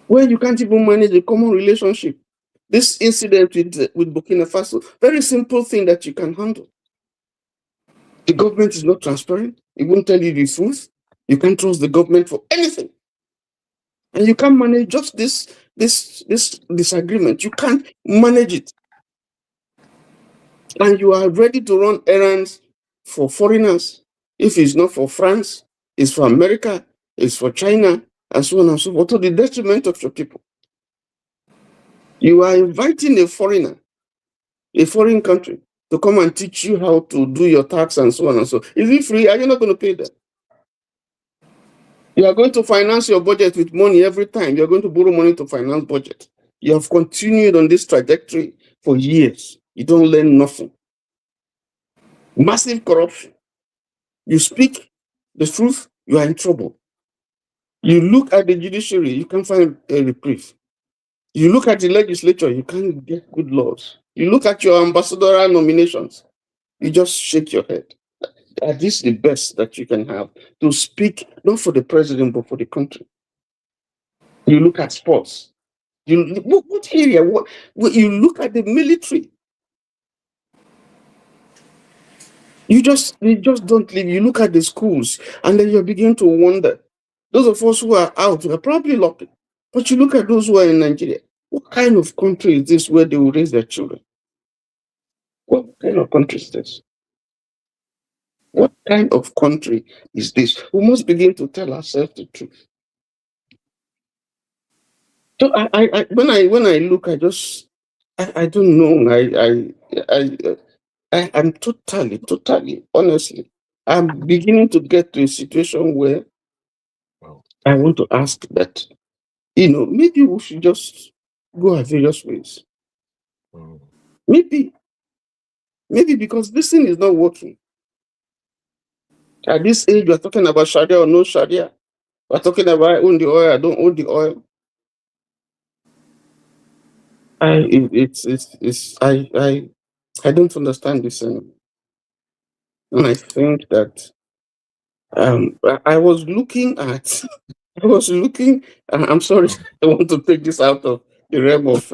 where you can't even manage a common relationship. This incident with Burkina Faso, very simple thing that you can handle. The government is not transparent. It won't tell you the truth. You can't trust the government for anything. And you can't manage just this disagreement. You can't manage it. And you are ready to run errands for foreigners. If it's not for France, it's for America, it's for China, and so on and so forth, to the detriment of your people. You are inviting a foreigner, a foreign country, to come and teach you how to do your tax and so on and so on. Is it free? Are you not going to pay them? You are going to finance your budget with money every time. You're going to borrow money to finance budget. You have continued on this trajectory for years. You don't learn nothing. Massive corruption. You speak the truth, you are in trouble. You look at the judiciary, you can't find a reprieve. You look at the legislature, you can't get good laws. You look at your ambassadorial nominations, you just shake your head. Are these the best that you can have to speak, not for the president, but for the country? You look at sports. What area? What you look at the military? You just don't leave. You look at the schools, and then you begin to wonder. Those of us who are out are probably lucky, but you look at those who are in Nigeria. What kind of country is this where they will raise their children? What kind of country is this? What kind of country is this? We must begin to tell ourselves the truth. So when I look, I don't know. I'm totally, honestly, I'm beginning to get to a situation where I want to ask that, maybe we should just go our various ways. Maybe Maybe because this thing is not working. At this age, we're talking about Sharia or no Sharia. We're talking about I own the oil, I don't own the oil. I don't understand this anymore. And I think that I was looking at I'm sorry, I want to take this out of the realm of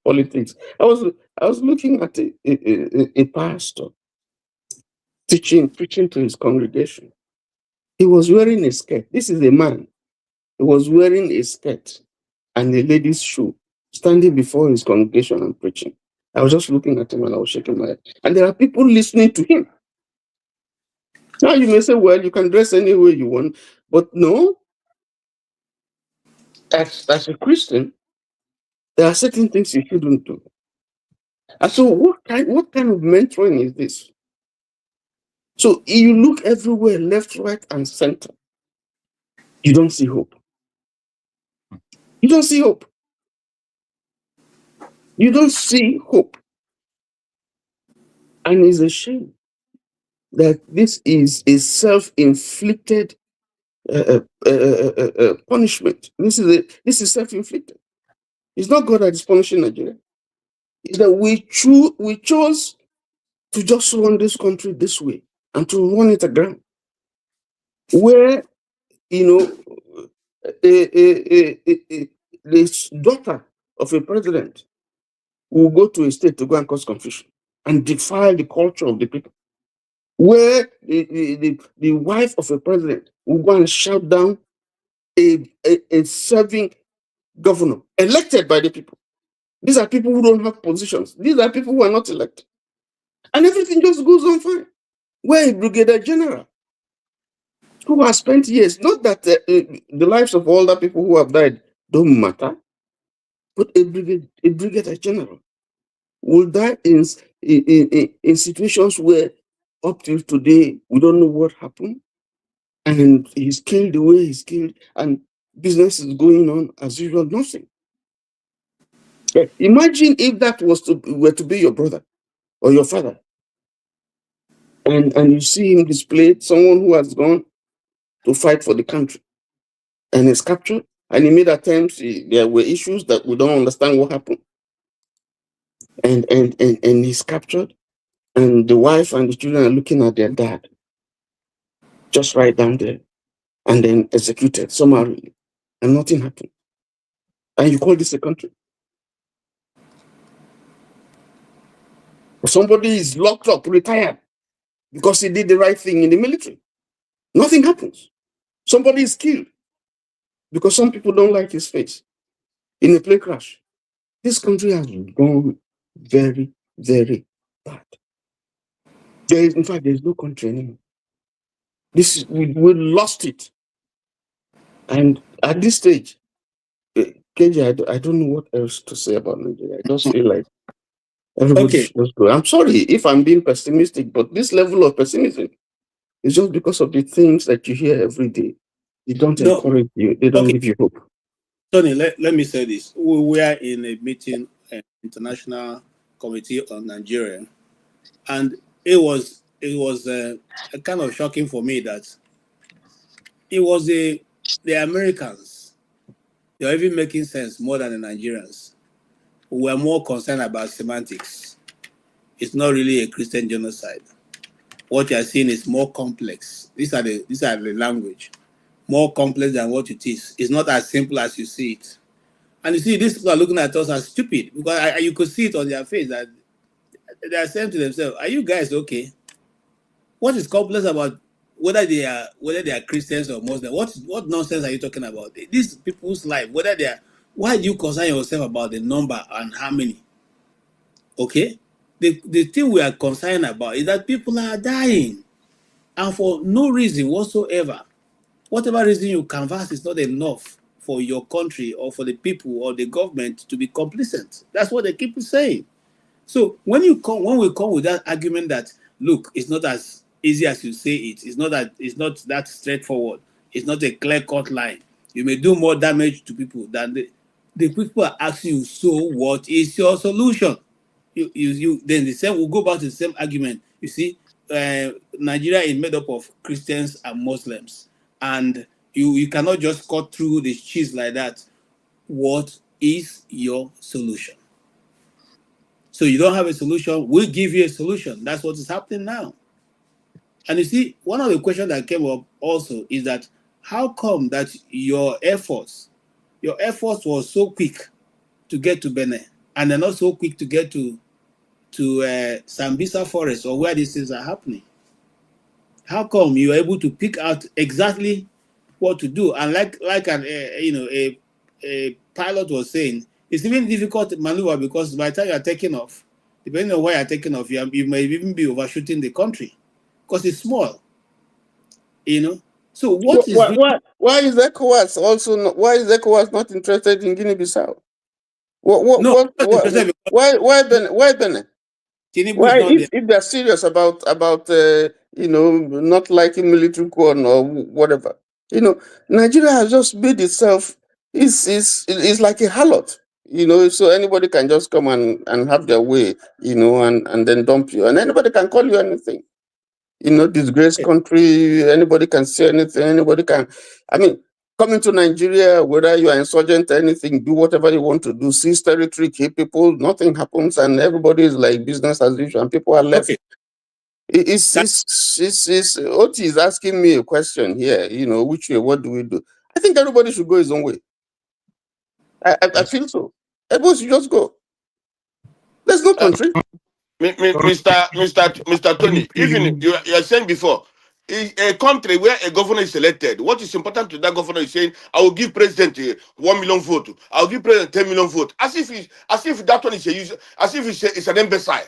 politics. I was looking at a pastor preaching to his congregation. He was wearing a skirt. This is a man. He was wearing a skirt and a lady's shoe, standing before his congregation and preaching. I was just looking at him and I was shaking my head. And there are people listening to him. Now you may say, well, you can dress any way you want, but no. As a Christian, there are certain things you shouldn't do. And so what kind of mentoring is this? So you look everywhere, left, right, and center. You don't see hope. You don't see hope. You don't see hope. And it's a shame that this is a self-inflicted punishment. This is self-inflicted. It's not God that is punishing Nigeria. It's that we chose to just run this country this way and to run it aground, where this daughter of a president will go to a state to go and cause confusion and defile the culture of the people, where the wife of a president will go and shout down a serving governor elected by the people. These are people who don't have positions. These are people who are not elected. And everything just goes on fine. Where a brigadier general who has spent years, not that the lives of all the people who have died don't matter, but a brigadier general will die in situations where up till today we don't know what happened, and he's killed the way he's killed, and business is going on as usual, nothing. Yeah. Imagine if that were to be your brother or your father, and you see him displayed, someone who has gone to fight for the country and is captured, and he made attempts. There were issues that we don't understand what happened, and he's captured, and the wife and the children are looking at their dad just right down there, and then executed summarily, and nothing happened. And you call this a country? Somebody is locked up, retired, because he did the right thing in the military. Nothing happens. Somebody is killed because some people don't like his face in a plane crash. This country has gone very, very bad. In fact, there is no country anymore. We lost it. And at this stage, KJ, I don't know what else to say about Nigeria. I just feel like everybody should just go. I'm sorry if I'm being pessimistic, but this level of pessimism is just because of the things that you hear every day. They don't encourage you. They don't give you hope. Tony, let me say this. We were in a meeting, an international committee on Nigeria, and it was kind of shocking for me that it was the Americans. They are even making sense more than the Nigerians, who were more concerned about semantics. It's not really a Christian genocide. What you are seeing is more complex. These are the language, more complex than what it is. It's not as simple as you see it. And you see, these people are looking at us as stupid because you could see it on their face that they are saying to themselves, "Are you guys okay? What is complex about whether they are Christians or Muslims? What nonsense are you talking about? These people's life, whether they are, why do you concern yourself about the number and how many? Okay, the thing we are concerned about is that people are dying, and for no reason whatsoever. Whatever reason you canvass is not enough for your country or for the people or the government to be complacent. That's what they keep saying. So when we come with that argument that look, it's not as easy as you say it. It's not that straightforward. It's not a clear-cut line. You may do more damage to people than the people are asking you. So what is your solution? then the same, we'll go back to the same argument. You see, Nigeria is made up of Christians and Muslims, and you cannot just cut through the cheese like that. What is your solution? So you don't have a solution, we'll give you a solution. That's what is happening now. And you see, one of the questions that came up also is that how come that your efforts was so quick to get to Benin, and they're not so quick to get to Sambisa Forest or where these things are happening? How come you are able to pick out exactly what to do? And like a pilot was saying, it's even difficult to maneuver because by the time you are taking off, depending on where you're taking off, you may even be overshooting the country because it's small. So what is why is ECOWAS also not, why is ECOWAS not interested in Guinea-Bissau? Why Benin? Tinubu is Why, not there. if they're serious about not liking military coup or whatever, Nigeria has just made itself is like a harlot, so anybody can just come and have their way, and then dump you, and anybody can call you anything, disgrace country. Anybody can say anything. Anybody can. I mean, coming to Nigeria, whether you are insurgent, anything, do whatever you want to do, seize territory, kill people, nothing happens, and everybody is like business as usual, and people are left. Okay. It's Oti is asking me a question here, which way, what do we do? I think everybody should go his own way. I feel so. Everybody should just go. There's no country. Mr. Tony, even you are saying before, a country where a governor is elected, what is important to that governor is saying, I will give president 1 million vote, I'll give president 10 million vote, as if that one is as if it's an imbecile.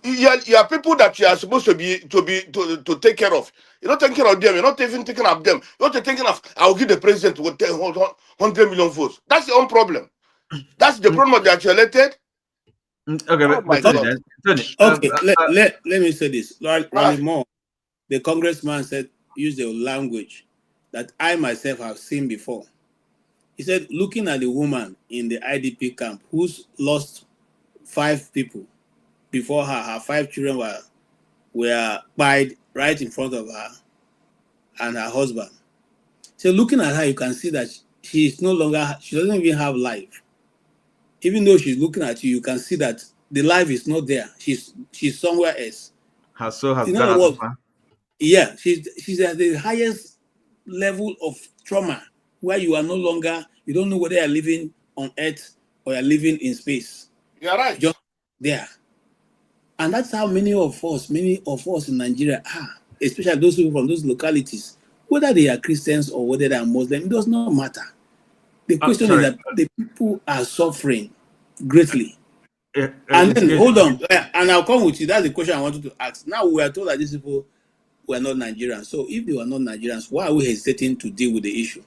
You are people that you are supposed to take care of. You're not taking care of them. You're not even taking of them. You're not thinking of, I'll give the president 100 million votes. That's your own problem. That's the problem that you're elected. Okay, oh my God. Tony. Okay, let me say this. Raleigh Moore, the congressman, said, use the language that I myself have seen before. He said, looking at the woman in the IDP camp who's lost 5 people before her 5 children were died right in front of her and her husband. So looking at her, you can see that she doesn't even have life. Even though she's looking at you, you can see that the life is not there. She's somewhere else. Her soul has gone out. Yeah, she's at the highest level of trauma where you are no longer, you don't know whether you're living on earth or you're living in space. You're right. Just there. And that's how many of us in Nigeria are, especially those people from those localities, whether they are Christians or whether they are Muslim, it does not matter. The question is that the people are suffering greatly. And then, hold on, and I'll come with you. That's the question I wanted to ask. Now we are told that these people were not Nigerians. So if they were not Nigerians, why are we hesitating to deal with the issue?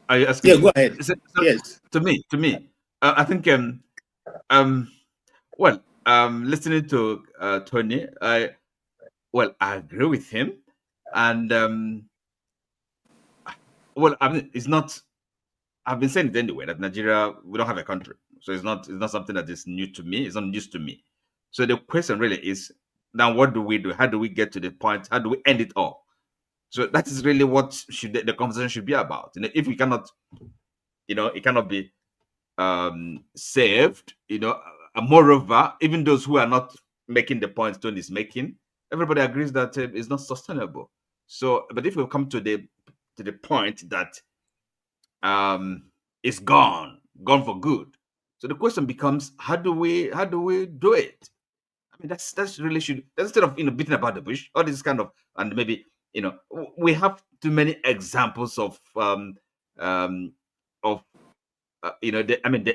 Are you asking? Yeah, go ahead. Yes. To me, I think listening to Tony, I agree with him, and I mean, it's not. I've been saying it anyway that Nigeria, we don't have a country, so it's not something that is new to me. It's not news to me. So the question really is now, what do we do? How do we get to the point? How do we end it all? So that is really what the conversation should be about. If we cannot, it cannot be saved. And moreover, even those who are not making the points Tony is making, everybody agrees that it's not sustainable. So, but if we come to the point that it's gone for good, so the question becomes, how do we do it? I mean, that's really should, instead of beating about the bush, all this kind of, and maybe we have too many examples of the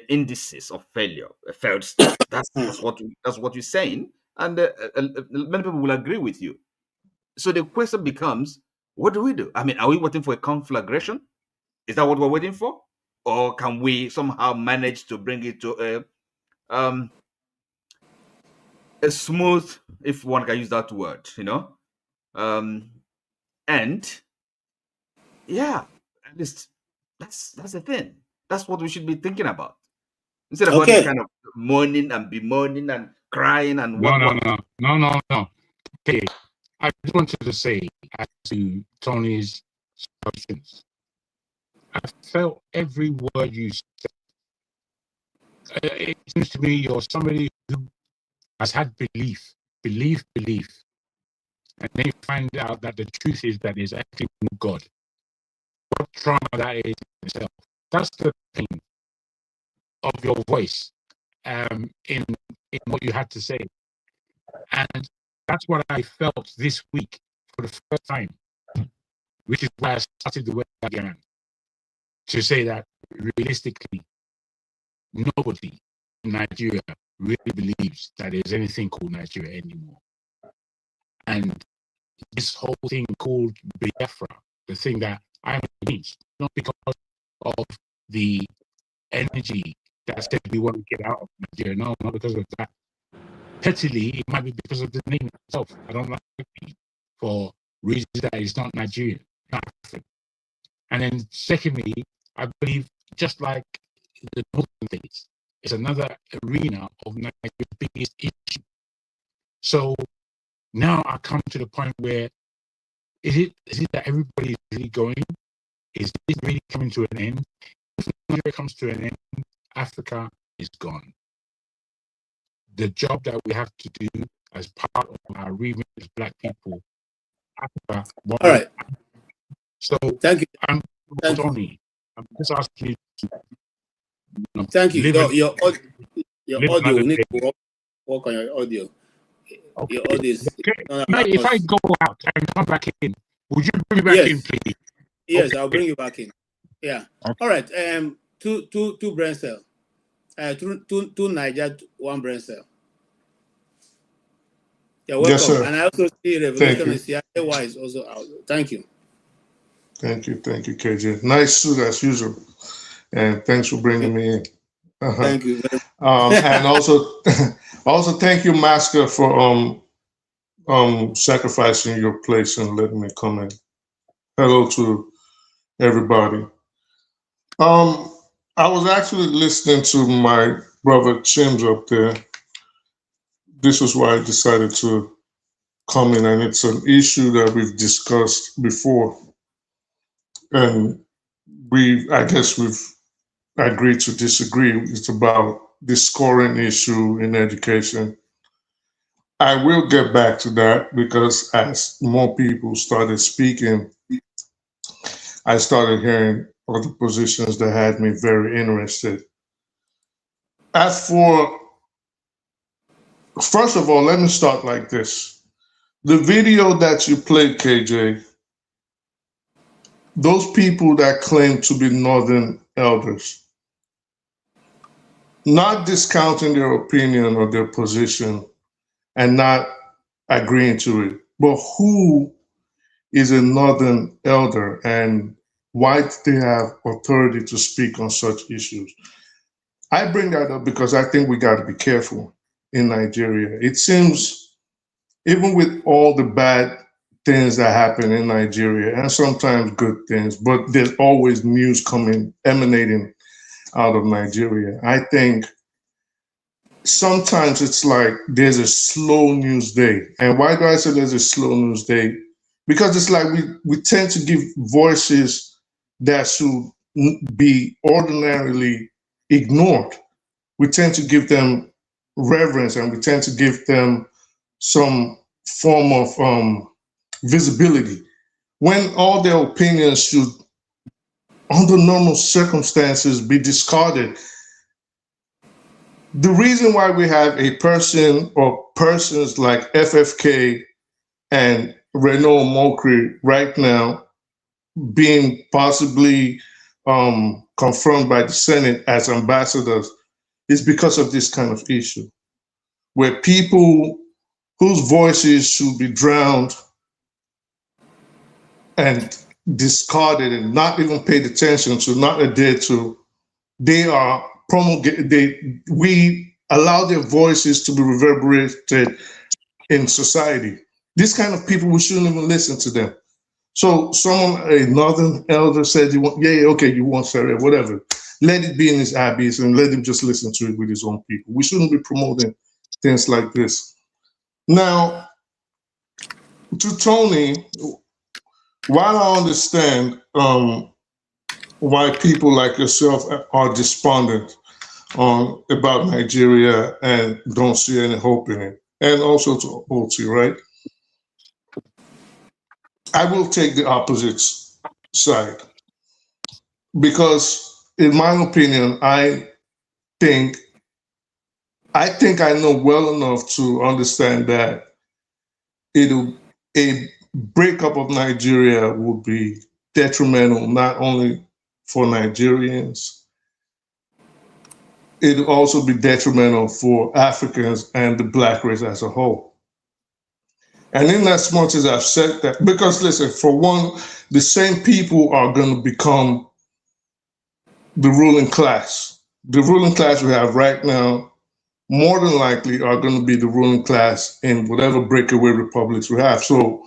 indices of failure, failed state. That's what you're saying, and many people will agree with you. So the question becomes, what do we do? I mean, are we waiting for a conflagration? Is that what we're waiting for, or can we somehow manage to bring it to a smooth, if one can use that word, and yeah, at least that's the thing. That's what we should be thinking about. Instead of all this Okay. kind of moaning and bemoaning and crying and No, what. no. Okay, I just wanted to say as to Tony's substance, I felt every word you said. It seems to me you're somebody who has had belief, and then you find out that the truth is that there's actually no God. What trauma that is in itself. That's the pain of your voice in what you had to say. And that's what I felt this week for the first time, which is why I started the way I began, to say that realistically, nobody in Nigeria really believes that there's anything called Nigeria anymore. And this whole thing called Biafra, the thing that I'm against, not because of the energy that said we want to get out of Nigeria. No, not because of that. Pettily, it might be because of the name itself. I don't like it for reasons that it's not Nigerian, not African. And then secondly, I believe just like the northern states, it's another arena of Nigeria's biggest issue. So now I come to the point where is it that everybody is really going? Is this really coming to an end? If Nigeria comes to an end, Africa is gone. The job that we have to do as part of our remit as Black people, Africa. All right. So thank you. I'm Tony. I'm just asking you to. Thank you. Your audio. We need to work on your audio. Okay. Your audio is. If I go out and come back in, would you bring me back in, please? Yes, okay. I'll bring you back in. Yeah. Okay. All right. Two brain cell. Two Niger, one brain cell. You're welcome. Yes, sir. And I also see Revolution is here. Is also out. Thank you. Thank you, KJ. Nice suit as usual, and thanks for bringing me in. Thank you very much. And also thank you, Masker, for sacrificing your place and letting me come in. Hello to everybody. I was actually listening to my brother Chims up there. This is why I decided to come in, and it's an issue that we've discussed before. And I guess we've agreed to disagree. It's about the scoring issue in education. I will get back to that because as more people started speaking, I started hearing other positions that had me very interested. As for, first of all, let me start like this. The video that you played, KJ, those people that claim to be Northern elders, not discounting their opinion or their position and not agreeing to it, but who is a Northern elder and why do they have authority to speak on such issues? I bring that up because I think we got to be careful in Nigeria. It seems, even with all the bad things that happen in Nigeria, and sometimes good things, but there's always news emanating out of Nigeria. I think sometimes it's like there's a slow news day. And why do I say there's a slow news day? Because it's like we tend to give voices that should be ordinarily ignored. We tend to give them reverence and we tend to give them some form of visibility when all their opinions should, under normal circumstances, be discarded. The reason why we have a person or persons like FFK and Renaud Mokri right now being possibly confirmed by the Senate as ambassadors is because of this kind of issue, where people whose voices should be drowned and discarded and not even paid attention to, not adhered to, they are promulgated. We allow their voices to be reverberated in society. These kind of people, we shouldn't even listen to them. So a Northern elder said, you want Sharia, whatever. let it be in his abyss and let him just listen to it with his own people. We shouldn't be promoting things like this. Now, to Tony, while I understand why people like yourself are despondent about Nigeria and don't see any hope in it, and also to Oti, right? I will take the opposite side because, in my opinion, I think I know well enough to understand that a breakup of Nigeria would be detrimental not only for Nigerians, it would also be detrimental for Africans and the Black race as a whole. And in as much as I've said that, because listen, for one, the same people are going to become the ruling class. The ruling class we have right now, more than likely, are going to be the ruling class in whatever breakaway republics we have. So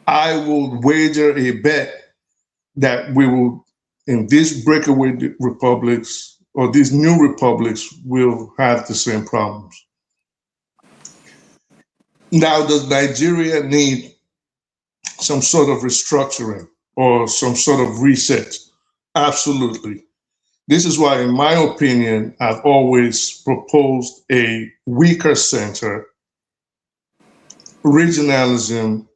I will wager a bet that we will, in these breakaway republics or these new republics, will have the same problems. Now, does Nigeria need some sort of restructuring or some sort of reset? Absolutely. This is why, in my opinion, I've always proposed a weaker center, regionalism,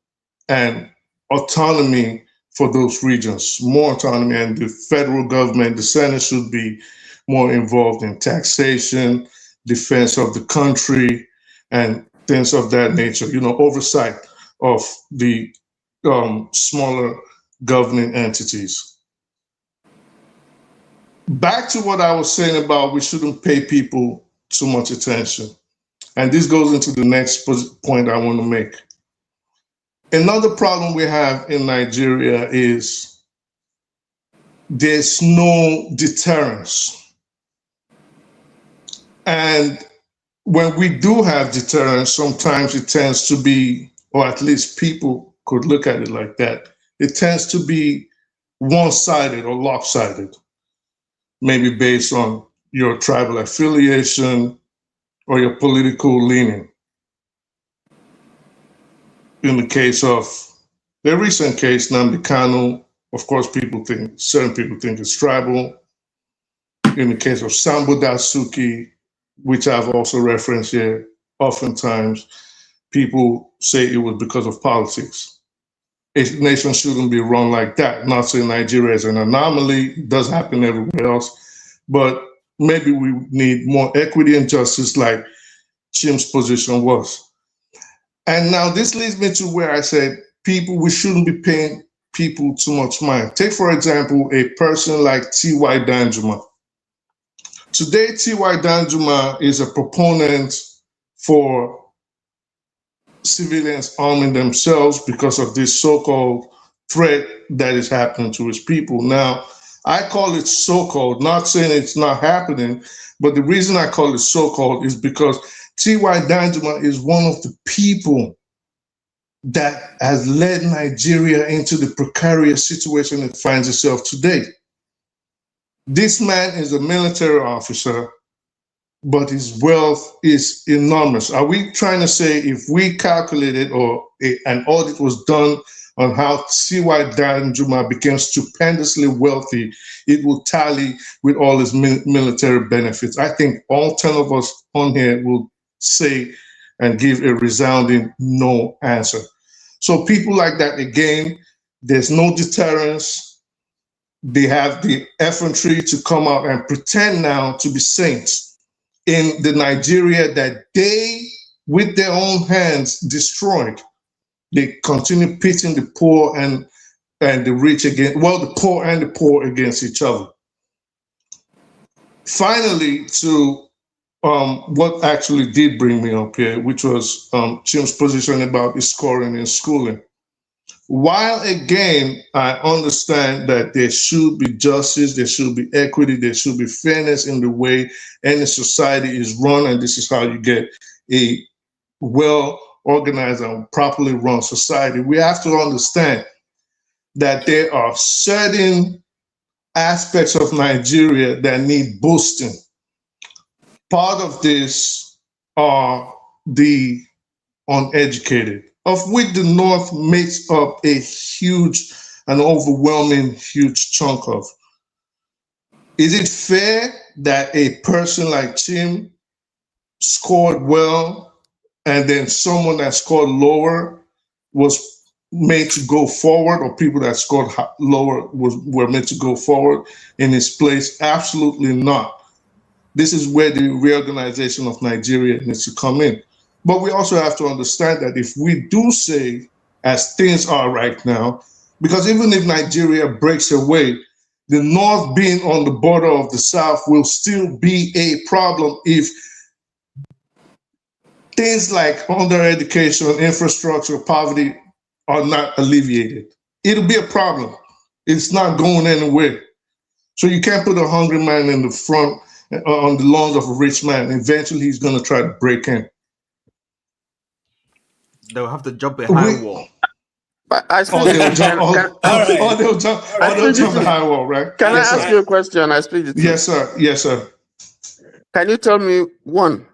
and autonomy for those regions, more autonomy. And the federal government, the Senate should be more involved in taxation, defense of the country, and things of that nature, oversight of the smaller governing entities. Back to what I was saying about we shouldn't pay people too much attention. And this goes into the next point I want to make. Another problem we have in Nigeria is there's no deterrence. And when we do have deterrence, sometimes it tends to be, or at least people could look at it like that, it tends to be one-sided or lopsided, maybe based on your tribal affiliation or your political leaning. In the case of the recent case, Nnamdi Kanu, of course, certain people think it's tribal. In the case of Sambo Dasuki, which I've also referenced here, oftentimes people say it was because of politics. A nation shouldn't be run like that. Not saying Nigeria is an anomaly, it does happen everywhere else, but maybe we need more equity and justice like Chim's position was. And now this leads me to where I said, we shouldn't be paying people too much mind. Take, for example, a person like T.Y. Danjuma. Today, T.Y. Danjuma is a proponent for civilians arming themselves because of this so-called threat that is happening to his people. Now, I call it so-called, not saying it's not happening, but the reason I call it so-called is because T.Y. Danjuma is one of the people that has led Nigeria into the precarious situation it finds itself today. This man is a military officer, but his wealth is enormous. Are we trying to say if we calculated or an audit was done on how T.Y. Danjuma became stupendously wealthy, it will tally with all his military benefits? I think all 10 of us on here will say and give a resounding no answer. So people like that, again, there's no deterrence. They have the effrontery to come out and pretend now to be saints in the Nigeria that they, with their own hands, destroyed. They continue pitting the poor and the rich against, the poor and the poor against each other. Finally, to what actually did bring me up here, which was Chim's position about the scoring in schooling. While again, I understand that there should be justice, there should be equity, there should be fairness in the way any society is run, and this is how you get a well-organized and properly run society. We have to understand that there are certain aspects of Nigeria that need boosting. Part of this are the uneducated, of which the North makes up a huge and overwhelming huge chunk of. Is it fair that a person like Tim scored well and then someone that scored lower was made to go forward, or people that scored lower were meant to go forward in his place? Absolutely not. This is where the reorganization of Nigeria needs to come in. But we also have to understand that if we do say, as things are right now, because even if Nigeria breaks away, the North being on the border of the South will still be a problem if things like undereducation, infrastructure, poverty are not alleviated. It'll be a problem. It's not going anywhere. So you can't put a hungry man in the front on the lawn of a rich man. Eventually, he's going to try to break in. They'll have to jump a high wall. But I Or they'll jump, they'll jump the high wall, right? Can Yes, I ask sir. you a question? I speak the truth. Yes, sir. Yes, sir. Can you tell me one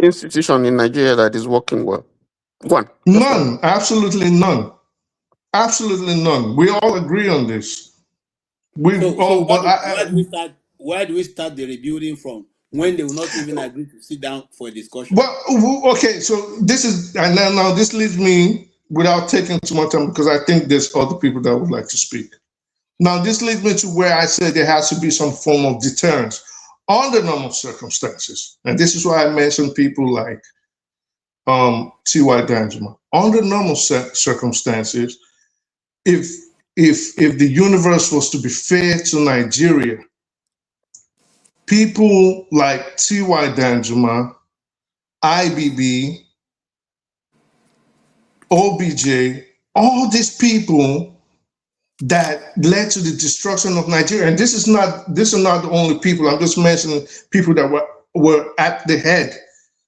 institution in Nigeria that is working well? One. None. Absolutely none. Absolutely none. We all agree on this. Where do we start the rebuilding from when they will not even agree to sit down for a discussion? Well, okay, so this is, and now this leads me, without taking too much time, because I think there's other people that would like to speak. Now, this leads me to where I said there has to be some form of deterrence under normal circumstances. And this is why I mentioned people like T.Y. Danjuma. Under normal circumstances, if the universe was to be fair to Nigeria, people like T.Y. Danjuma, IBB, OBJ, all these people that led to the destruction of Nigeria. And these are not the only people. I'm just mentioning people that were at the head,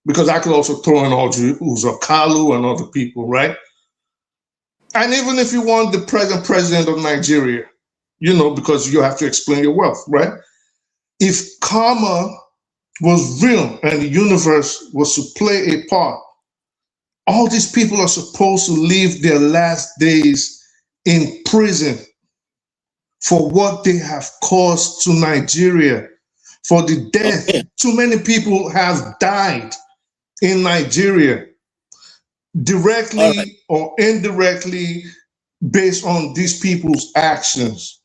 because I could also throw in Uzo Kalu and other people, right? And even if you want the present president of Nigeria, because you have to explain your wealth, right? If karma was real and the universe was to play a part, all these people are supposed to live their last days in prison for what they have caused to Nigeria, for the death. Okay. Too many people have died in Nigeria, directly or indirectly, based on these people's actions.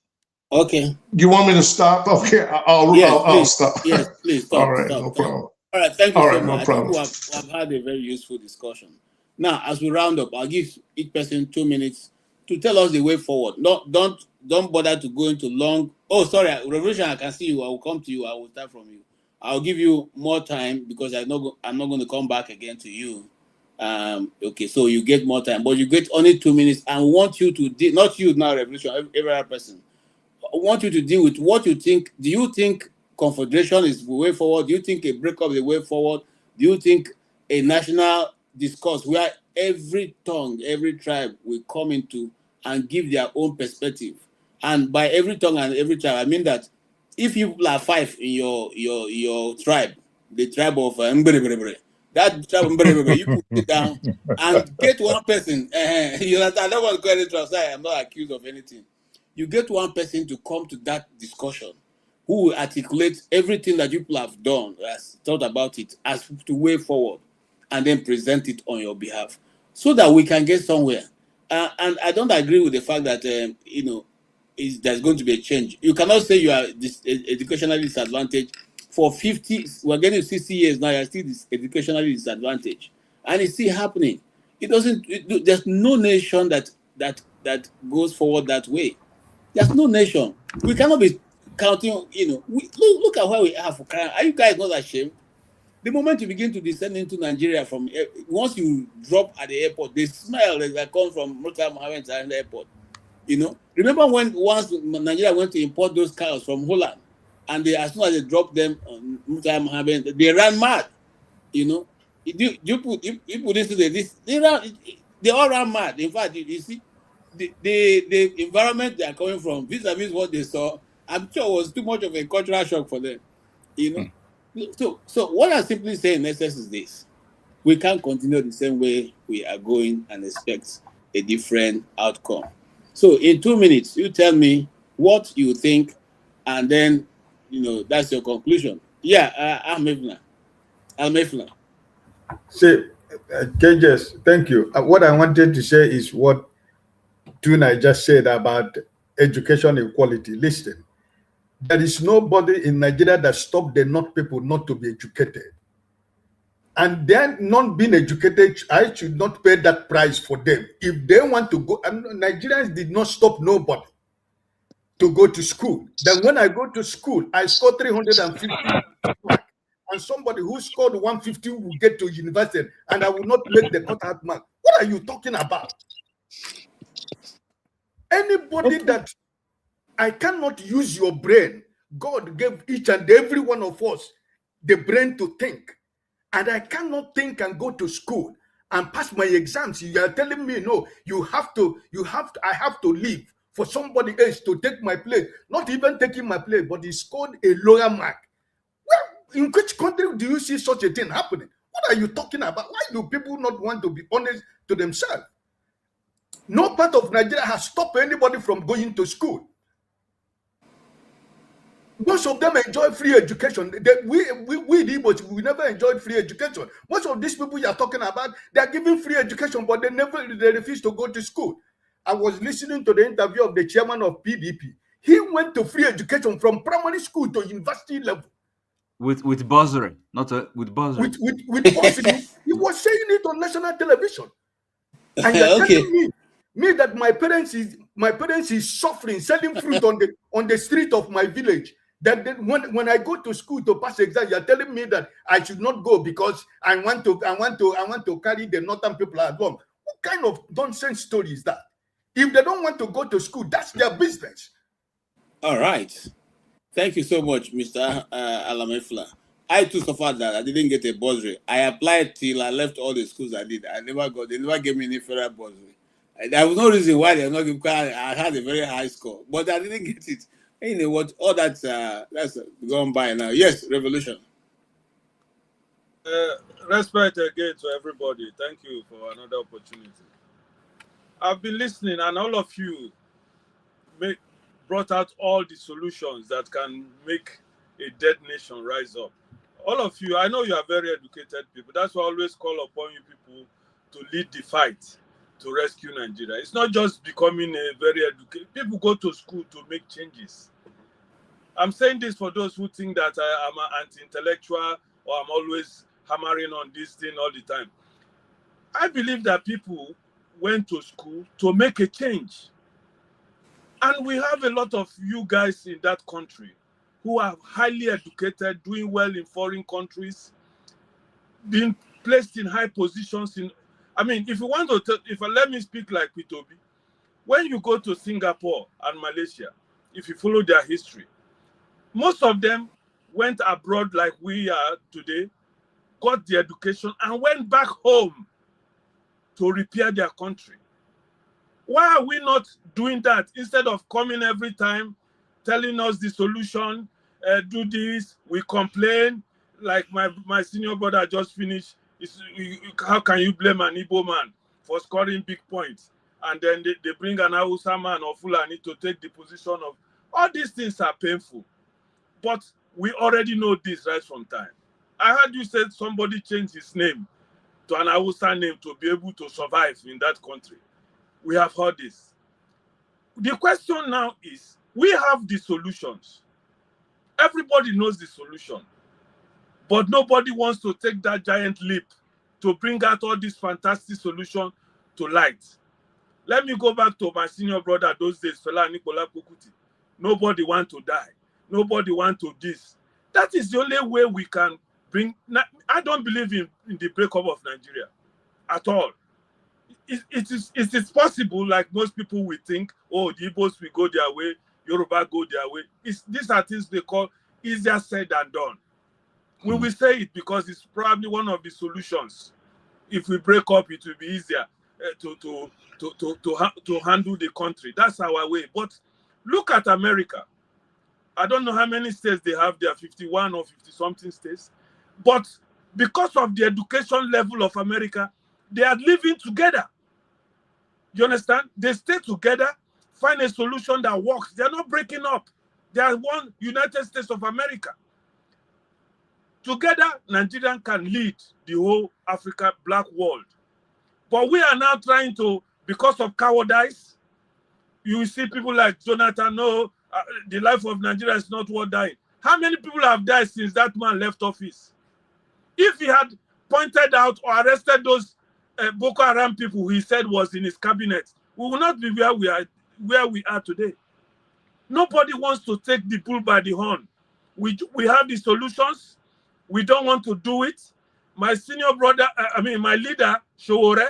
Okay. You want me to stop? Okay, I'll stop. Yes, please stop. All right, stop, no stop. problem. All right, thank you so much. No I problem. think we have had a very useful discussion. Now, as we round up, I'll give each person 2 minutes to tell us the way forward. Don't bother to go into long. Oh, sorry, Revolution. I can see you. I will come to you. I will start from you. I'll give you more time because I'm not going to come back again to you. Okay, so you get more time, but you get only 2 minutes. And want you to not you now, Revolution. Every other person. I want you to deal with what you think. Do you think confederation is the way forward? Do you think a breakup is the way forward? Do you think a national discourse where every tongue, every tribe will come into and give their own perspective? And by every tongue and every tribe, I mean that if you are 5 in your tribe, the tribe of that tribe, you put it down and get one person. You understand? I don't want to go into outside. I'm not accused of anything. You get one person to come to that discussion who will articulate everything that people have done, has thought about it, as to way forward, and then present it on your behalf so that we can get somewhere. And I don't agree with the fact that, there's going to be a change. You cannot say you are educationally disadvantaged. For 50, we're getting 60 years now, you're still educationally disadvantaged. And it's still happening. There's no nation that goes forward that way. There's no nation. We cannot be counting, look at where we are for crime. Are you guys not ashamed? The moment you begin to descend into Nigeria once you drop at the airport, the smell that comes from Murtala Mohammed Airport. Remember when once Nigeria went to import those cows from Holland, and as soon as they dropped them on Murtala Mohammed, they ran mad. You put into this, they all ran mad. In fact, you see, the environment they are coming from, vis-a-vis what they saw, I'm sure it was too much of a cultural shock for them. You know, so what I'm simply saying, in essence, is this: we can't continue the same way we are going and expect a different outcome. So, in 2 minutes, you tell me what you think, and then that's your conclusion. Yeah, Almefna. See, KJS, thank you. What I wanted to say is what Tuna just said about education equality. Listen, there is nobody in Nigeria that stopped the North people not to be educated. And then not being educated, I should not pay that price for them. If they want to go, and Nigerians did not stop nobody to go to school. Then when I go to school, I score 350 mark, and somebody who scored 150 will get to university, and I will not make the cut-out mark. What are you talking about? Anybody that I cannot use your brain, God gave each and every one of us the brain to think. And I cannot think and go to school and pass my exams. You are telling me, no, I have to leave for somebody else to take my place. Not even taking my place, but he scored a lower mark. Well, in which country do you see such a thing happening? What are you talking about? Why do people not want to be honest to themselves? No part of Nigeria has stopped anybody from going to school. Most of them enjoy free education. We the Igbos, we never enjoyed free education. Most of these people you are talking about, they are giving free education, but they refuse to go to school. I was listening to the interview of the chairman of PDP. He went to free education from primary school to university level. With bursary, with bursary. With bursary. He was saying it on national television. And you're telling me that my parents is suffering, selling fruit on the street of my village. That when I go to school to pass exam, you're telling me that I should not go because I want to carry the northern people along. What kind of nonsense story is that? If they don't want to go to school, that's their business. All right. Thank you so much, Mr. Alamefla. I too suffered that. I didn't get a bursary. I applied till I left all the schools I did. They never gave me any federal bursary. There was no reason why they're not giving, because I had a very high score, but I didn't get it. You know what? All that's gone by now. Yes, Revolution. Respect again to everybody. Thank you for another opportunity. I've been listening, and all of you brought out all the solutions that can make a dead nation rise up. All of you, I know you are very educated people. That's why I always call upon you people to lead the fight to rescue Nigeria. It's not just becoming a very educated. People go to school to make changes. I'm saying this for those who think that I'm an anti-intellectual or I'm always hammering on this thing all the time. I believe that people went to school to make a change. And we have a lot of you guys in that country who are highly educated, doing well in foreign countries, being placed in high positions. If you want to, let me speak like Pitobi. When you go to Singapore and Malaysia, if you follow their history, most of them went abroad like we are today, got the education, and went back home to repair their country. Why are we not doing that? Instead of coming every time, telling us the solution, do this, we complain, like my senior brother just finished. How can you blame an Igbo man for scoring big points? And then they bring an Hausa man or Fulani to take the position of, all these things are painful. But we already know this right from time. I heard you said somebody changed his name to an Hausa name to be able to survive in that country. We have heard this. The question now is, we have the solutions. Everybody knows the solution. But nobody wants to take that giant leap to bring out all these fantastic solutions to light. Let me go back to my senior brother those days, Fela Nicola Kukuti. Nobody want to die. Nobody want to this. That is the only way we can bring. I don't believe in the breakup of Nigeria at all. It is possible, like most people will think, oh, the Igbos will go their way, Yoruba go their way. These are things they call easier said than done. We will say it because it's probably one of the solutions. If we break up, it will be easier. to handle the country. That's our way. But look at America. I don't know how many states they have there, 51 or 50 something states. But because of the education level of America, they are living together. You understand? They stay together, find a solution that works. They're not breaking up. They are one United States of America. Together, Nigerian can lead the whole Africa black world. But we are now trying to, because of cowardice, you see people like Jonathan, no, the life of Nigeria is not worth dying. How many people have died since that man left office? If he had pointed out or arrested those Boko Haram people he said was in his cabinet, we will not be where we are today. Nobody wants to take the bull by the horn. We have the solutions. We don't want to do it. My senior brother, my leader, Showore,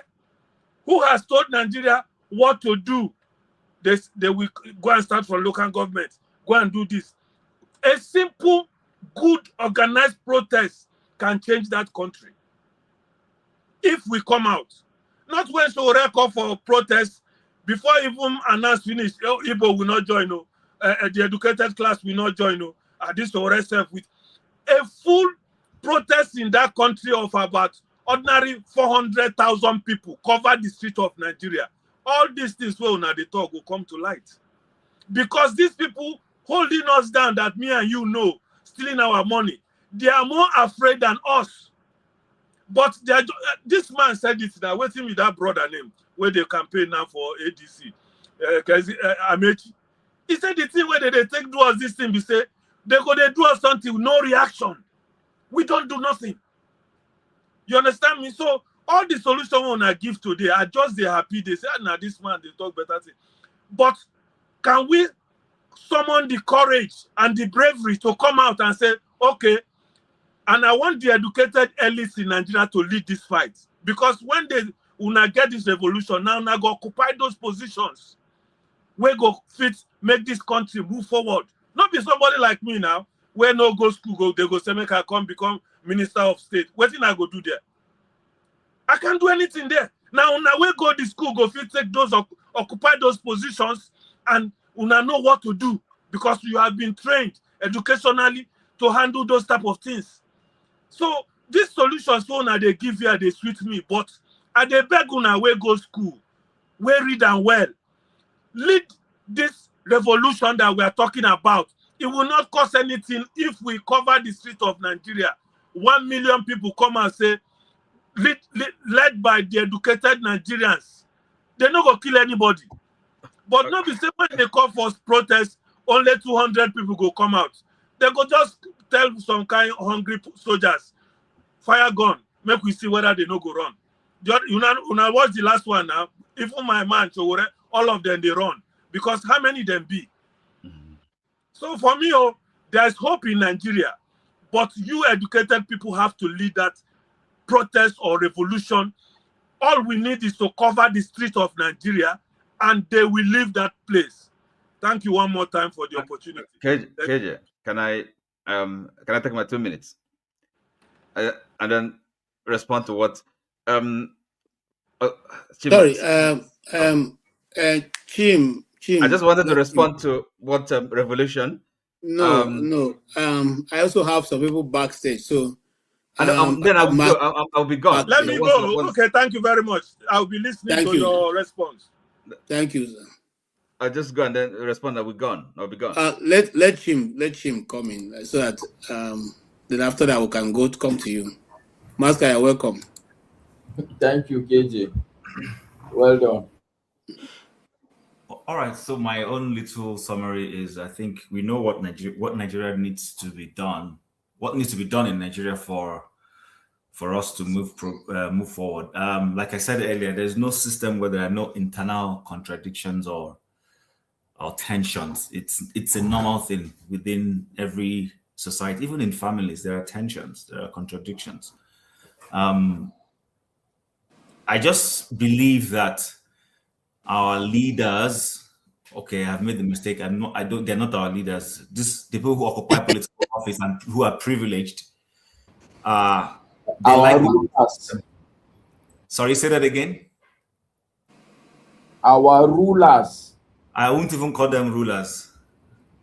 who has told Nigeria what to do, they will go and start from local government. Go and do this. A simple, good, organized protest can change that country. If we come out. Not when Showore call for protest, before even announce finish, Igbo will not join. The educated class will not join. This Showore self with a full protest in that country of about ordinary 400,000 people cover the street of Nigeria. All these things where they talk will come to light. Because these people holding us down that me and you know, stealing our money, they are more afraid than us. But this man said it now, waiting with that brother name, where they campaign now for ADC, Amechi. He said the thing where they take do us this thing, we say, they do us something with no reaction. We don't do nothing. You understand me? So all the solution we want to give today are just they happy. They say, nah, this man, they talk better thing. But can we summon the courage and the bravery to come out and say, okay, and I want the educated elites in Nigeria to lead this fight. Because when they get this revolution, now go occupy those positions. We go fit, make this country move forward. Not be somebody like me now, where no go school, they go say, make I come become Minister of State. What thing I go do there? I can't do anything there. Now we go to school, go fit, take those, occupy those positions, and una know what to do because you have been trained educationally to handle those type of things. So these solutions una they give here, they suit me, but I they beg una we go school, we read and well. Lead this revolution that we are talking about. It will not cost anything if we cover the street of Nigeria. 1 million people come and say, led by the educated Nigerians. They're not going to kill anybody. But not the same when they call for protest, only 200 people go come out. They go just tell some kind of hungry soldiers, fire gun, make we see whether they no go run. You know, watch the last one now. Even my man, all of them, they run. Because how many them be? So for me, there's hope in Nigeria. But you educated people have to lead that protest or revolution. All we need is to cover the street of Nigeria and they will leave that place. Thank you one more time for the opportunity. KJ, can I take my 2 minutes? And then respond to what sorry, Chim. I just wanted to respond to what revolution. No. I also have some people backstage, so then I'll be gone. Let me go. Okay, thank you very much. I'll be listening to your response. Thank you, sir. I'll just go and then respond. I'll be gone. Let him come in so that then after that we can come to you. Master, you're welcome. Thank you, KJ. Well done. All right. So my own little summary is: I think we know what Nigeria needs to be done. What needs to be done in Nigeria for us to move forward. Like I said earlier, there's no system where there are no internal contradictions or tensions. It's a normal thing within every society. Even in families, there are tensions, there are contradictions. I just believe that our leaders, okay, I've made the mistake. They're not our leaders. The people who occupy political office and who are privileged, Sorry, say that again. Our rulers. I won't even call them rulers.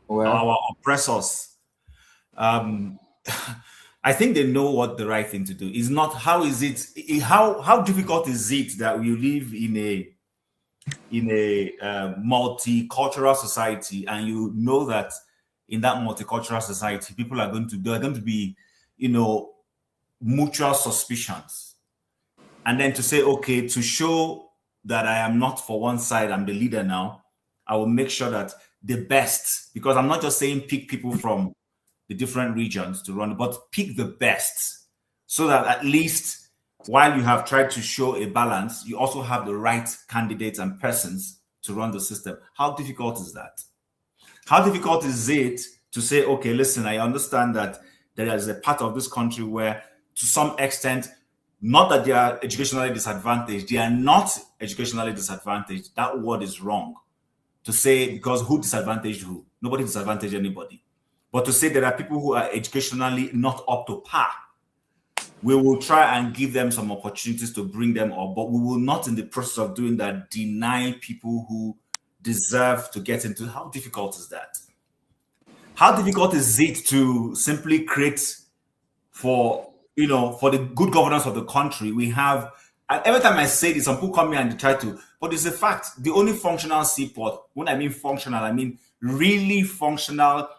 Well, Our oppressors. I think they know what the right thing to do is. Not how is it, how difficult is it that we live in a multicultural society, and you know that in that multicultural society people are going to be, you know, mutual suspicions, and then to say, okay, to show that I am not for one side, I'm the leader now, I will make sure that the best, because I'm not just saying pick people from the different regions to run, but pick the best, so that at least while you have tried to show a balance, you also have the right candidates and persons to run the system. How difficult is that? How difficult is it to say, okay, listen, I understand that there is a part of this country where, to some extent, not that they are educationally disadvantaged, they are not educationally disadvantaged. That word is wrong to say, because who disadvantaged who? Nobody disadvantaged anybody. But to say there are people who are educationally not up to par, we will try and give them some opportunities to bring them up, but we will not, in the process of doing that, deny people who deserve to get into. How difficult is that? How difficult is it to simply create for the good governance of the country? We have, and every time I say this, some people come here and they try to, but it's a fact. The only functional seaport, when I mean functional, I mean really functional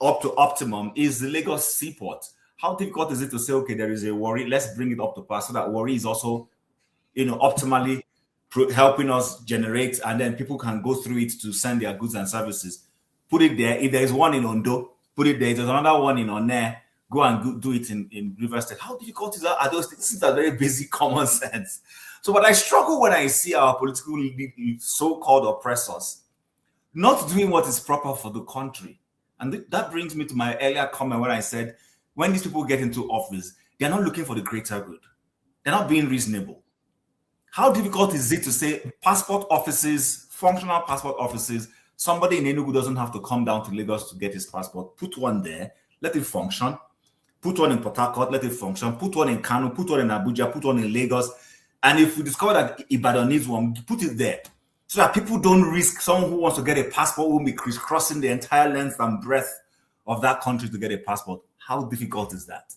up to optimum, is the Lagos seaport. How difficult is it to say, okay, there is a worry, let's bring it up to par, so that worry is also, optimally helping us generate, and then people can go through it to send their goods and services. Put it there. If there is one in Ondo, put it there. If there's another one in Onne, go and do it in River State. How difficult is that? Are those things? These are very basic common sense. So, but I struggle when I see our political so-called oppressors not doing what is proper for the country. And that brings me to my earlier comment when I said, when these people get into office, they're not looking for the greater good. They're not being reasonable. How difficult is it to say passport offices, functional passport offices, somebody in Enugu doesn't have to come down to Lagos to get his passport. Put one there, let it function. Put one in Port Harcourt, let it function. Put one in Kano, put one in Abuja, put one in Lagos. And if we discover that Ibadan needs one, put it there. So that people don't risk someone who wants to get a passport will be crisscrossing the entire length and breadth of that country to get a passport. How difficult is that?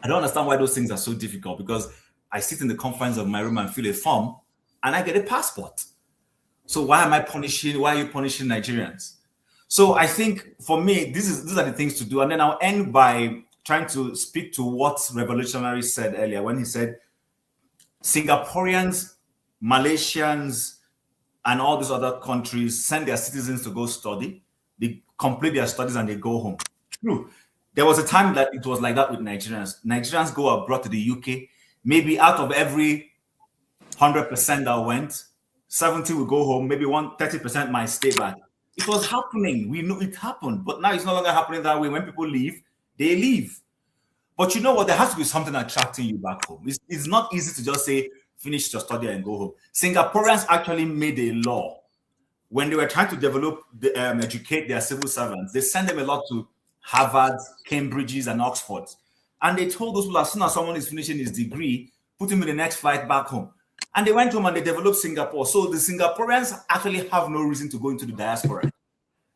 I don't understand why those things are so difficult, because I sit in the confines of my room and fill a form and I get a passport. So why are you punishing Nigerians? So I think for me, these are the things to do. And then I'll end by trying to speak to what Revolutionary said earlier when he said Singaporeans, Malaysians, and all these other countries send their citizens to go study. They complete their studies and they go home. True. There was a time that it was like that with Nigerians. Nigerians go abroad to the UK. Maybe out of every 100% that went, 70 will go home. Maybe 30% might stay back. It was happening. We knew it happened. But now it's no longer happening that way. When people leave, they leave. But you know what? There has to be something attracting you back home. It's not easy to just say, finish your study and go home. Singaporeans actually made a law when they were trying to educate their civil servants. They sent them a lot to Harvard, Cambridges, and Oxford. And they told those people, as soon as someone is finishing his degree, put him in the next flight back home. And they went home and they developed Singapore. So the Singaporeans actually have no reason to go into the diaspora.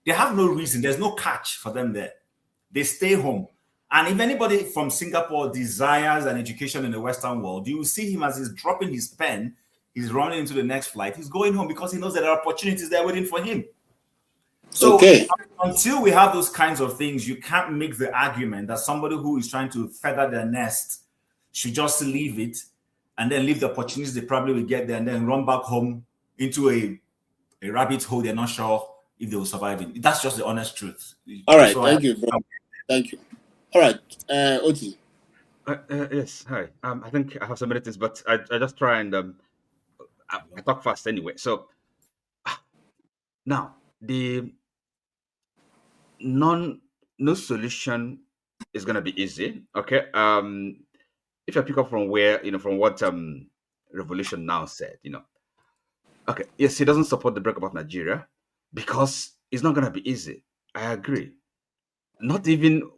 They have no reason. There's no catch for them there. They stay home. And if anybody from Singapore desires an education in the Western world, you will see him as he's dropping his pen, he's running into the next flight. He's going home because he knows that there are opportunities there waiting for him. So until we have those kinds of things, you can't make the argument that somebody who is trying to feather their nest should just leave it and then leave the opportunities they probably will get there and then run back home into a rabbit hole they're not sure if they will survive it. That's just the honest truth. All right, so thank you, bro. Thank you. All right, Oti. Yes, hi. I think I have some minutes, but I just try and I talk fast anyway. So now the no solution is gonna be easy. Okay. If I pick up from where from what Revolution Now said, okay, yes, he doesn't support the breakup of Nigeria because it's not gonna be easy. I agree. Not even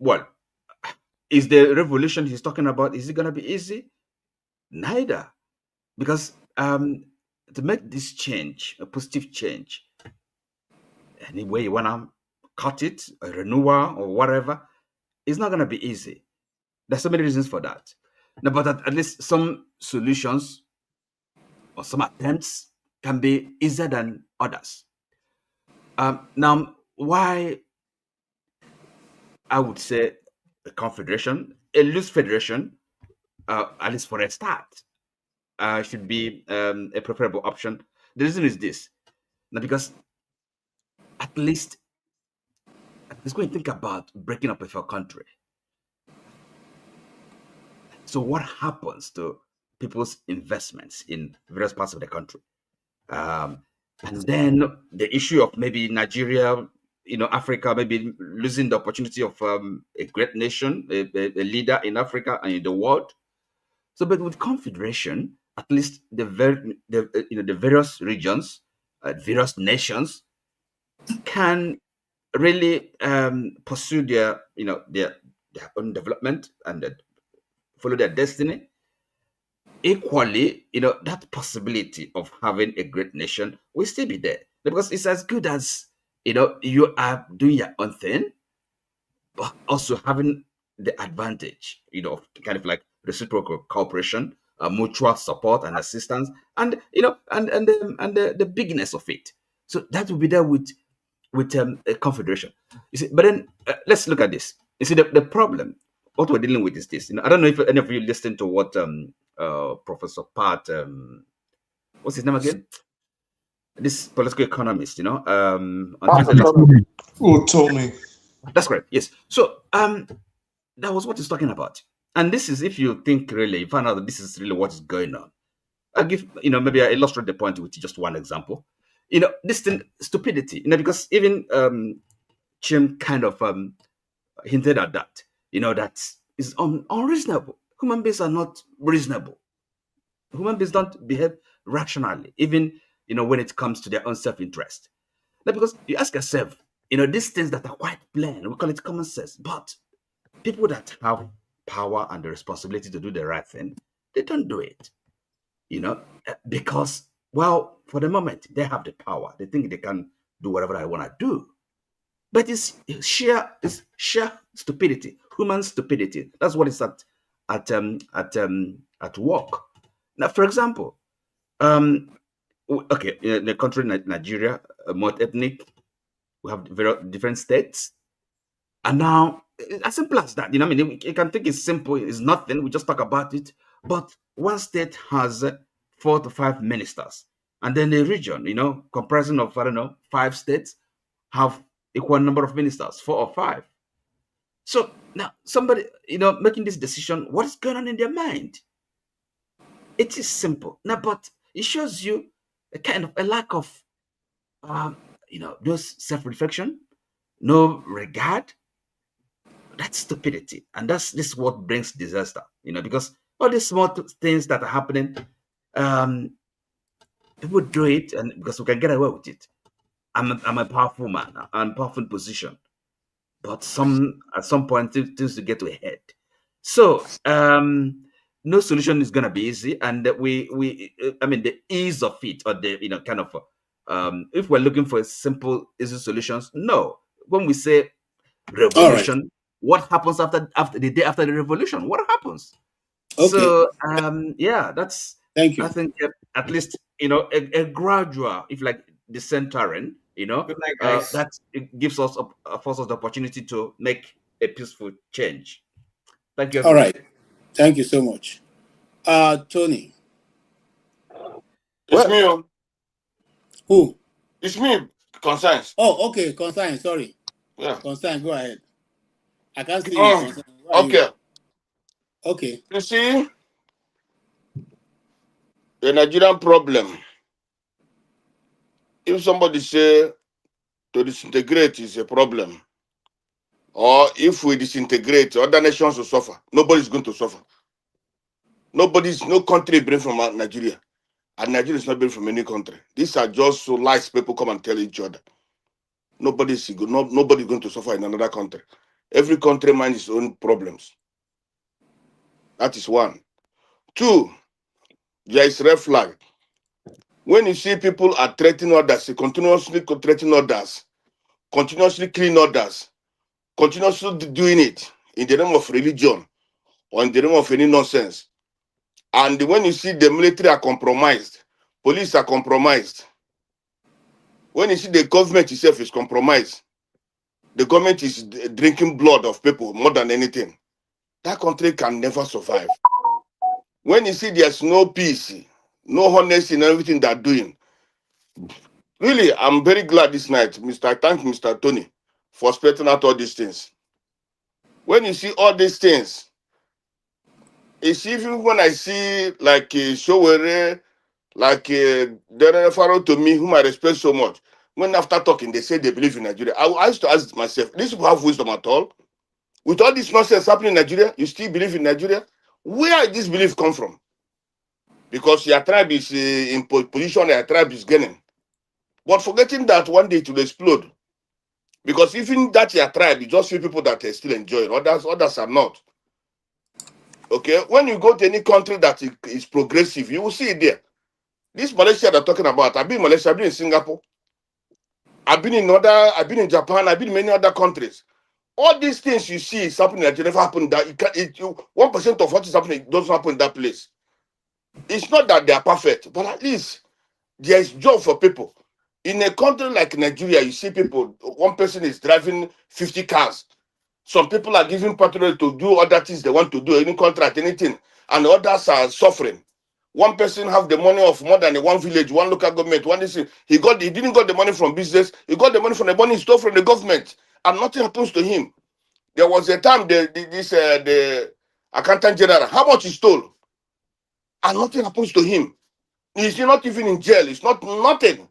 is the revolution he's talking about, is it going to be easy? Neither. Because to make this change, a positive change, any way you want to cut it, a renewal or whatever, it's not going to be easy. There's so many reasons for that. No, but at least some solutions or some attempts can be easier than others. Now, why I would say a confederation, a loose federation, at least for a start, should be a preferable option. The reason is this. Now, because at least let's go and think about breaking up with a country. So what happens to people's investments in various parts of the country? And then the issue of maybe Nigeria, Africa, maybe losing the opportunity of a great nation, a leader in Africa and in the world. So, but with confederation, at least the various regions, various nations can really pursue their own development and follow their destiny. Equally, that possibility of having a great nation will still be there, because it's as good as you are doing your own thing, but also having the advantage, of kind of like reciprocal cooperation, mutual support and assistance, and the bigness of it. So that will be there with a confederation. You see, but then let's look at this. You see, the problem, what we're dealing with is this. I don't know if any of you listened to what Professor Pat, what's his name again? This political economist, on Tuesday. Oh, Tony. That's correct. Yes. So that was what he's talking about. And this is, if you think really, you find out that this is really what is going on. I'll give, maybe I illustrate the point with just one example. This thing, stupidity, because even Chim kind of hinted at that, that is unreasonable. Human beings are not reasonable. Human beings don't behave rationally, even, when it comes to their own self-interest. Now, because you ask yourself, these things that are quite plain, we call it common sense, but people that have power and the responsibility to do the right thing, they don't do it, because, well, for the moment, they have the power. They think they can do whatever I want to do. But it's sheer stupidity, human stupidity. That's what is at work. Now, for example, okay, in the country Nigeria, multi-ethnic, we have very different states, and now as simple as that. You can think it's simple, it's nothing. We just talk about it, but one state has 4 to 5 ministers, and then the region, comprising of 5 states, have equal number of ministers, 4 or 5. So now somebody, making this decision, what is going on in their mind? It is simple now, but it shows you a kind of a lack of, no self-reflection, no regard. That's stupidity, and this is what brings disaster. Because all these small things that are happening, people do it, and because we can get away with it. I'm a powerful man. I'm powerful position, but at some point things to get to a head. So no solution is gonna be easy, and the ease of it, or the kind of if we're looking for simple easy solutions, no. When we say revolution, what happens after the day after the revolution? What happens? Okay. So yeah, that's. Thank you. I think at least a gradual, if like decentering, Good night, guys. that it gives us affords us the opportunity to make a peaceful change. Thank you. All right. Thank you so much. Tony. It's me. Who? It's me. Concerns. Oh, okay. Concerns. Sorry. Yeah. Concerns. Go ahead. I can't see you. Okay. Okay. You see, the Nigerian problem. If somebody say to disintegrate is a problem, or if we disintegrate, other nations will suffer. Nobody's going to suffer. No country brings from Nigeria, and Nigeria is not built from any country. These are just so lies people come and tell each other. Nobody's going to suffer in another country. Every country minds its own problems. That is one. 2, there is red flag. When you see people are threatening others, they continuously threatening others, continuously killing others, continuously doing it in the name of religion or in the name of any nonsense. And when you see the military are compromised, police are compromised, when you see the government itself is compromised, the government is drinking blood of people more than anything, that country can never survive. When you see there's no peace, no honesty in everything they're doing, really, I'm very glad this night, I thank Mr. Tony for spelling out all these things. When you see all these things, it's even when I see like Showere, like the referral to me, whom I respect so much. When after talking, they say they believe in Nigeria. I used to ask myself, these people have wisdom at all? With all this nonsense happening in Nigeria, you still believe in Nigeria? Where did this belief come from? Because your tribe is in position, your tribe is gaining. But forgetting that one day it will explode. Because even that your tribe, you just few people that are still enjoying, others are not. Okay, when you go to any country that is progressive, you will see it there. This Malaysia they're talking about, I've been in Malaysia, I've been in Singapore, I've been in Japan, I've been in many other countries. All these things you see is happening that never happen. That 1% of what is happening doesn't happen in that place. It's not that they are perfect, but at least there is job for people. In a country like Nigeria, you see people, one person is driving 50 cars. Some people are giving petrol to do other things they want to do, any contract, anything, and others are suffering. One person have the money of more than one village, one local government, one this. He didn't got the money from business. He got the money from the money he stole from the government, and nothing happens to him. There was a time the accountant general, how much he stole, and nothing happens to him. He's not even in jail. It's not nothing.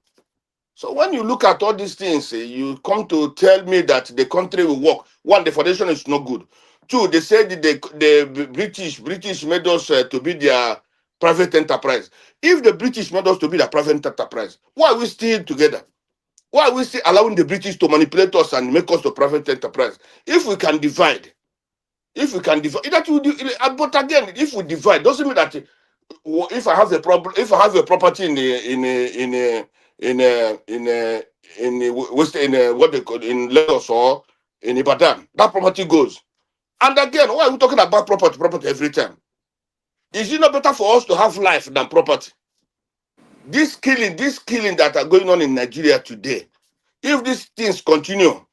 So when you look at all these things, you come to tell me that the country will work. One, the foundation is not good. Two, they said the British made us to be their private enterprise. If the British made us to be their private enterprise, why are we still together? Why are we still allowing the British to manipulate us and make us the private enterprise? If we can divide, that will do. But again, if we divide, doesn't mean that if I have a problem, if I have a property what they call in Lagos or in Ibadan, that property goes. And again, why are we talking about property every time? Is it not better for us to have life than property? This killing that are going on in Nigeria today, if these things continue,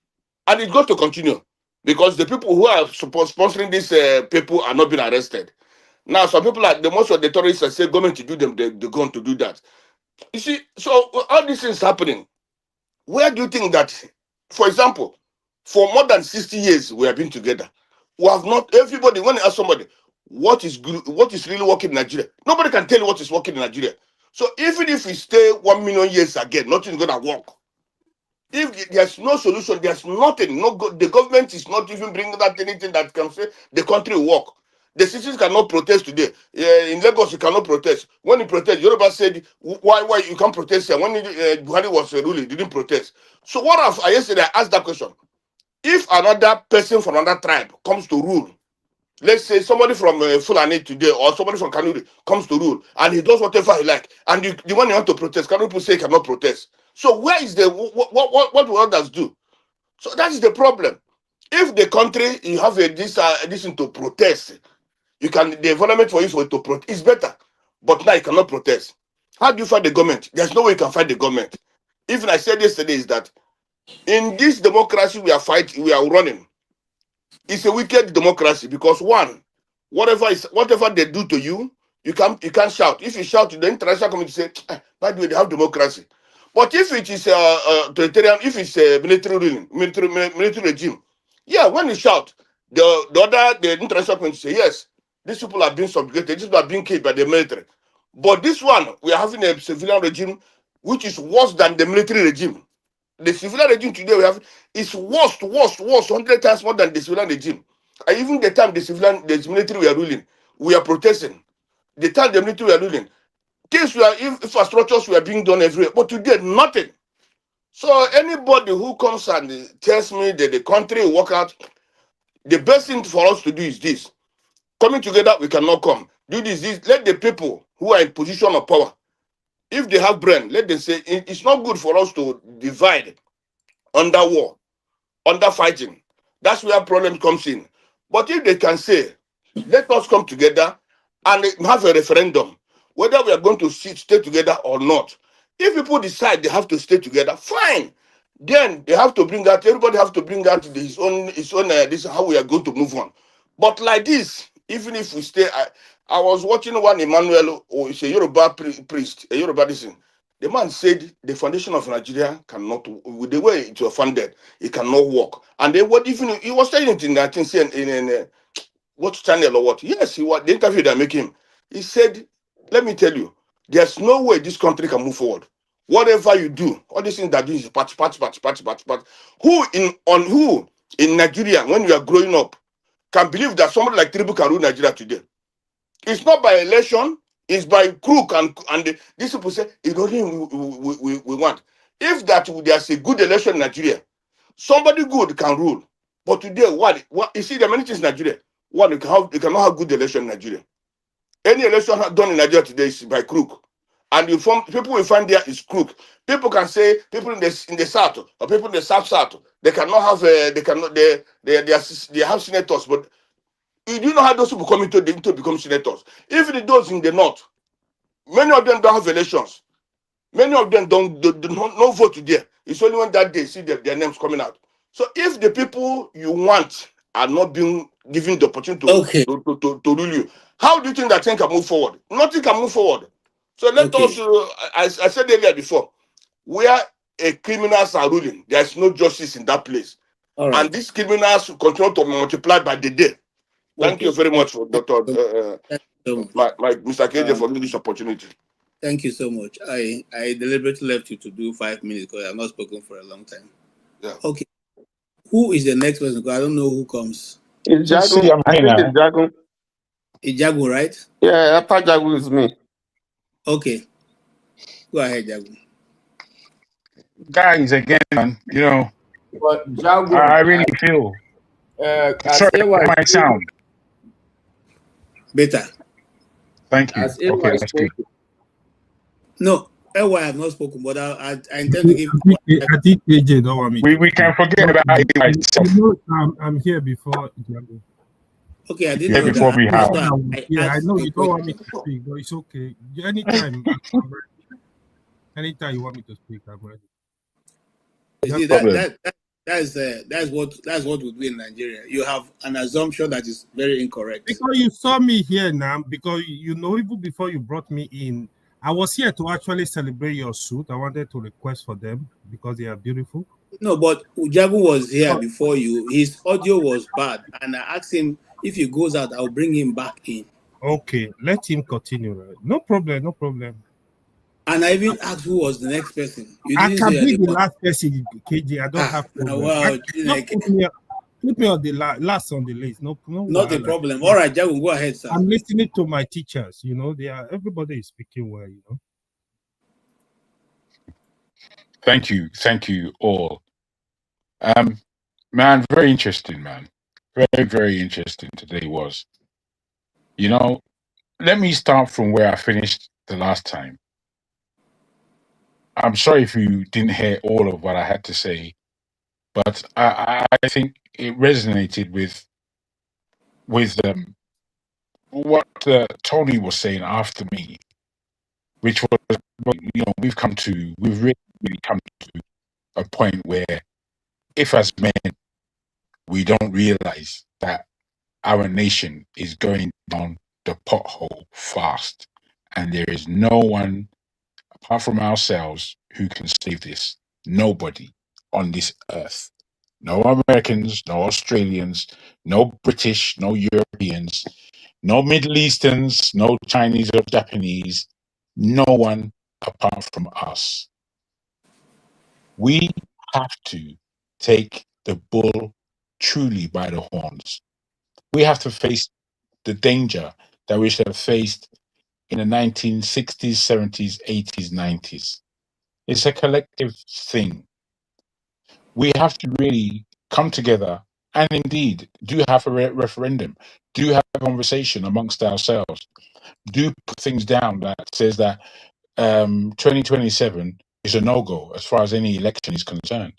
and it's going to continue, because the people who are sponsoring these people are not being arrested. Now, some people like the most of the terrorists are saying government to do them, they're going to do that. You see, so all these things happening. Where do you think that, for example, for more than 60 years we have been together, we have not, everybody, when you ask somebody what is good, what is really working in Nigeria, nobody can tell you what is working in Nigeria. So even if we stay 1 million years again, nothing is going to work. If there's no solution, there's nothing. The government is not even bringing out anything that can say the country will work. The citizens cannot protest today. In Lagos, you cannot protest. When you protest, Yoruba said, why you can't protest here? When Buhari was ruling, didn't protest. So what if yesterday I asked that question? If another person from another tribe comes to rule, let's say somebody from Fulani today or somebody from Kanuri comes to rule, and he does whatever he like, and the one you want to protest, Kanuri people say he cannot protest. So where is the what will others do? So that is the problem. If the country you have this to protest, you can the environment for you to protest is better. But now you cannot protest. How do you fight the government? There's no way you can fight the government. Even I said yesterday is that in this democracy we are running, it's a wicked democracy because one, whatever they do to you, you can't shout. If you shout, the international community say, by the way, they have democracy. But if it is authoritarian, if it's a military ruling, military regime, yeah, when you shout, the international community say, yes, these people are being subjugated, these people are being killed by the military. But this one, we are having a civilian regime which is worse than the military regime. The civilian regime today we have is worst, 100 times more than the civilian regime. And even the time the military were ruling, we are protesting. The time the military were ruling, infrastructures were being done everywhere. But today, nothing. So anybody who comes and tells me that the country will work out, the best thing for us to do is this. Coming together, we cannot come. Do this. Let the people who are in position of power If they have brain, let them say it's not good for us to divide under war, under fighting. That's where problem comes in. But if they can say, let us come together and have a referendum, whether we are going to stay together or not. If people decide they have to stay together, fine. Then they have to bring out, everybody have to bring out his own this is how we are going to move on. But like this, even if we stay, I was watching one Emmanuel, or it's a Yoruba priest, a Yoruba this thing. The man said the foundation of Nigeria cannot, with the way it was funded, it cannot work. And they what even he was saying it in I think in what channel or what? Yes, he was the interview they make him. He said, "Let me tell you, there's no way this country can move forward. Whatever you do, all these things that do is patch, patch, patch, patch, patch, patch. Who in Nigeria when you are growing up can believe that somebody like Tinubu can rule Nigeria today? It's not by election, it's by crook these people say it's only we want. If that there's a good election in Nigeria, somebody good can rule. But today, what you see, there are many things in Nigeria. One, you cannot have good election in Nigeria. Any election done in Nigeria today is by crook. And people will find there is crook. People can say people in the south or people in the south, they cannot have they have senators, but you do know how those people come into to become senators. Even those in the north, many of them don't have elections. Many of them don't no vote there. It's only when that day see their names coming out. So if the people you want are not being given the opportunity to rule you, how do you think that thing can move forward? Nothing can move forward. So let us, as I said earlier before, where criminals are ruling, there is no justice in that place. And these criminals continue to multiply by the day. Thank you very much, Dr. Mr. KJ, for giving this opportunity. Thank you so much. I deliberately left you to do 5 minutes because I've not spoken for a long time. Yeah. Okay. Who is the next person? Because I don't know who comes. It's Jagun. I think it's Jagun. It's Jagun, right? Yeah, after Jagun is me. Okay. Go ahead, Jagun. Guys, again, man, But Jagun, I really feel. Sorry, my sound. Better. Thank you. Okay, that's good. No, I have not spoken, but I intend to give. I think AJ don't want me. We can forget about it myself. I'm here before Jagun. Okay, I didn't know before that. we have. I know you don't want me to speak, but it's okay. Anytime, anytime you want me to speak, I'm ready. You see, that's what we do in Nigeria. You have an assumption that is very incorrect. Because you saw me here now, because even before you brought me in, I was here to actually celebrate your suit. I wanted to request for them because they are beautiful. No, but Jagun was here before you. His audio was bad, and I asked him if he goes out, I'll bring him back in. Okay, let him continue. No problem. And I even asked who was the next person. You I didn't can say be the last person, KJ. I don't have problem. Well, put me on the last on the list. No, not a problem. All right, Jagun, go ahead, sir. I'm listening to my teachers. Everybody is speaking well. Thank you all. Man, very interesting, man. Very, very interesting today was. Let me start from where I finished the last time. I'm sorry if you didn't hear all of what I had to say, but I think it resonated with what Tony was saying after me, which was, we've really come to a point where if as men we don't realize that our nation is going down the pothole fast, and there is no one apart from ourselves who can save this. Nobody on this earth. No Americans, no Australians, no British, no Europeans, no Middle Easterns, no Chinese or Japanese. No one apart from us. We have to take the bull truly by the horns. We have to face the danger that we should have faced in the 1960s, 70s, 80s, 90s. It's a collective thing. We have to really come together and indeed do have a referendum, do have a conversation amongst ourselves, do put things down that says that 2027 is a no-go as far as any election is concerned.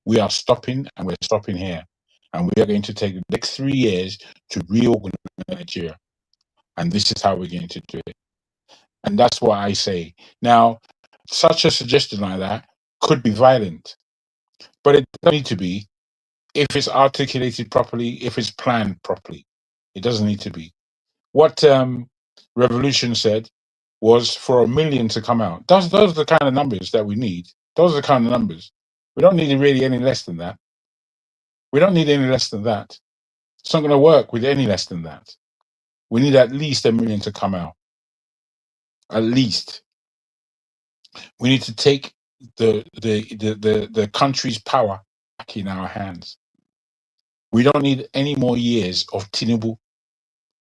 We are stopping, and we're stopping here. And we are going to take the next 3 years to reorganize Nigeria. And this is how we're going to do it. And that's what I say. Now, such a suggestion like that could be violent, but it doesn't need to be if it's articulated properly, if it's planned properly. It doesn't need to be. What Revolution said was for 1 million to come out. Those are the kind of numbers that we need. Those are the kind of numbers. We don't need really any less than that. We don't need any less than that. It's not going to work with any less than that. We need at least 1 million to come out. At least. We need to take the country's power back in our hands. We don't need any more years of Tinubu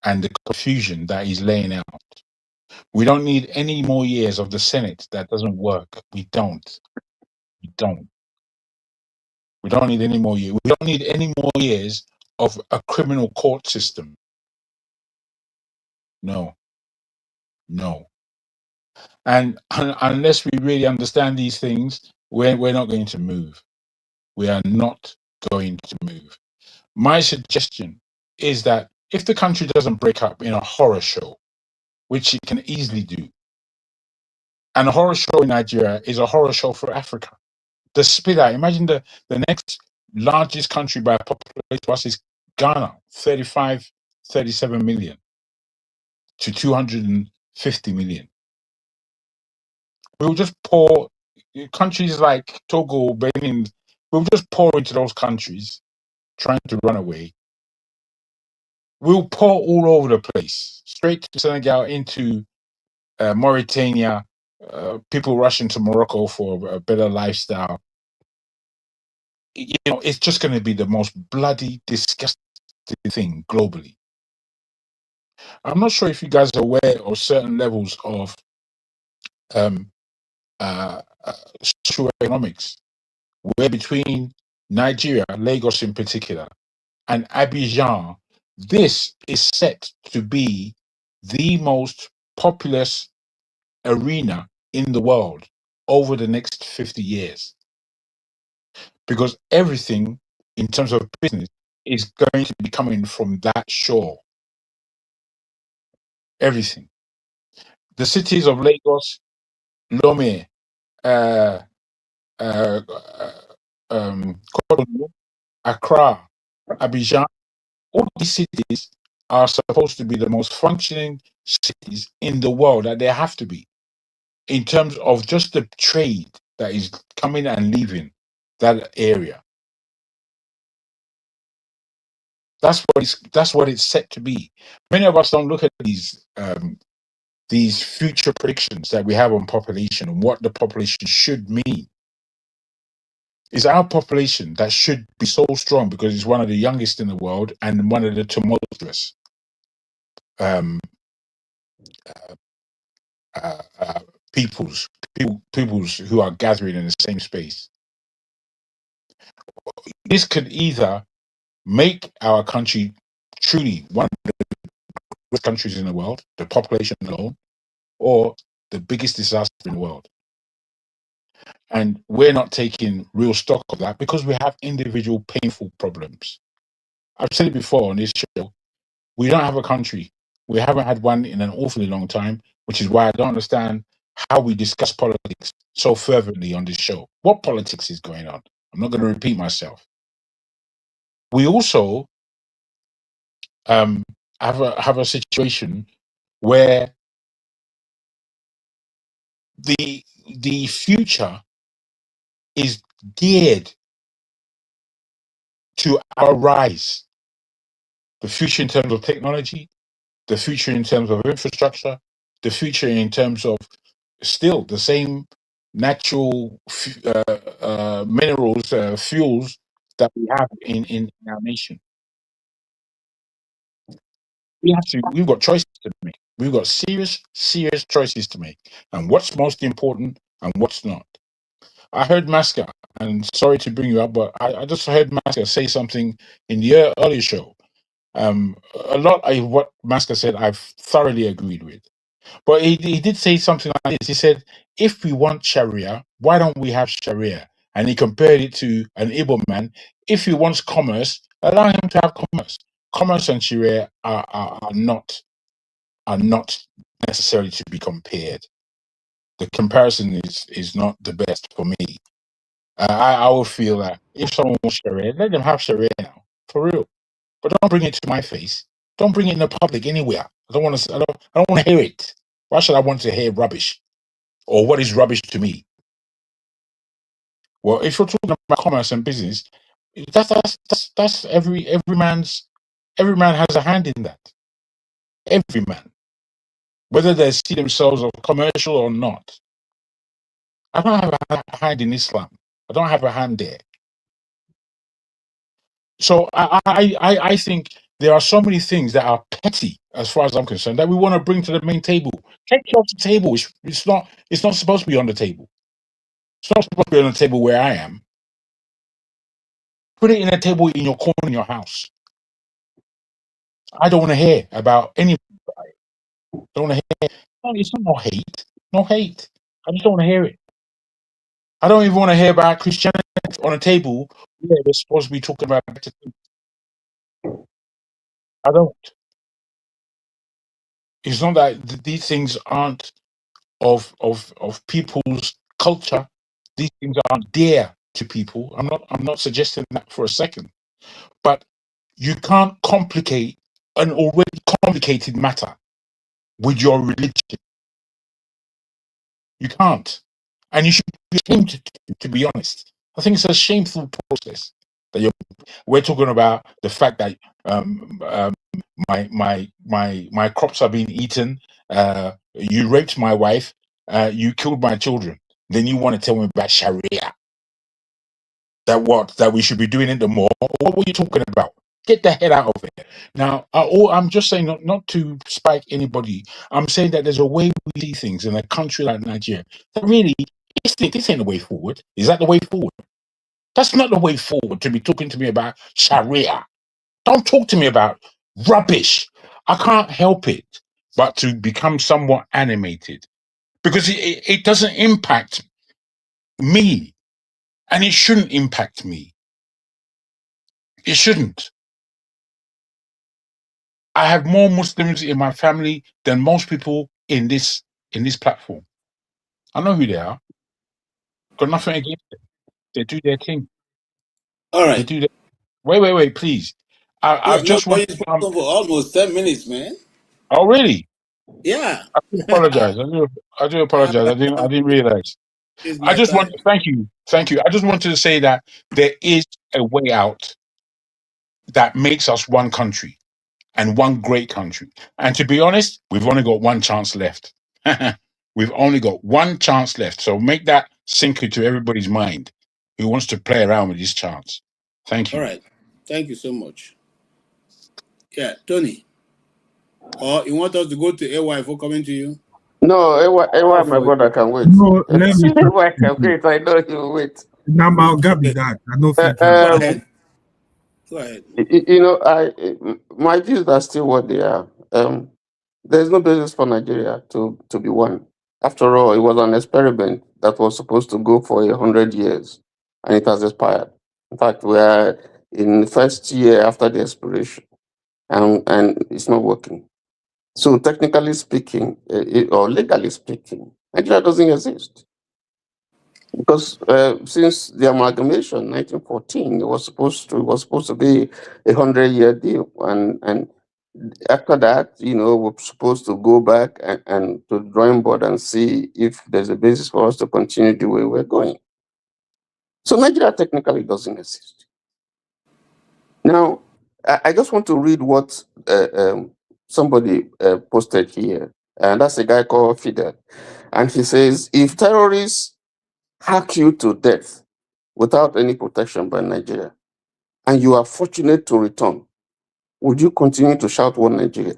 and the confusion that he's laying out. We don't need any more years of the Senate that doesn't work. We don't. We don't. We don't need any more years. We don't need any more years of a criminal court system. No. No. And unless we really understand these things, we're not going to move. We are not going to move. My suggestion is that if the country doesn't break up in a horror show, which it can easily do, and a horror show in Nigeria is a horror show for Africa. The split out. Imagine the next largest country by population to us is Ghana, 35, 37 million to 250 million. We will just pour countries like Togo, Benin, we'll just pour into those countries trying to run away. We'll pour all over the place, straight to Senegal, into Mauritania, people rushing to Morocco for a better lifestyle. You know, it's just going to be the most bloody, disgusting thing globally. I'm not sure if you guys are aware of certain levels of socioeconomics, where between Nigeria, Lagos in particular, and Abidjan, this is set to be the most populous arena in the world over the next 50 years. Because everything in terms of business is going to be coming from that shore. Everything. The cities of Lagos, Lome, uh, uh, Cotonou, Accra, Abidjan, all these cities are supposed to be the most functioning cities in the world, that they have to be, in terms of just the trade that is coming and leaving that area. That's what it's set to be. Many of us don't look at these future predictions that we have on population and what the population should mean. It's our population that should be so strong because it's one of the youngest in the world and one of the tumultuous peoples who are gathering in the same space. This could either make our country truly one of the best countries in the world, the population alone, or the biggest disaster in the world. And we're not taking real stock of that because we have individual painful problems. I've said it before on this show, we don't have a country. We haven't had one in an awfully long time, which is why I don't understand how we discuss politics so fervently on this show. What politics is going on? I'm not going to repeat myself. We also have a situation where the future is geared to our rise. The future in terms of technology, the future in terms of infrastructure, the future in terms of still the same natural minerals, fuels that we have in our nation. We've got choices to make. We've got serious choices to make. And what's most important and what's not. I heard Masca, and sorry to bring you up, but I just heard Masca say something in the earlier show. A lot of what Masca said, I've thoroughly agreed with. But he did say something like this. He said, if we want Sharia, why don't we have Sharia? And he compared it to an Igbo man. If he wants commerce, allow him to have commerce. Commerce and Sharia are not necessary to be compared. The comparison is not the best for me. I will feel that if someone wants Sharia, let them have Sharia now, for real. But don't bring it to my face. Don't bring it in the public anywhere. I don't want to. I don't want to hear it. Why should I want to hear rubbish? Or what is rubbish to me? Well, if you're talking about commerce and business, that's every man has a hand in that. Every man, whether they see themselves as commercial or not. I don't have a hand in Islam. I don't have a hand there. So I think there are so many things that are petty, as far as I'm concerned, that we want to bring to the main table. Take it off the table. It's not supposed to be on the table. It's not supposed to be on the table where I am. Put it in a table in your corner in your house. I don't want to hear about any. Don't want to hear. No, it's not no hate. No hate. I just don't want to hear it. I don't even want to hear about Christianity on a table where we're supposed to be talking about better things. I don't. It's not that these things aren't of people's culture. These things aren't dear to people. I'm not suggesting that for a second. But you can't complicate an already complicated matter with your religion. You can't. And you should be ashamed to be honest. I think it's a shameful process that we're talking about the fact that my crops are being eaten. You raped my wife. You killed my children. Then you want to tell me about Sharia? That we should be doing it the more? What were you talking about? Get the head out of it. Now, I'm just saying, not to spike anybody. I'm saying that there's a way we see things in a country like Nigeria that really, this ain't the way forward. Is that the way forward? That's not the way forward to be talking to me about Sharia. Don't talk to me about rubbish. I can't help it but to become somewhat animated because it doesn't impact me and it shouldn't impact me. It shouldn't. I have more Muslims in my family than most people in this platform. I know who they are. Got nothing against them. They do their thing. All They right. do their. Wait, please. I've No, just but wanted it's to come. spoken for almost 10 minutes, man. Oh, really? Yeah. I do apologize. I do apologize. I didn't realize. It's I my just want. time. Thank you. I just wanted to say that there is a way out that makes us one country and one great country. And to be honest, we've only got one chance left. We've only got one chance left. So make that sink into everybody's mind who wants to play around with this chance. Thank All you. right. Thank you so much. Yeah, Tony. Or you want us to go to AY for coming to you? No, How my far? brother can wait. No, let me talk. AY can wait. I know he will wait. Now, my Gabi, that I don't Uh, fit. Go um, ahead. Go ahead. you know, my views are still what they are. There's no basis for Nigeria to be one. After all, it was an experiment that was supposed to go for 100 years, and it has expired. In fact, we are in the first year after the expiration, and it's not working. So, technically speaking, or legally speaking, Nigeria doesn't exist because since the amalgamation, 1914, it was supposed to be 100-year deal, and after that, we're supposed to go back and to the drawing board and see if there's a basis for us to continue the way we're going. So Nigeria technically doesn't exist. Now, I just want to read what somebody posted here, and that's a guy called Fidel. And he says, if terrorists hack you to death without any protection by Nigeria, and you are fortunate to return, would you continue to shout one Nigeria?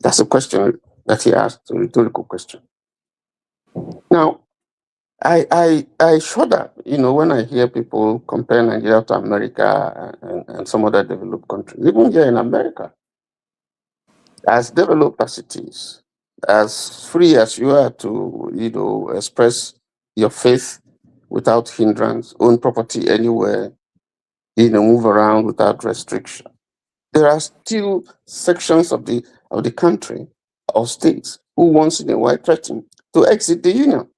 That's a question that he asked, a rhetorical question. Now, I shudder, when I hear people compare Nigeria to America and some other developed countries. Even here in America, as developed as it is, as free as you are to, express your faith without hindrance, own property anywhere, move around without restriction. There are still sections of the country or states who wants in a white threaten to exit the union.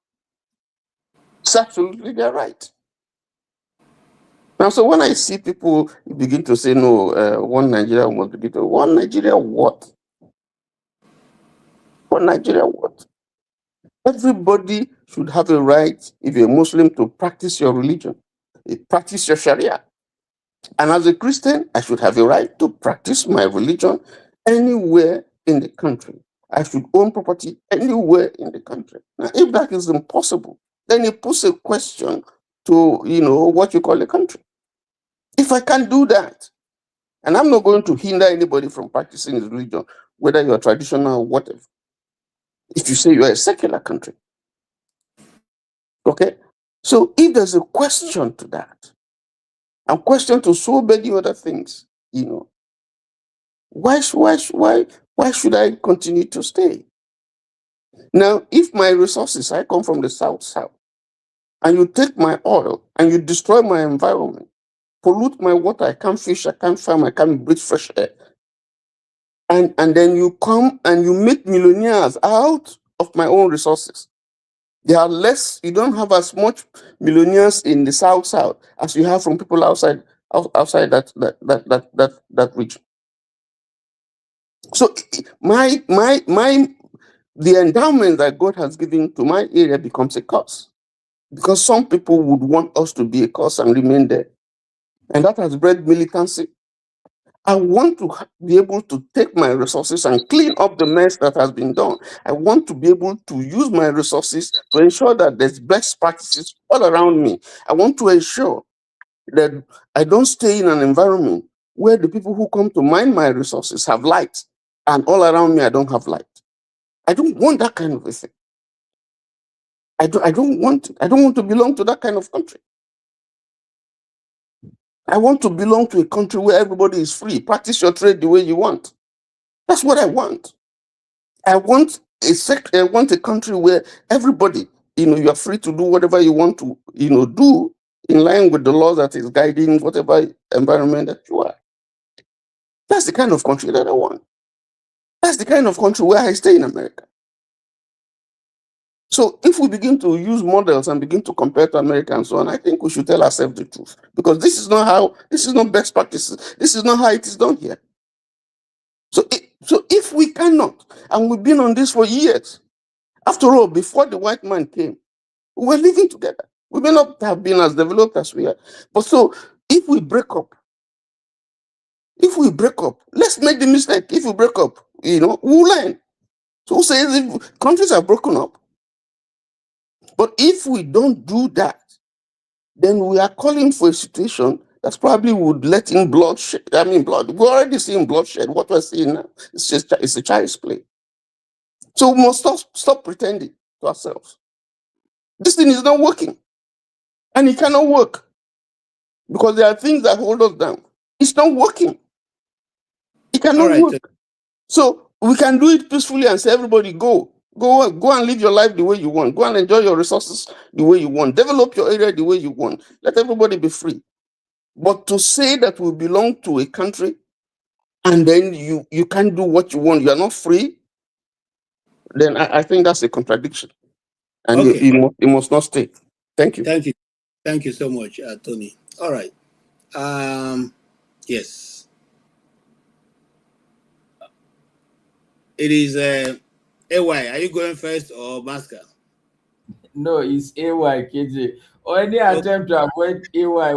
It's absolutely their right. Now, so when I see people begin to say, no, one Nigeria must begin to, one Nigeria what? One Nigeria what? Everybody should have a right, if you're a Muslim, to practice your religion, practice your Sharia. And as a Christian, I should have a right to practice my religion anywhere in the country. I should own property anywhere in the country. Now, if that is impossible, then it puts a question to, what you call a country. If I can't do that, and I'm not going to hinder anybody from practicing his religion, whether you're traditional or whatever, if you say you're a secular country. Okay? So if there's a question to that, and question to so many other things, why should I continue to stay? Now, if my resources, I come from the south, and you take my oil and you destroy my environment, pollute my water, I can't fish, I can't farm, I can't breathe fresh air, and then you come and you make millionaires out of my own resources. There are less, you don't have as much millionaires in the south as you have from people outside that region. So the endowment that God has given to my area becomes a curse, because some people would want us to be a curse and remain there, and that has bred militancy. I want to be able to take my resources and clean up the mess that has been done. I want to be able to use my resources to ensure that there's best practices all around me. I want to ensure that I don't stay in an environment where the people who come to mine my resources have light, and all around me I don't have light. I don't want that kind of a thing. I don't want it. I don't want to belong to that kind of country. I want to belong to a country where everybody is free. Practice your trade the way you want. That's what I want. I want a country where everybody, you are free to do whatever you want to, do in line with the law that is guiding whatever environment that you are. That's the kind of country that I want. That's the kind of country where I stay in America. So if we begin to use models and begin to compare to America and so on, I think we should tell ourselves the truth, because this is not best practices. This is not how it is done here. So if we cannot, and we've been on this for years, after all, before the white man came, we were living together. We may not have been as developed as we are. But so if we break up, let's make the mistake. If we break up, we'll learn. So who says if countries are broken up? But if we don't do that, then we are calling for a situation that probably would let in bloodshed. Blood. We're already seeing bloodshed. What we're seeing now it's a child's play. So we must stop pretending to ourselves. This thing is not working. And it cannot work, because there are things that hold us down. It's not working. It cannot work. So we can do it peacefully and say, everybody go and live your life the way you want. Go and enjoy your resources the way you want. Develop your area the way you want. Let everybody be free. But to say that we belong to a country and then you can't do what you want, you are not free, then I think that's a contradiction. And it must not stay. Thank you. Thank you. Thank you so much, Tony. All right. Yes. It is AY. Are you going first or Masker? No, it's AY, KJ. Or any attempt to avoid AY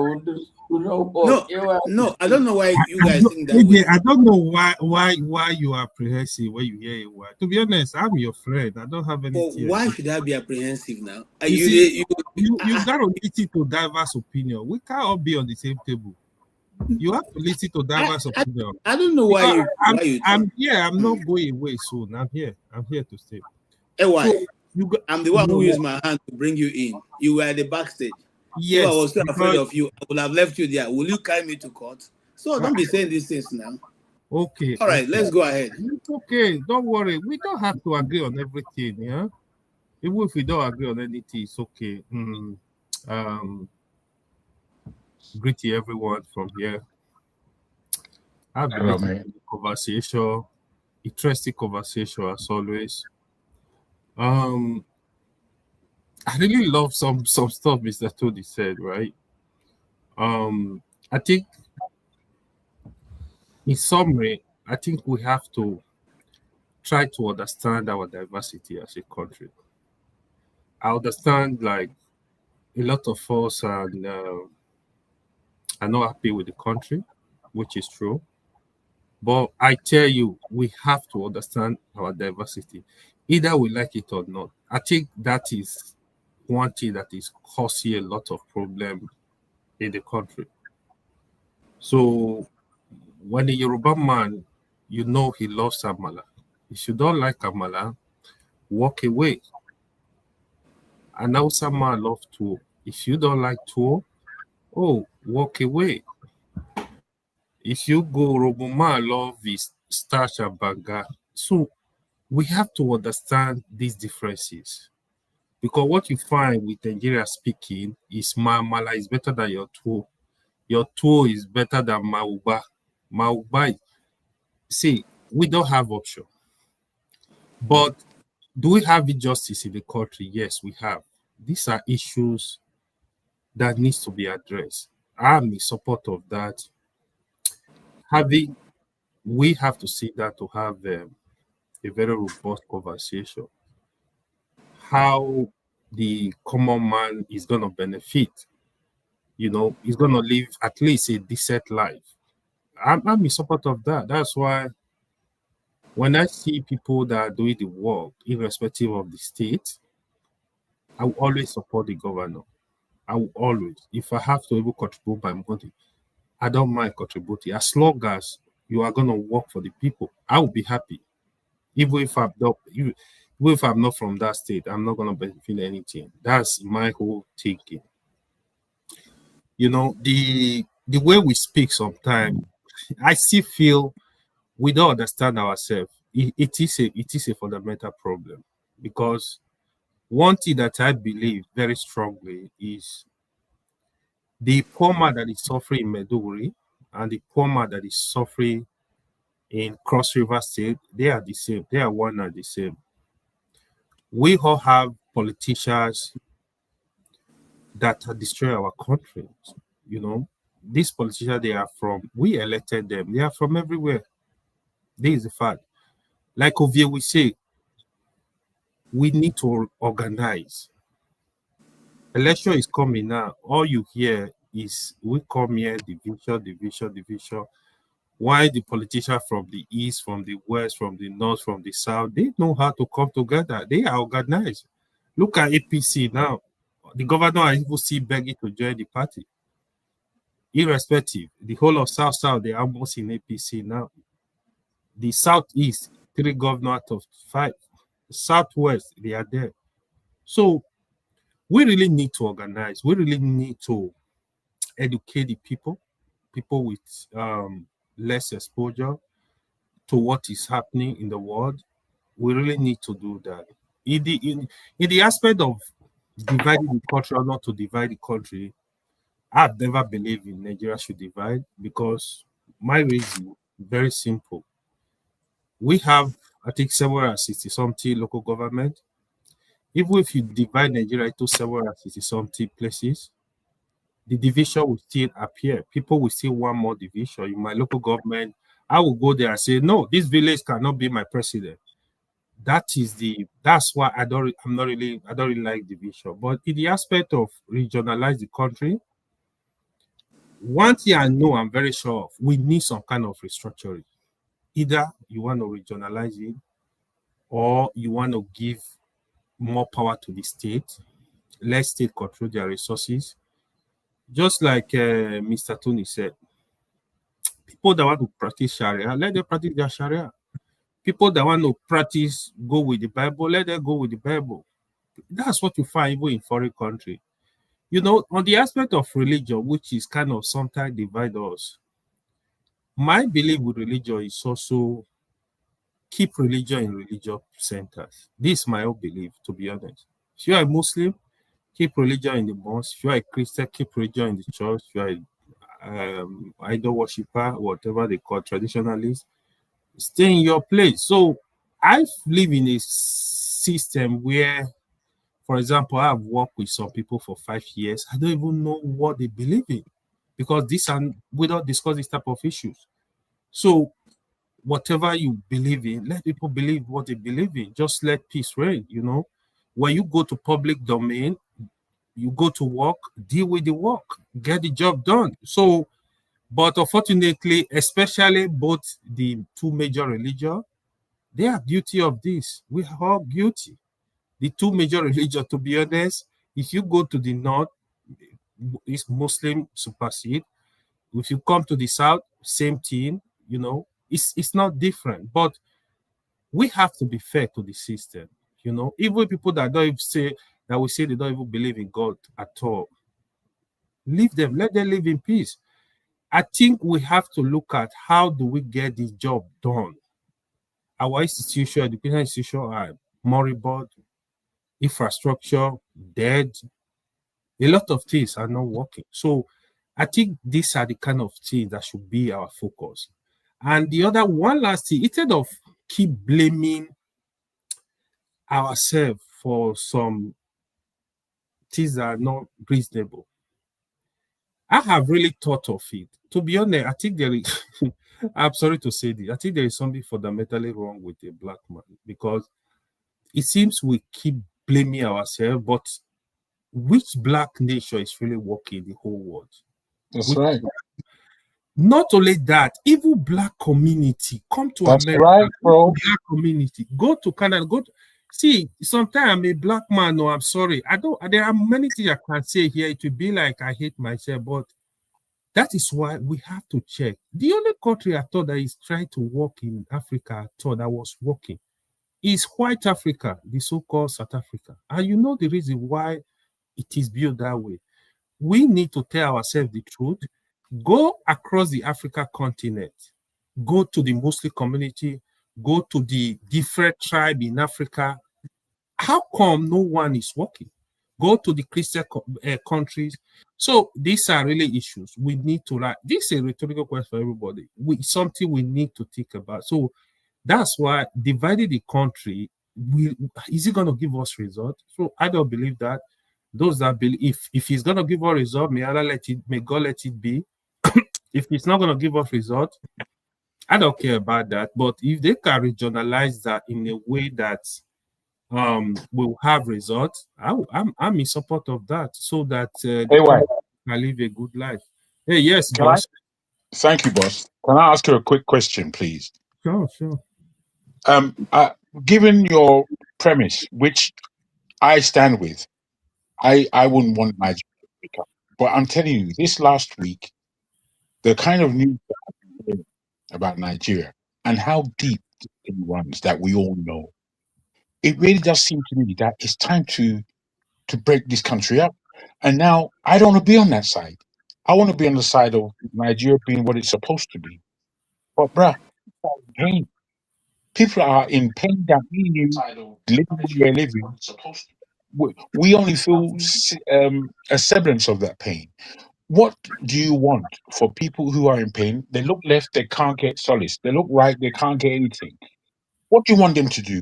would not work. No, I don't know why you guys think that KJ, way. I don't know why you are apprehensive when you hear AY. To be honest, I'm your friend. I don't have any. But why should I be apprehensive now? You got to listen to diverse opinion. We can't all be on the same table. You have to listen to diverse opinion. I don't know why I'm here. I'm not going away soon. I'm here to stay. AY. I'm the one who used my hand to bring you in. You were at the backstage. Yes. If I was still afraid of you, I would have left you there. Will you carry me to court? So don't be saying these things now. Okay. All right, let's go ahead. It's okay. Don't worry. We don't have to agree on everything. Yeah. Even if we don't agree on anything, it's okay. Greeting everyone from here. I've been Hello, listening man. to the conversation, interesting conversation as always. Um, I really love some stuff Mr. Tony said, right? I think in summary, I think we have to try to understand our diversity as a country. I understand like a lot of us are not happy with the country, which is true. But I tell you, we have to understand our diversity, either we like it or not. I think that is one thing that is causing a lot of problem in the country. So when a Yoruba man, you know he loves Amala. If you don't like Amala, walk away. And Hausa man love Tuwo. If you don't like Tuwo, oh, walk away. If you go Roboma love is starch and banga. So we have to understand these differences. Because what you find with Nigeria speaking is Mala is better than your Tuwo. Your Tuwo is better than Mauba. Mauba, see, we don't have option. But do we have injustice in the country? Yes, we have. These are issues that needs to be addressed. I'm in support of that. We have to sit down to have a very robust conversation. How the common man is going to benefit, he's going to live at least a decent life. I'm in support of that. That's why when I see people that are doing the work, irrespective of the state, I will always support the governor. I will always, if I have to even contribute my money, I don't mind contributing. As long as you are going to work for the people, I will be happy. Even if I'm not from that state, I'm not going to benefit anything. That's my whole thinking. The way we speak sometimes, I still feel we don't understand ourselves. It is a fundamental problem because one thing that I believe very strongly is the poor man that is suffering in Meduguri and the poor man that is suffering in Cross River State, they are the same. They are one and the same. We all have politicians that destroy our country. These politicians, they are from, we elected them. They are from everywhere. This is the fact. Like Ovie we say, we need to organize. Election is coming now. All you hear is we come here, division, division, division. Why the politicians from the east, from the west, from the north, from the south, they know how to come together. They are organized. Look at APC now. The governor are even still begging to join the party. Irrespective, the whole of South, they are almost in APC now. The Southeast, 3 governors out of 5. Southwest, they are there. So we really need to organize. We really need to educate the people with less exposure to what is happening in the world. We really need to do that. In the aspect of dividing the country or not to divide the country, I've never believed in Nigeria should divide because my reason very simple. We have, I think, 760 something local government. Even if you divide Nigeria into 760 something places, the division will still appear. People will still want more division. In my local government, I will go there and say, no, this village cannot be my president. That's why I don't really like division. But in the aspect of regionalize the country, one thing I know I'm very sure of, we need some kind of restructuring. Either you want to regionalize it or you want to give more power to the state, let state control their resources. Just like Mr. Tony said, people that want to practice Sharia, let them practice their Sharia. People that want to practice, go with the Bible, let them go with the Bible. That's what you find even in foreign country. On the aspect of religion, which is kind of sometimes divide us, My belief with religion is also keep religion in religious centers. This is my own belief, to be honest. If you are a Muslim, keep religion in the mosque. If you are a Christian, keep religion in the church. If you are idol worshiper, whatever they call traditionalists, stay in your place. So I live in a system where, for example, I've worked with some people for 5 years. I don't even know what they believe in because we don't discuss this type of issues. So whatever you believe in, let people believe what they believe in. Just let peace reign, you know. When you go to public domain, you go to work, deal with the work, get the job done. So, but unfortunately, especially both the two major religions, they are guilty of this. We are all guilty. The two major religions, to be honest, if you go to the north, it's Muslim supersede. If you come to the south, same thing, you know, it's not different. But we have to be fair to the system, you know, even people that don't even say that we say they don't even believe in God at all. Leave them, let them live in peace. I think we have to look at how do we get this job done. Our institution, education institution are moribund, infrastructure dead, a lot of things are not working. So I think these are the kind of things that should be our focus. And the other one last thing, instead of keep blaming ourselves for some things that are not reasonable, I have really thought of it. To be honest, I think there is, I'm sorry to say this, I think there is something fundamentally wrong with a black man because it seems we keep blaming ourselves, but which black nation is really working the whole world? That's right. Not only that, even black community come to That's America. right, bro. Black community go to Canada. Go to, see. Sometimes I'm a black man. No, I'm sorry. I don't. There are many things I can say here. It will be like I hate myself, but that is why we have to check. The only country I thought that is trying to work in Africa, I thought that was working, is white Africa, the so-called South Africa. And you know the reason why it is built that way. We need to tell ourselves the truth. Go across the Africa continent, go to the Muslim community, go to the different tribe in Africa. How come no one is working? Go to the Christian countries. So these are really issues we need to like. This is a rhetorical question for everybody. Something we need to think about. So that's why dividing the country, is it going to give us results? So I don't believe that. Those that believe, if he's going to give us result, may God let it be. If it's not going to give us results, I don't care about that. But if they can regionalize that in a way that will have results, I'm in support of that, so that the Why? country can live a good life. Hey, yes, Can I? boss. Thank you, boss. Can I ask you a quick question, please? Sure. Given your premise, which I stand with, I wouldn't want Nigeria to pick up. But I'm telling you, this last week, the kind of news that I've been hearing about Nigeria and how deep it runs that we all know, it really does seem to me that it's time to break this country up. And now I don't want to be on that side. I want to be on the side of Nigeria being what it's supposed to be. But bruh, people are in pain. People are in pain that we knew living where we're living. We only feel a semblance of that pain. What do you want for people who are in pain? They look left, they can't get solace. They look right, they can't get anything. What do you want them to do?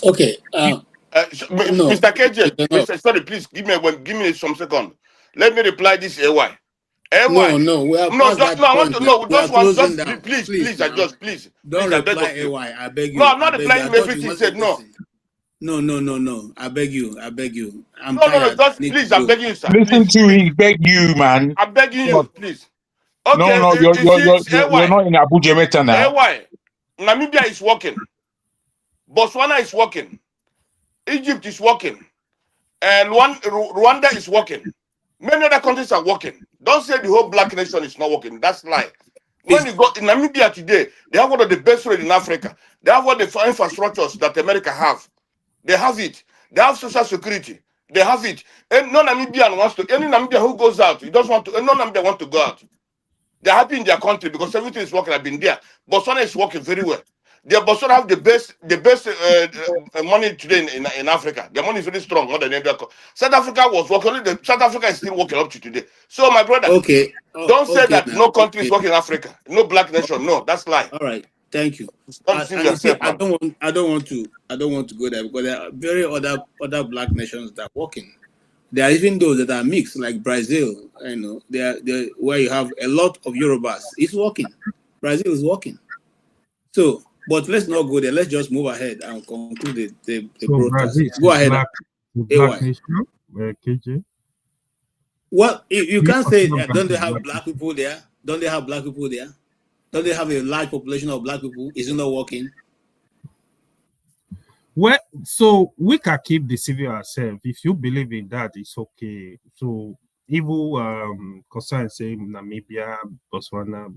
Okay. No. Mr. KJ, No. sorry, please give me some second. Let me reply this AY. No. We have passed that No, I want point to now. know. We are closing down. Please, Now. Don't I beg reply of you. AY. I beg No, you. I'm I not beg you. replying I him thought you everything he wanted said. to No. listen. No. I beg you. I'm No. tired. I Just need to please, I'm go. begging you, sir. Listen Please. to he beg you, man. I'm begging God. you, please. No, Okay, you see, you're AY. not in Abuja Meta now. AY. Namibia is working. Botswana is working. Egypt is working. And Rwanda is working. Many other countries are working. Don't say the whole black nation is not working. That's lie. When you go in Namibia today, they have one of the best roads in Africa. They have all the infrastructures that America have. They have it. They have social security. They have it. And no Namibian wants to. Any Namibian who goes out, he doesn't want to. And no Namibian want to go out. They're happy in their country because everything is working. I've been there. Botswana is working very well. Botswana have the best money today in Africa. Their money is very strong, more than any other. South Africa was working. Only South Africa is still working up to today. So my brother, Okay. don't say Okay that now. no country is Okay. working in Africa, no black nation. No, that's lie. All right. Thank you. Don't And deceive you see, yourself, man. I don't want to go there because there are very other black nations that are working. There are even those that are mixed, like Brazil. You know, they where you have a lot of Yorubas. It's working. Brazil is working. So, but let's not go there. Let's just move ahead and conclude the So broadcast. Brazil Go is ahead. black nation, KJ. Well, you can't say, don't they have black black people there? Don't they have black people there? Don't they have a large population of black people? Is it not working? Well, so we can keep deceiving ourselves. If you believe in that, it's okay. So even concern saying Namibia, Botswana,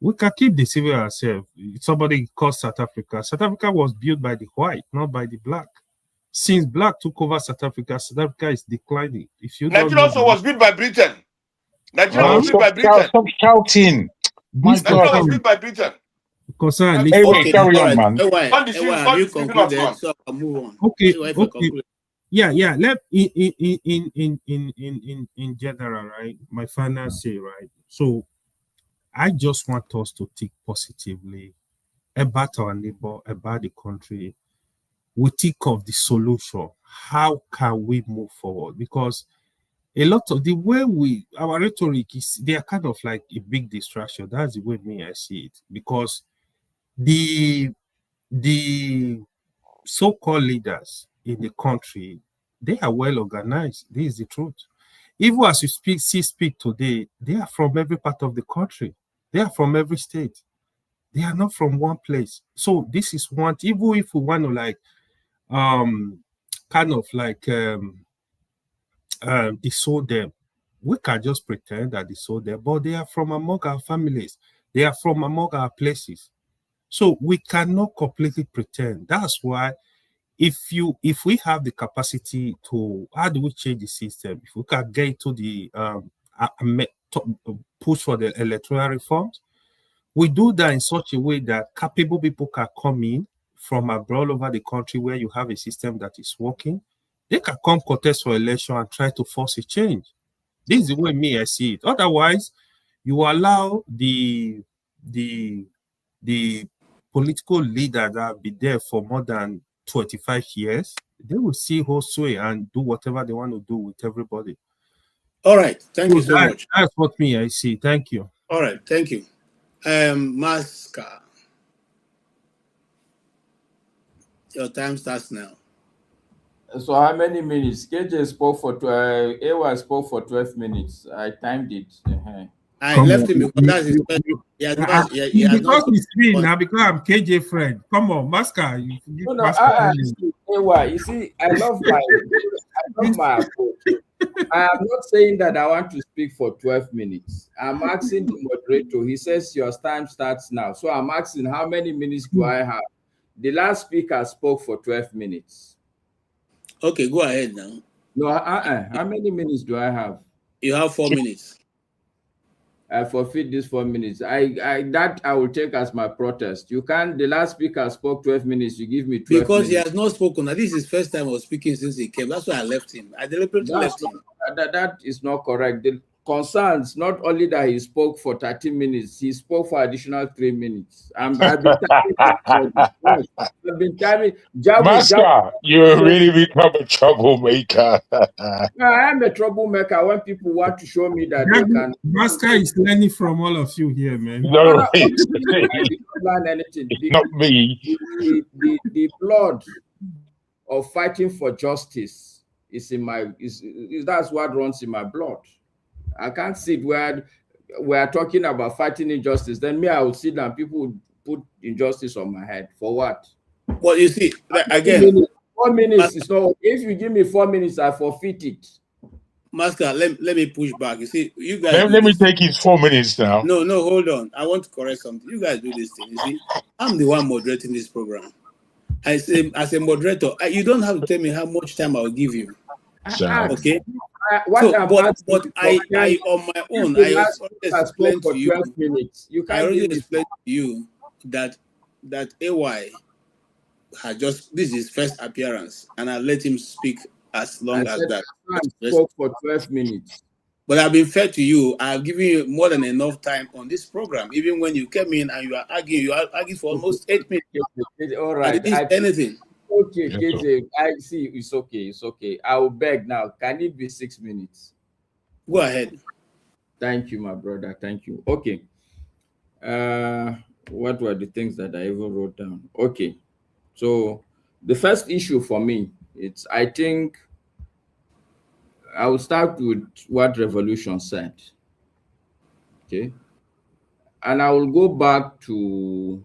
we can keep deceiving ourselves. Somebody called South Africa. South Africa was built by the white, not by the black. Since black took over South Africa is declining. If you don't Nigeria know also was built by Britain. Nigeria was built by Britain. Stop shouting. Nigeria was built by Britain. Concern, Anyway, carry on, man. Don't deceive us, man. So I'll move on. Okay. Okay. Yeah. Let in general, right? My final say, right? So I just want us to think positively about our neighbor, about the country. We think of the solution. How can we move forward? Because a lot of the way our rhetoric is, they are kind of like a big distraction. That's the way I see it. Because the so-called leaders in the country, they are well organized. This is the truth. Even as you speak today, they are from every part of the country. They are from every state. They are not from one place. So this is one, even if we want to like kind of like disown them, we can just pretend that disown them, but they are from among our families. They are from among our places. So we cannot completely pretend. That's why if we have the capacity to, how do we change the system? If we can get to the push for the electoral reforms, we do that in such a way that capable people can come in from abroad over the country where you have a system that is working. They can come contest for election and try to force a change. This is the way I see it. Otherwise, you allow the political leader that have been there for more than 25 years, they will see whole sway and do whatever they want to do with everybody. All right. Thank you so much. That's what I see. Thank you. All right. Thank you. Maska, your time starts now. So how many minutes? KJ spoke for AY spoke for 12 minutes. I timed it. I left him because that's his because he's free now, because I'm KJ friend. Come on, Maska. AY, you see, I love my approach. I am not saying that I want to speak for 12 minutes. I'm asking the moderator. He says your time starts now. So I'm asking, how many minutes do I have? The last speaker spoke for 12 minutes. Okay, go ahead now. No, how many minutes do I have? You have 4 minutes. I forfeit this 4 minutes. That I will take as my protest. You can't. The last speaker spoke 12 minutes. You give me 12 because minutes. He has not spoken. This is his first time of speaking since he came. That's why I left him. I deliberately left him. That is not correct. The concerns not only that he spoke for 30 minutes, he spoke for additional 3 minutes. I've been timing. Master, you really become a troublemaker. I am a troublemaker when people want to show me that they can. Master is learning from all of you here, man. No, I did not learn anything. Not me. The blood of fighting for justice is in my that's what runs in my blood. I can't sit where we are talking about fighting injustice. Then I will sit down. People would put injustice on my head for what? Well, you see, again, 4 minutes is not. If you give me 4 minutes, I forfeit it. Master, let me push back. You see, you guys. Let me take his 4 minutes now. No, hold on. I want to correct something. You guys do this thing. You see, I'm the one moderating this program. I say, as a moderator, you don't have to tell me how much time I'll give you. So, okay. what I'm asking but you I on my if own, the I last already speaker spoke explained for to you. 12 minutes, you I can't already give me. explained to you that AY had just this is his first appearance, and I let him speak as long I as said that. man spoke for 12 minutes. But I've been fair to you. I've given you more than enough time on this program. Even when you came in and you are arguing for almost 8 minutes. All I right. didn't say anything. Okay, Yes, KJ, I see. It's okay. It's okay. I will beg now. Can it be 6 minutes? Go ahead. Thank you, my brother. Thank you. Okay. What were the things that I even wrote down? Okay. So the first issue for me, it's I think I will start with what Revolution said. Okay. And I will go back to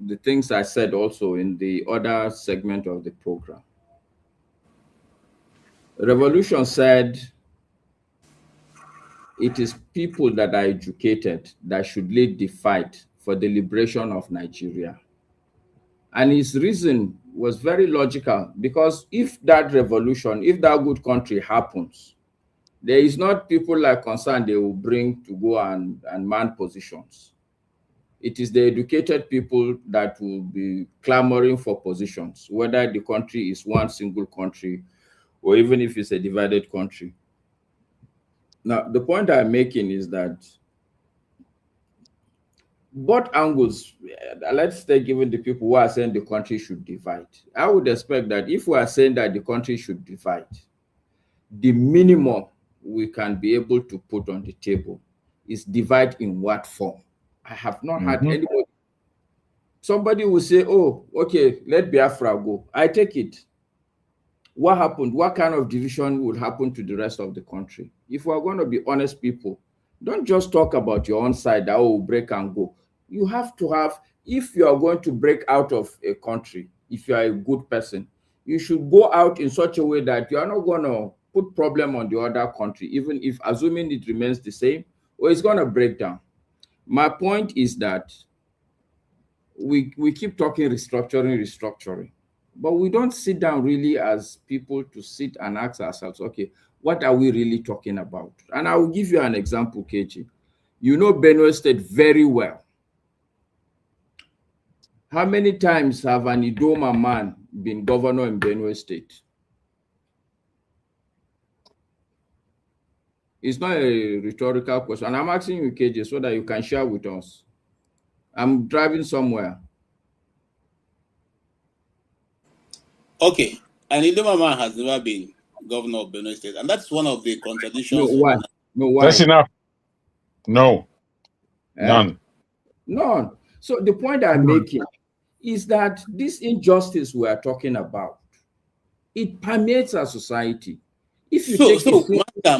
the things I said also in the other segment of the program. Revolution said it is people that are educated that should lead the fight for the liberation of Nigeria. And his reason was very logical, because if that revolution, if that good country happens, there is not people like concern they will bring to go and man positions. It is the educated people that will be clamoring for positions, whether the country is one single country or even if it's a divided country. Now, the point I'm making is that both angles, let's take even the people who are saying the country should divide. I would expect that if we are saying that the country should divide, the minimum we can be able to put on the table is divide in what form. I have not had anybody. Somebody will say, oh, okay, let Biafra go. I take it. What happened? What kind of division would happen to the rest of the country? If we're going to be honest people, don't just talk about your own side that will break and go. You have to have, if you are going to break out of a country, if you are a good person, you should go out in such a way that you are not going to put problem on the other country, even if assuming it remains the same, or it's going to break down. My point is that we keep talking restructuring, but we don't sit down really as people to sit and ask ourselves, okay, what are we really talking about? And I will give you an example, KG. You know Benue State very well. How many times have an Idoma man been governor in Benue State? It's not a rhetorical question. And I'm asking you, KJ, so that you can share with us. I'm driving somewhere. Okay. And Idoma man has never been governor of Benue State. And that's one of the contradictions. No, why? No, why? That's enough. No. None. None. So the point I'm making is that this injustice we are talking about, it permeates our society. If you take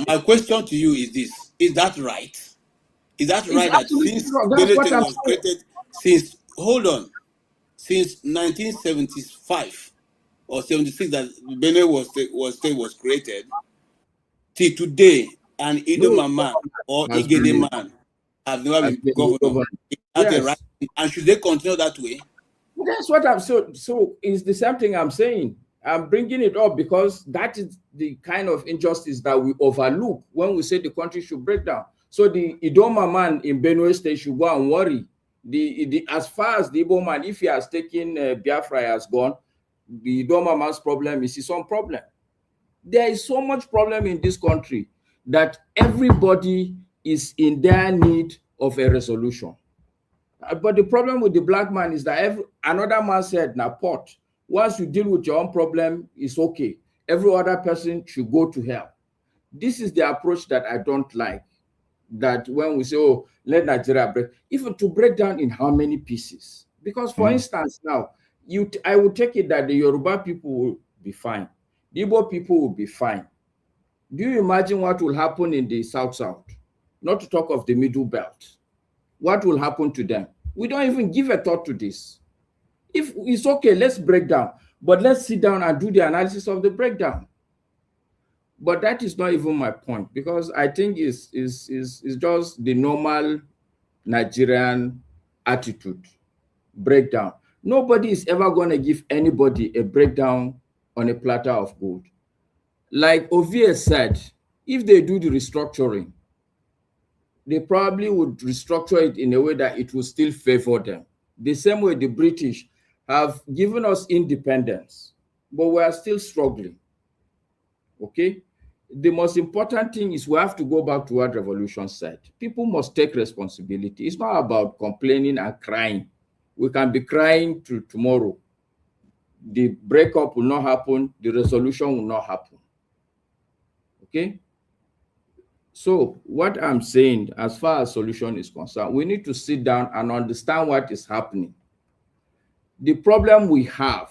my question to you is this: is that right? Is that right that since Benue State was created, since 1975 or 76 that Benue was created, till today, an Idoma man or Igede man have never been governor? Is that a right? And should they continue that way? That's what I'm so it's the same thing I'm saying. I'm bringing it up because that is the kind of injustice that we overlook when we say the country should break down. So the Idoma man in Benue State should go and worry. As far as the Igbo man, if he has taken Biafra has gone, the Idoma man's problem is his own problem. There is so much problem in this country that everybody is in their need of a resolution. But the problem with the black man is that another man said, "Now, pot. Once you deal with your own problem, it's okay. Every other person should go to hell." This is the approach that I don't like. That when we say, "Oh, let Nigeria break," even to break down in how many pieces? Because, for instance, now I would take it that the Yoruba people will be fine, the Igbo people will be fine. Do you imagine what will happen in the South? Not to talk of the Middle Belt. What will happen to them? We don't even give a thought to this. If it's okay, let's break down, but let's sit down and do the analysis of the breakdown. But that is not even my point, because I think it's just the normal Nigerian attitude. Breakdown. Nobody is ever going to give anybody a breakdown on a platter of gold. Like Ovie said, If they do the restructuring, they probably would restructure it in a way that it will still favor them. The same way the British have given us independence, but we are still struggling. Okay? The most important thing is we have to go back to what revolution said. People must take responsibility. It's not about complaining and crying. We can be crying to tomorrow. The breakup will not happen. The resolution will not happen. Okay? So what I'm saying, as far as solution is concerned, we need to sit down and understand what is happening. The problem we have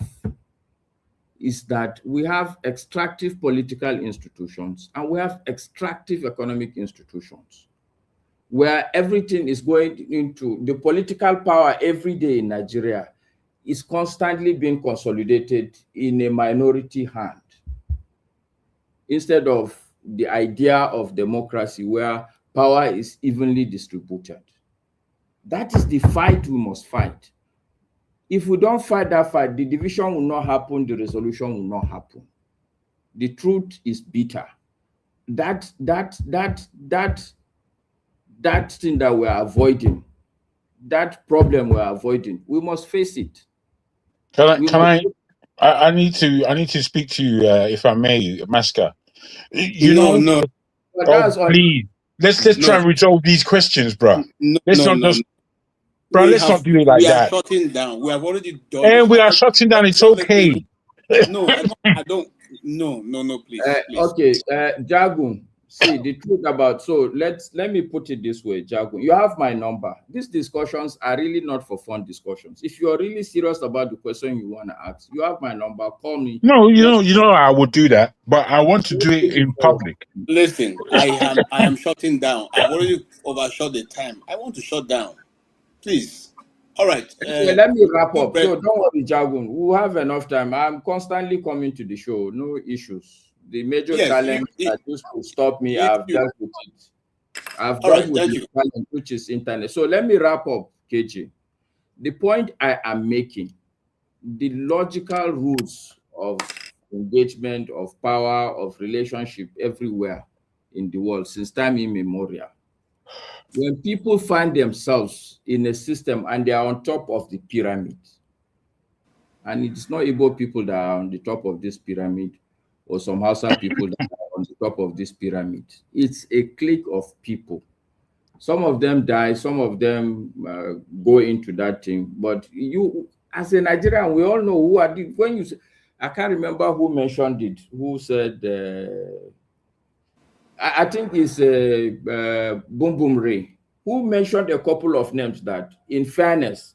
is that we have extractive political institutions and we have extractive economic institutions where everything is going into the political power every day in Nigeria is constantly being consolidated in a minority hand instead of the idea of democracy where power is evenly distributed. That is the fight we must fight. If we don't fight that fight, the division will not happen, the resolution will not happen. The truth is bitter. That thing that we're avoiding, that problem we're avoiding, we must face it. I need to speak to you, if I may, Maska. No. Please. Let's try and resolve these questions, bro. Let's not do it like we are that. shutting down. We have already done And we are shutting down. It's okay. No, I don't. No, please. Okay, Jagun. See the truth about, so let me put it this way, Jagun. You have my number. These discussions are really not for fun discussions. If you are really serious about the question you want to ask, you have my number. Call me. No, you know I would do that, but I want to do it in public. Listen, I am shutting down. I've already overshot the time. I want to shut down. Please. All right. Let me wrap up. So don't worry, Jagun. We'll have enough time. I'm constantly coming to the show. No issues. The major challenge that used to stop me, I've dealt with it. I've dealt with the challenge, which is internet. So let me wrap up, KG. The point I am making, the logical rules of engagement, of power, of relationship everywhere in the world since time immemorial. When people find themselves in a system and they are on top of the pyramid, and it's not Igbo people that are on the top of this pyramid, or some Hausa people that are on the top of this pyramid. It's a clique of people. Some of them die, some of them go into that thing. But you, as a Nigerian, we all know who are the, when you say, I can't remember who mentioned it, who said, I think it's Boom Boom Ray, who mentioned a couple of names that, in fairness,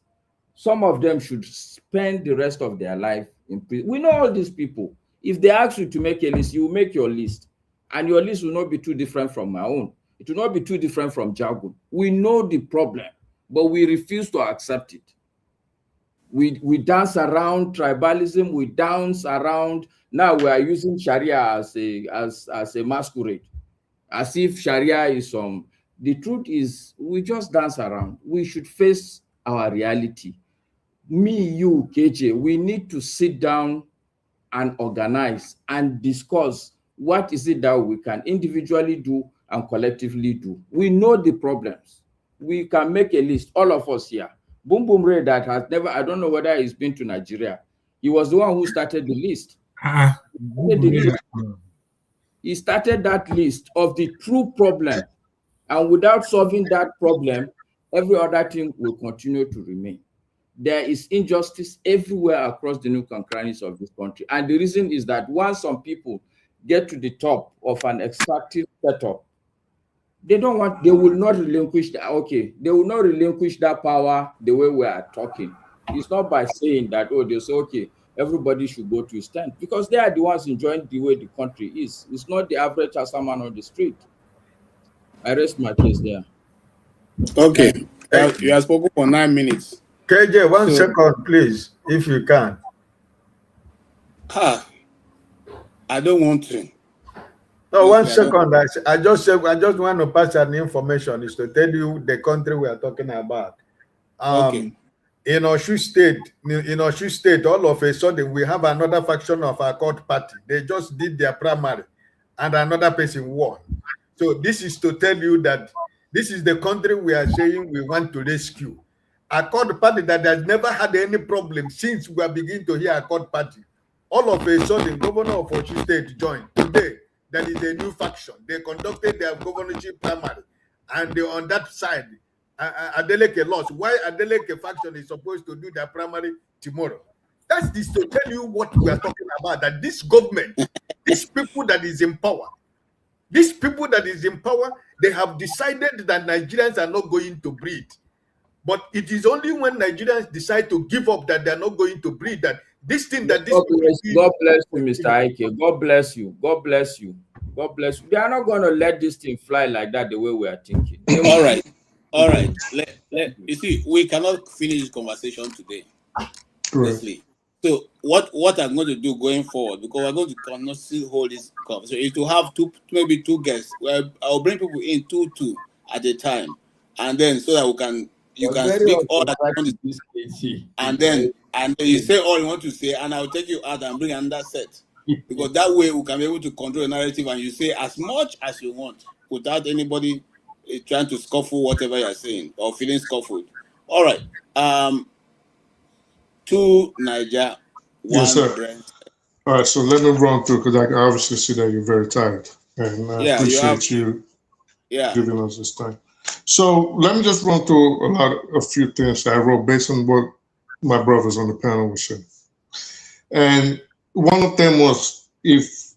some of them should spend the rest of their life in prison. We know all these people. If they ask you to make a list, you will make your list. And your list will not be too different from my own. It will not be too different from Jagun. We know the problem, but we refuse to accept it. We dance around tribalism. We dance around, now we are using Sharia as a masquerade, as if Sharia is some. The truth is, we just dance around. We should face our reality. Me, you, KJ, we need to sit down and organize and discuss what is it that we can individually do and collectively do. We know the problems. We can make a list, all of us here. Boom Boom Ray that has never, I don't know whether he's been to Nigeria. He was the one who started the list. He started that list of the true problem. And without solving that problem, every other thing will continue to remain. There is injustice everywhere across the nook and crannies of this country. And the reason is that once some people get to the top of an extractive setup, they will not relinquish that power the way we are talking. It's not by saying that, oh, they say, okay, everybody should go to his tent, because they are the ones enjoying the way the country is. It's not the average man on the street. I rest my case there. Okay. You have spoken for 9 minutes. KJ, one second, please, if you can. I don't want to. No, 1 second. I just want to pass an information is to tell you the country we are talking about. Okay. In Oshu State, all of a sudden we have another faction of our court party. They just did their primary, and another person won. So this is to tell you that this is the country we are saying we want to rescue. Accord Party that has never had any problem since we are beginning to hear Accord Party. All of a sudden, Governor of Osun State joined. Today, there is a new faction. They conducted their governorship primary, and they on that side, Adeleke lost. Why Adeleke faction is supposed to do their primary tomorrow? That's this to tell you what we are talking about, that this government, these people that is in power, they have decided that Nigerians are not going to breed. But it is only when Nigerians decide to give up that they are not going to breed, that this thing that this God bless you, Mr. Ike. God bless you. God bless you. God bless you. They are not going to let this thing fly like that the way we are thinking. All right. All right. You see, we cannot finish this conversation today. Honestly. So what I'm going to do going forward, because we're going to continuously hold this conversation, is to have maybe two guests. Where I'll bring people in two at a time, and then so that you can speak all that you want to say, and then you say all you want to say, and I'll take you out and bring another set, because that way we can be able to control the narrative, and you say as much as you want without anybody trying to scuffle whatever you're saying or feeling scuffled. All right. Two Niger, one yes, sir. Brent. All right, so let me run through, because I can obviously see that you're very tired, and I appreciate you giving us this time. So let me just run through a few things that I wrote based on what my brothers on the panel were saying. And one of them was,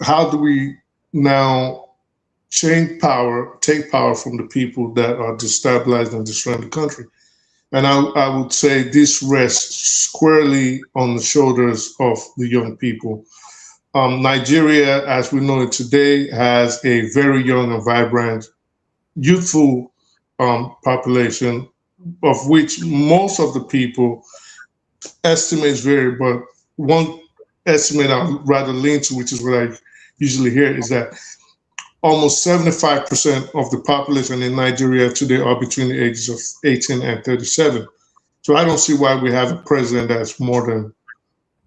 how do we now take power from the people that are destabilizing and destroying the country? And I would say this rests squarely on the shoulders of the young people. Nigeria, as we know it today, has a very young and vibrant, youthful population, of which most of the people, estimates vary, but one estimate I'd rather lean to, which is what I usually hear, is that almost 75% of the population in Nigeria today are between the ages of 18 and 37. So I don't see why we have a president that's more than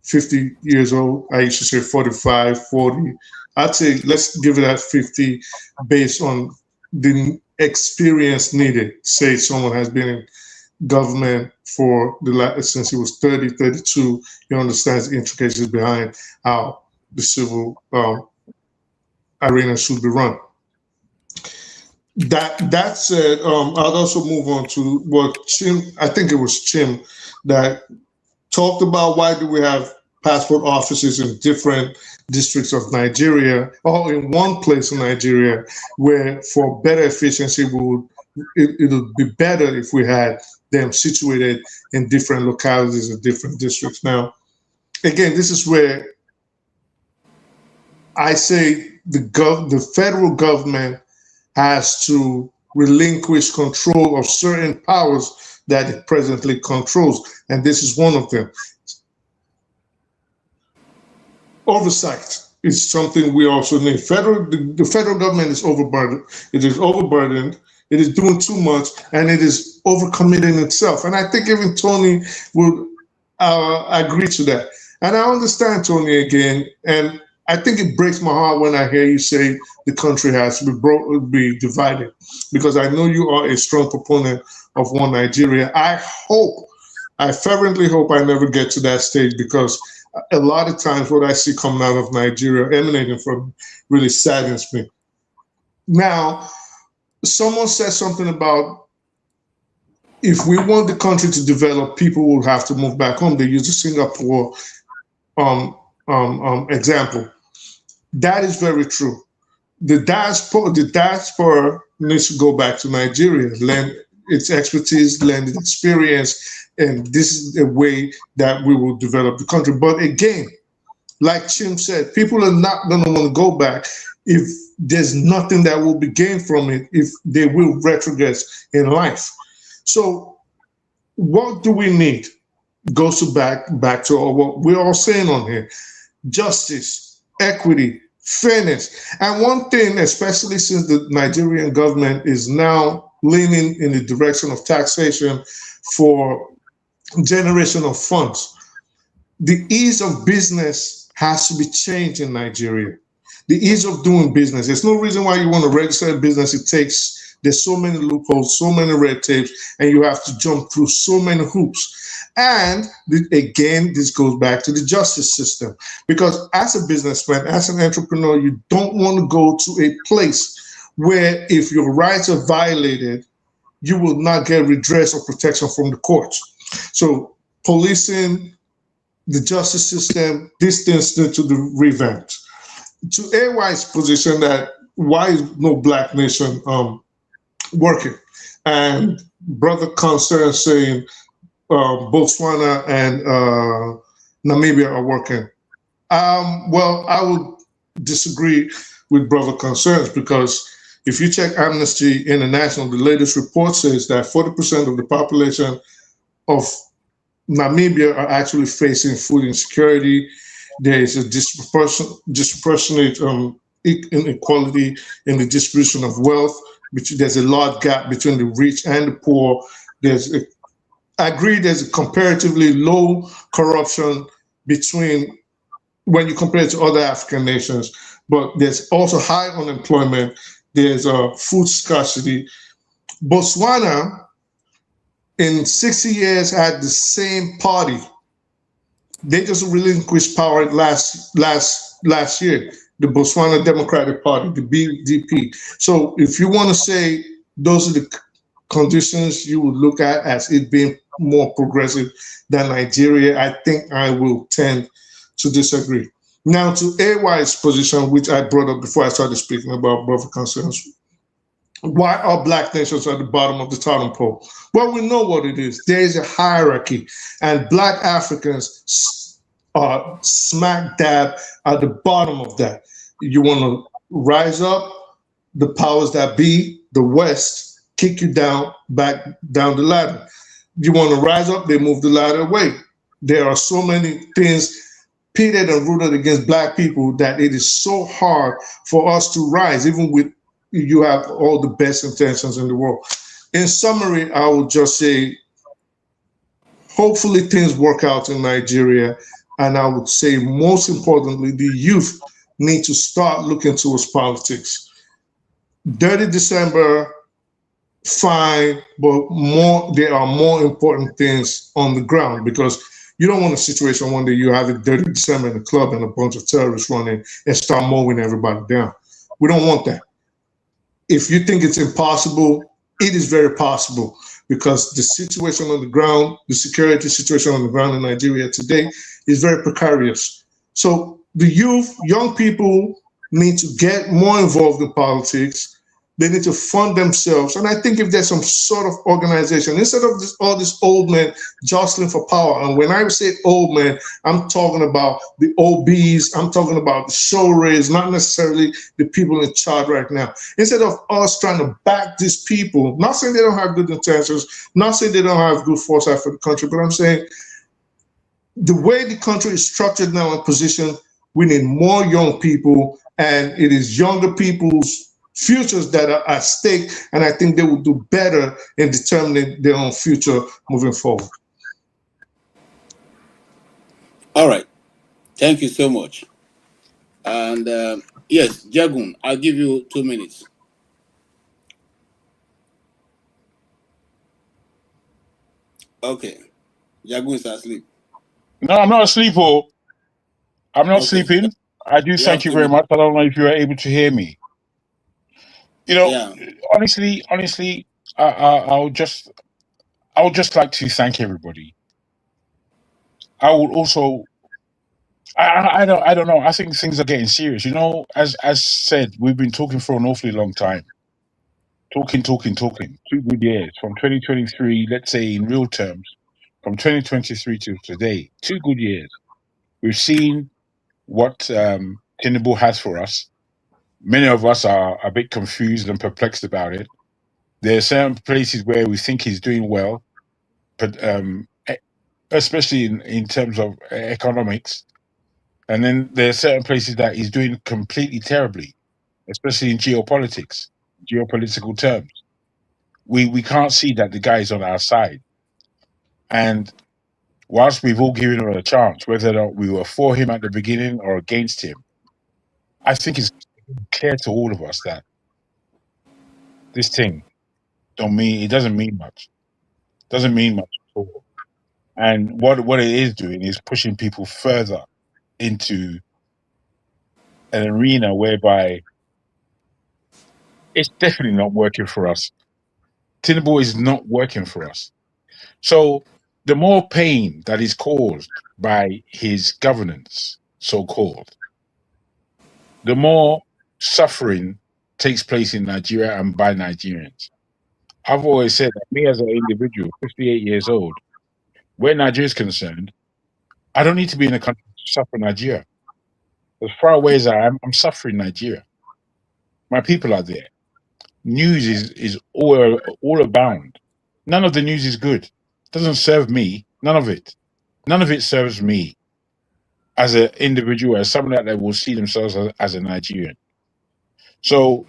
50 years old. I used to say 45, 40. I'd say let's give it at 50 based on the experience needed. Say someone has been in government since he was 30, 32. He understands the intricacies behind how the civil arena should be run. That said, I'll also move on to what I think it was Chim, that talked about why do we have passport offices in different districts of Nigeria, or in one place in Nigeria, where for better efficiency, it would be better if we had them situated in different localities and different districts. Now, again, this is where I say the federal government has to relinquish control of certain powers that it presently controls, and this is one of them. Oversight is something we also need. The federal government is overburdened. It is overburdened. It is doing too much, and it is overcommitting itself. And I think even Tony will agree to that. And I understand Tony again, and I think it breaks my heart when I hear you say the country has to be divided, because I know you are a strong proponent of one Nigeria. I fervently hope I never get to that stage, because a lot of times what I see coming out of Nigeria, emanating from, really saddens me. Now, someone said something about if we want the country to develop, people will have to move back home. They use the Singapore example. That is very true. The diaspora needs to go back to Nigeria, lend its expertise, lend its experience, and this is the way that we will develop the country. But again, like Chim said, people are not going to want to go back if there's nothing that will be gained from it, if they will retrogress in life. So what do we need? Goes to back to what we're all saying on here: justice, equity, fairness. And one thing, especially since the Nigerian government is now leaning in the direction of taxation for generation of funds, the ease of business has to be changed in Nigeria. the ease of doing business. There's no reason why you want to register a business. There's so many loopholes, so many red tapes, and you have to jump through so many hoops. And again, this goes back to the justice system, because as a businessman, as an entrepreneur, you don't want to go to a place where if your rights are violated, you will not get redress or protection from the courts. So policing, the justice system, these things need to be revamped. To AY's position that why is no black nation working? And brother concern saying Botswana and Namibia are working. Well, I would disagree with brother concerns, because if you check Amnesty International, the latest report says that 40% of the population of Namibia are actually facing food insecurity. There is a disproportionate inequality in the distribution of wealth. There's a large gap between the rich and the poor. I agree there's a comparatively low corruption between when you compare it to other African nations, but there's also high unemployment. There's food scarcity. Botswana, in 60 years, had the same party. They just relinquished power last year, the Botswana Democratic Party, the BDP. So if you want to say those are the conditions you would look at as it being more progressive than Nigeria, I think I will tend to disagree. Now to AY's position, which I brought up before I started speaking about brother concerns. Why are black nations at the bottom of the totem pole? Well, we know what it is. There is a hierarchy, and black Africans are smack dab at the bottom of that. You want to rise up, the powers that be, the West, kick you back down the ladder. You want to rise up, they move the ladder away. There are so many things pitted and rooted against black people that it is so hard for us to rise, even with you have all the best intentions in the world. In summary, I would just say, hopefully things work out in Nigeria. And I would say, most importantly, the youth need to start looking towards politics. Dirty December, fine, but there are more important things on the ground, because you don't want a situation one day you have a Dirty December in the club and a bunch of terrorists run in and start mowing everybody down. We don't want that. If you think it's impossible, it is very possible, because the situation on the ground, the security situation on the ground in Nigeria today is very precarious. So the youth, young people need to get more involved in politics. They need to fund themselves. And I think if there's some sort of organization, instead of all these old men jostling for power, and when I say old men, I'm talking about the OBs, I'm talking about the show rays, not necessarily the people in charge right now. Instead of us trying to back these people, not saying they don't have good intentions, not saying they don't have good foresight for the country, but I'm saying the way the country is structured now and positioned, we need more young people, and it is younger people's futures that are at stake, and I think they will do better in determining their own future moving forward. All right. Thank you so much. And yes, Jagun, I'll give you 2 minutes. Okay. Jagun is asleep. No, I'm not asleep, or I'm not sleeping. I do thank you very much. I don't know if you are able to hear me. You know, honestly, I would just like to thank everybody. I would also, I don't know. I think things are getting serious. You know, as said, we've been talking for an awfully long time. Talking. 2 good years from 2023. Let's say in real terms, from 2023 to today, 2 good years. We've seen what Tinubu has for us. Many of us are a bit confused and perplexed about it. There are certain places where we think he's doing well, but especially in terms of economics. And then there are certain places that he's doing completely terribly, especially in geopolitical terms. We can't see that the guy is on our side. And whilst we've all given him a chance, whether or not we were for him at the beginning or against him, I think it's clear to all of us that this thing it doesn't mean much. Doesn't mean much at all. And what it is doing is pushing people further into an arena whereby it's definitely not working for us. Tinubu is not working for us. So the more pain that is caused by his governance, so-called, the more suffering takes place in Nigeria and by Nigerians. I've always said that me as an individual, 58 years old, where Nigeria is concerned, I don't need to be in a country to suffer Nigeria. As far away as I am, I'm suffering Nigeria. My people are there. News is all abound. None of the news is good. Doesn't serve me. None of it. None of it serves me as an individual, as someone that will see themselves as a Nigerian. So,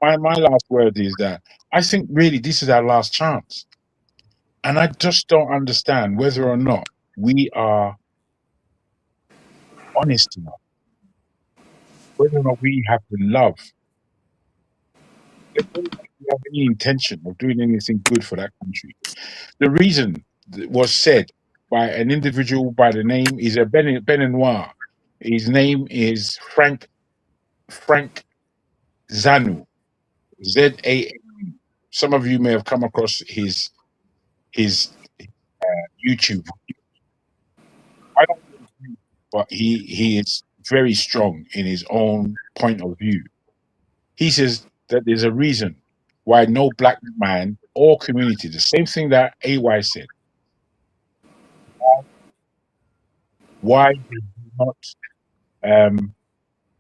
my last word is that I think really this is our last chance. And I just don't understand whether or not we are honest enough, whether or not we have the love, whether or not we have any intention of doing anything good for that country. The reason was said by an individual by the name is a Beninois. His name is Frank Zanu, ZA. Some of you may have come across his YouTube. I don't know, but he is very strong in his own point of view. He says that there's a reason why no black man or community, the same thing that AY said, why they do not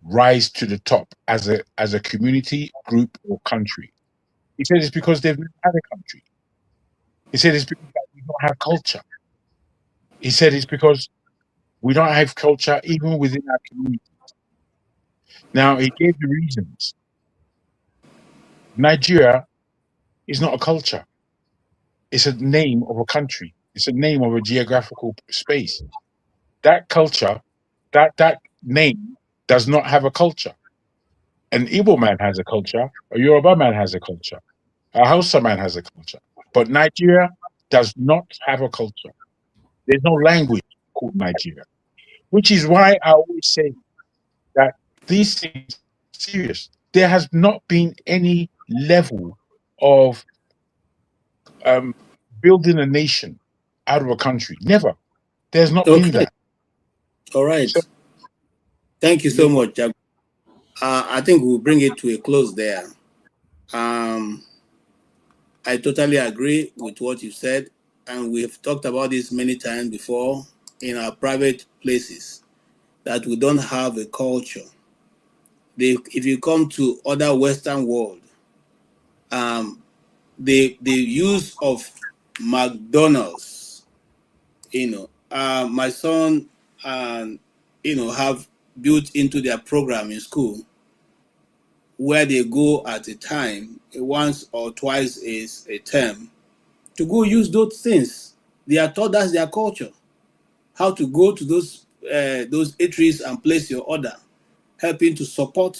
rise to the top as a community, group, or country. He said it's because they've never had a country. He said it's because we don't have culture. He said it's because we don't have culture even within our community. Now, he gave the reasons. Nigeria is not a culture. It's a name of a country. It's a name of a geographical space. That culture, that name does not have a culture. An Igbo man has a culture. A Yoruba man has a culture. A Hausa man has a culture. But Nigeria does not have a culture. There's no language called Nigeria. Which is why I always say that these things are serious. There has not been any level of building a nation out of a country. Never. There's not been that. All right. So, thank you so much. I think we'll bring it to a close there. I totally agree with what you said, and we've talked about this many times before in our private places, that we don't have a culture. If you come to other Western world, the use of McDonald's, my son have built into their program in school, where they go at a time, once or twice is a term, to go use those things. They are taught that's their culture. How to go to those eateries and place your order, helping to support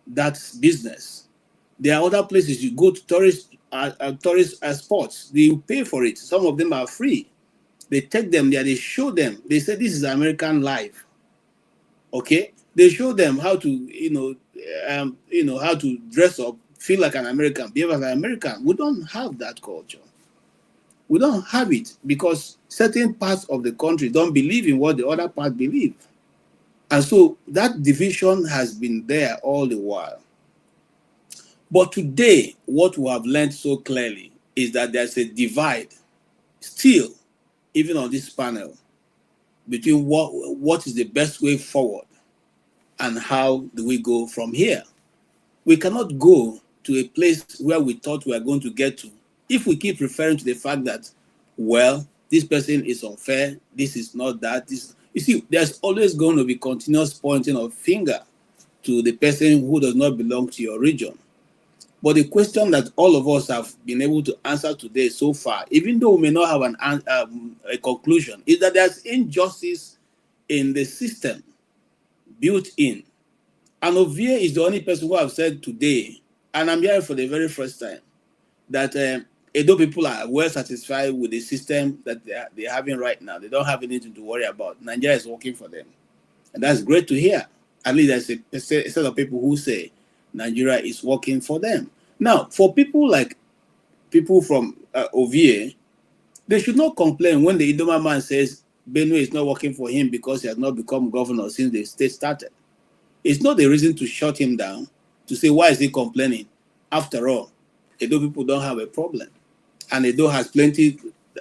that business. There are other places you go to tourist spots. They pay for it. Some of them are free. They take them there. They show them. They say this is American life. Okay, they show them how to how to dress up, feel like an American, behave as an American. We don't have that culture. We don't have it because certain parts of the country don't believe in what the other part believe. And so that division has been there all the while. But today, what we have learned so clearly is that there's a divide still, even on this panel, between what is the best way forward and how do we go from here. We cannot go to a place where we thought we are going to get to if we keep referring to the fact that, well, this person is unfair, this is not that. You see, there's always going to be continuous pointing of finger to the person who does not belong to your region. But the question that all of us have been able to answer today so far, even though we may not have a conclusion, is that there's injustice in the system built in. And Ovie is the only person who have said today, and I'm hearing for the very first time, that Edo people are well satisfied with the system that they're having right now. They don't have anything to worry about. Nigeria is working for them. And that's great to hear. At least there's a set of people who say Nigeria is working for them. Now, for people like people from Ovie, they should not complain when the Idoma man says Benue is not working for him because he has not become governor since the state started. It's not a reason to shut him down, to say, why is he complaining? After all, Edo people don't have a problem. And Edo has plenty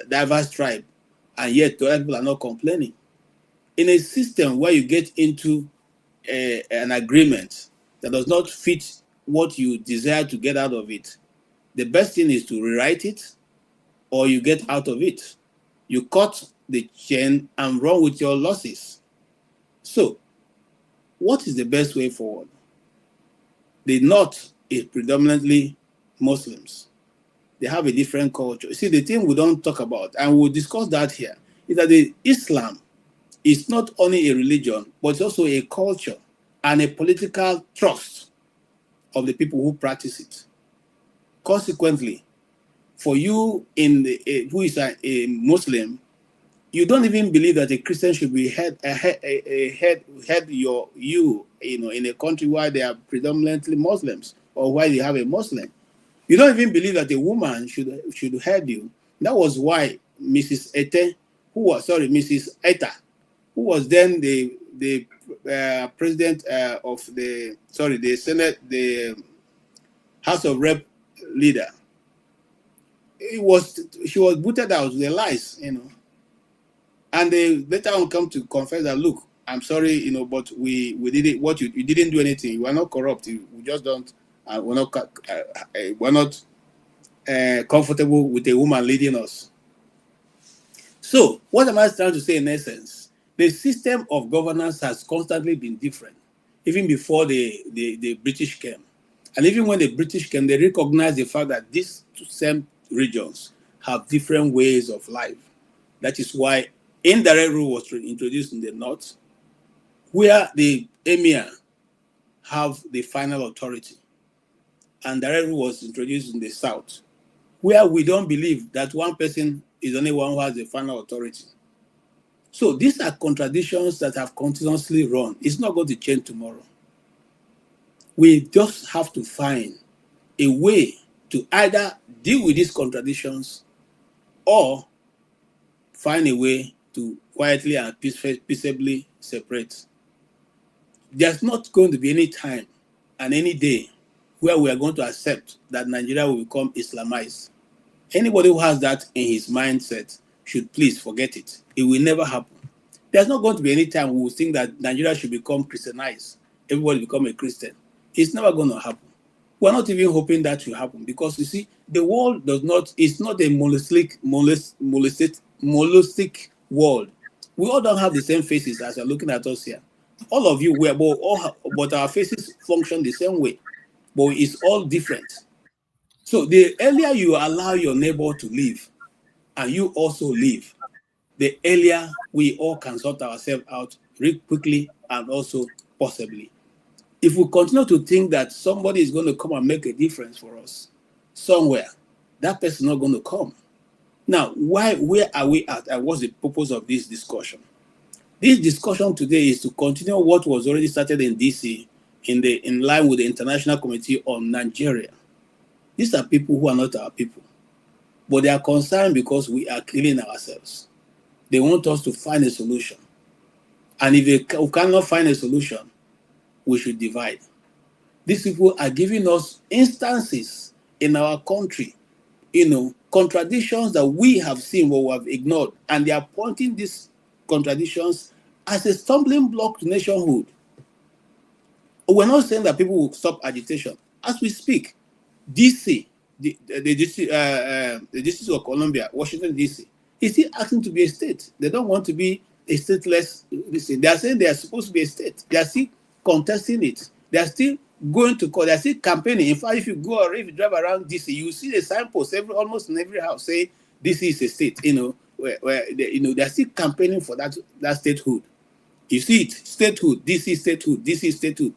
diverse tribe, and yet the other people are not complaining. In a system where you get into an agreement that does not fit what you desire to get out of it, the best thing is to rewrite it, or you get out of it. You cut the chain and run with your losses. So, what is the best way forward? The North is predominantly Muslims. They have a different culture. See, the thing we don't talk about, and we'll discuss that here, is that the Islam is not only a religion, but it's also a culture and a political trust of the people who practice it. Consequently, for you who is a Muslim, you don't even believe that a Christian should be head in a country where they are predominantly Muslims or where they have a Muslim. You don't even believe that a woman should head you. That was why Mrs. Eta, who was then the president of the Senate, the House of Rep leader. She was booted out with the lies, and they later on come to confess that, look, I'm sorry, but we did it. You didn't do anything. You were not corrupt. We just don't. We're not comfortable with a woman leading us. So, what am I trying to say in essence? The system of governance has constantly been different, even before the British came. And even when the British came, they recognized the fact that these same regions have different ways of life. That is why indirect rule was introduced in the North, where the emir have the final authority. And direct rule was introduced in the South, where we don't believe that one person is the only one who has the final authority. So these are contradictions that have continuously run. It's not going to change tomorrow. We just have to find a way to either deal with these contradictions or find a way to quietly and peaceably separate. There's not going to be any time and any day where we are going to accept that Nigeria will become Islamized. Anybody who has that in his mindset should please forget it. It will never happen. There's not going to be any time we will think that Nigeria should become Christianized. Everybody become a Christian. It's never going to happen. We're not even hoping that will happen because, you see, the world it's not a mollustic world. We all don't have the same faces as you're looking at us here. All of you, but our faces function the same way, but it's all different. So the earlier you allow your neighbor to live and you also live, the earlier we all can sort ourselves out really quickly and also possibly. If we continue to think that somebody is going to come and make a difference for us somewhere, that person is not going to come. Now, where are we at, and what's the purpose of this discussion? This discussion today is to continue what was already started in DC in line with the International Committee on Nigeria. These are people who are not our people, but they are concerned because we are killing ourselves. They want us to find a solution. And if we cannot find a solution, we should divide. These people are giving us instances in our country, contradictions that we have seen but we have ignored. And they are pointing these contradictions as a stumbling block to nationhood. We're not saying that people will stop agitation. As we speak, DC, the District of Columbia, Washington, DC, is still asking to be a state. They don't want to be a stateless. They are saying they are supposed to be a state. They are still contesting it. They are still going to court. They are still campaigning. In fact, if you go or if you drive around DC, you see the signpost almost in every house say this is a state. Where they are still campaigning for that statehood. You see it, statehood. DC statehood. DC statehood.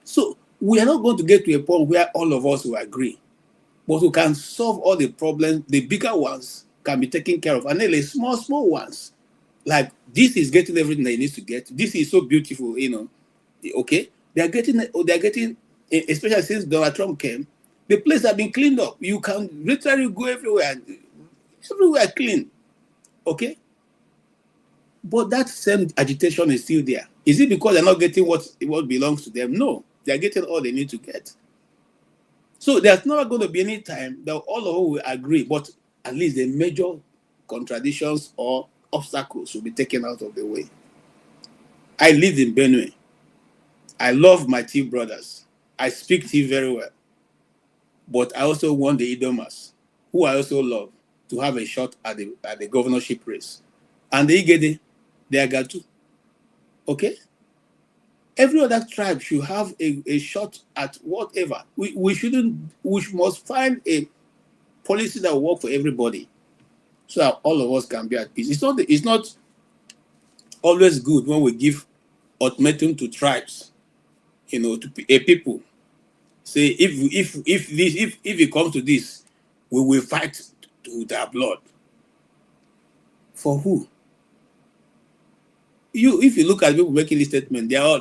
So we are not going to get to a point where all of us will agree, but we can solve all the problems. The bigger ones can be taken care of, and then the small ones, like this is getting everything they need to get. This is so beautiful, Okay, they're getting, especially since Donald Trump came, the place has been cleaned up. You can literally go everywhere clean. Okay, but that same agitation is still there. Is it because they're not getting what belongs to them? No, they're getting all they need to get. So there's never going to be any time that all of us will agree, but at least the major contradictions or obstacles will be taken out of the way. I live in Benue. I love my Tiv brothers. I speak Tiv very well. But I also want the Idomas, who I also love, to have a shot at the governorship race. And the Igede, they are Gatu. Okay? Every other tribe should have a shot at whatever. We must find a policy that will work for everybody, so that all of us can be at peace. It's not always good when we give ultimatum to tribes, to a people. Say if it comes to this, we will fight with our blood. For who? If you look at people making this statement, they are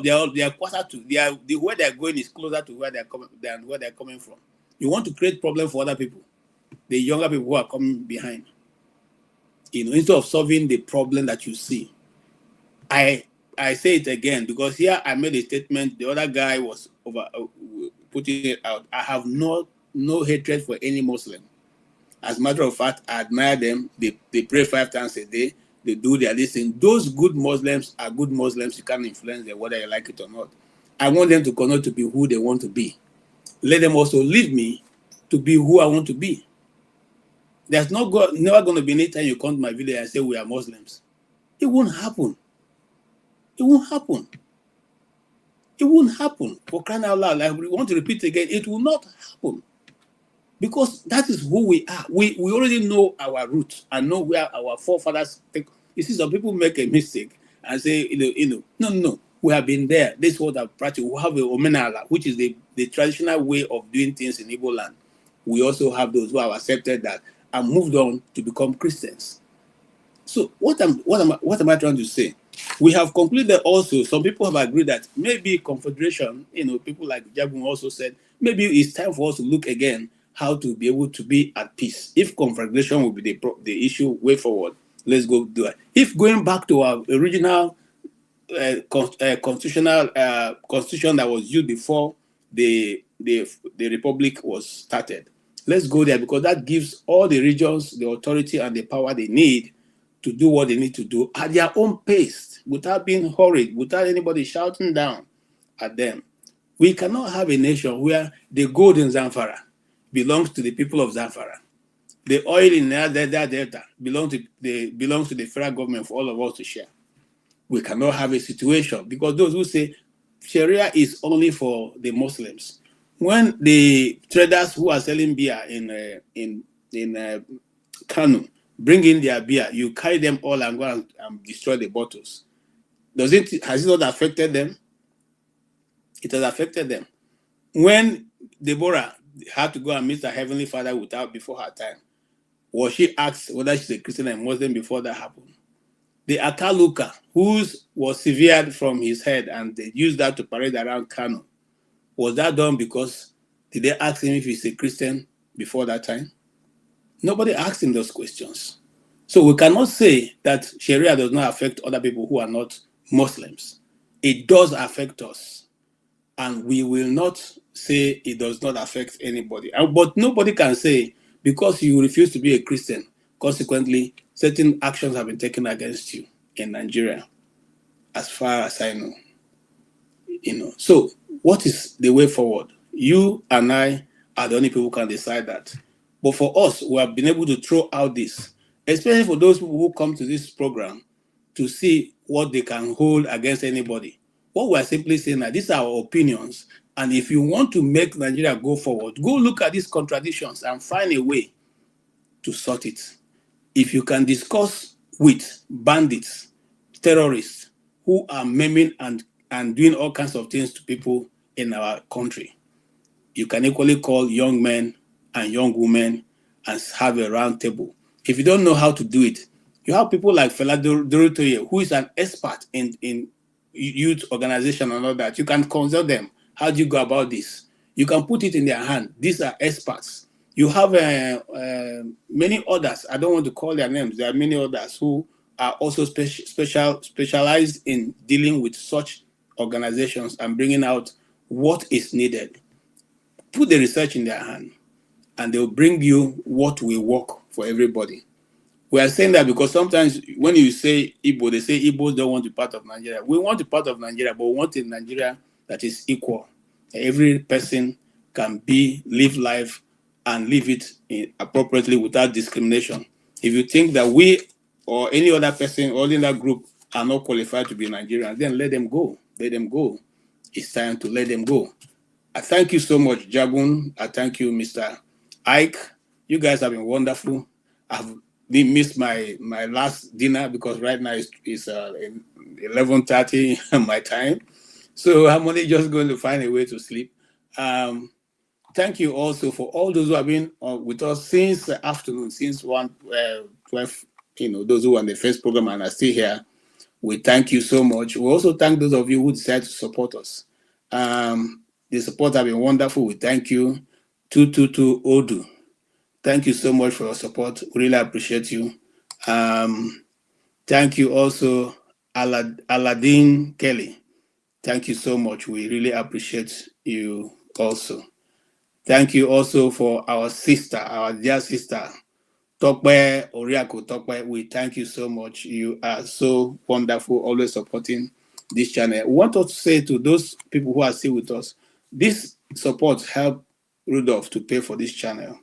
closer to where they are going is closer to where they are coming than where they are coming from. You want to create problem for other people, the younger people who are coming behind. Instead of solving the problem that you see. I say it again because here I made a statement. The other guy was putting it out. I have no hatred for any Muslim. As a matter of fact, I admire them. They pray 5 times a day. They do their listening. Those good Muslims are good Muslims. You can't influence them whether you like it or not. I want them to continue to be who they want to be. Let them also leave me to be who I want to be. There's never going to be any time you come to my village and say we are Muslims. It won't happen. It won't happen. It won't happen. For crying out loud, like we want to repeat again, it will not happen. Because that is who we are. We already know our roots and know where our forefathers take. You see, some people make a mistake and say, no. We have been there. This is what I've practiced. We have a Omenala, which is the traditional way of doing things in Igbo land. We also have those who have accepted that and moved on to become Christians. So what am I trying to say? We have concluded also, some people have agreed that maybe confederation, people like Jagun also said, maybe it's time for us to look again how to be able to be at peace. If confederation will be the issue way forward, let's go do it. If going back to our original constitution that was used before the republic was started, let's go there, because that gives all the regions the authority and the power they need to do what they need to do at their own pace, without being hurried, without anybody shouting down at them. We cannot have a nation where the gold in Zamfara belongs to the people of Zamfara. The oil in that delta belongs to the federal government for all of us to share. We cannot have a situation, because those who say Sharia is only for the Muslims, when the traders who are selling beer in Kano bring in their beer, you carry them all and go and destroy the bottles. Has it not affected them? It has affected them. When Deborah had to go and meet her Heavenly Father before her time, was she asked whether she's a Christian and Muslim before that happened? The Akaluka, whose was severed from his head and they used that to parade around Kano, was that done because did they ask him if he's a Christian before that time? Nobody asked him those questions. So we cannot say that Sharia does not affect other people who are not Muslims. It does affect us. And we will not say it does not affect anybody. But nobody can say, because you refuse to be a Christian, consequently, certain actions have been taken against you in Nigeria, as far as I know. So what is the way forward? You and I are the only people who can decide that. But for us, we have been able to throw out this, especially for those people who come to this program to see what they can hold against anybody. What we're simply saying that these are our opinions, and if you want to make Nigeria go forward, go look at these contradictions and find a way to sort it. If you can discuss with bandits, terrorists who are maiming and doing all kinds of things to people in our country. You can equally call young men and young women and have a round table. If you don't know how to do it, you have people like Fela Dorotoye, who is an expert in youth organization and all that. You can consult them. How do you go about this? You can put it in their hand. These are experts. You have many others. I don't want to call their names. There are many others who are also specialized in dealing with such organizations and bringing out what is needed. Put the research in their hand, and they'll bring you what will work for everybody. We are saying that because sometimes when you say Igbo, they say Igbos don't want to be part of Nigeria. We want to be part of Nigeria, but we want a Nigeria that is equal. Every person can live life and live it appropriately without discrimination. If you think that we or any other person or in that group are not qualified to be Nigerians, then let them go. Let them go. It's time to let them go. I thank you so much, Jabun. I thank you, Mr. Ike. You guys have been wonderful. I've missed my last dinner because right now it's 11:30 my time. So I'm only just going to find a way to sleep. Thank you also for all those who have been with us since the afternoon, since 12, those who are on the first program and are still here. We thank you so much. We also thank those of you who decided to support us. The support has been wonderful. We thank you. 222 Odu. Thank you so much for your support. We really appreciate you. Thank you also, Aladdin Kelly. Thank you so much. We really appreciate you also. Thank you also for our sister, our dear sister, Tokwe Oriako Tokwe. We thank you so much. You are so wonderful, always supporting this channel. We want to say to those people who are still with us, this support helped Rudolph to pay for this channel.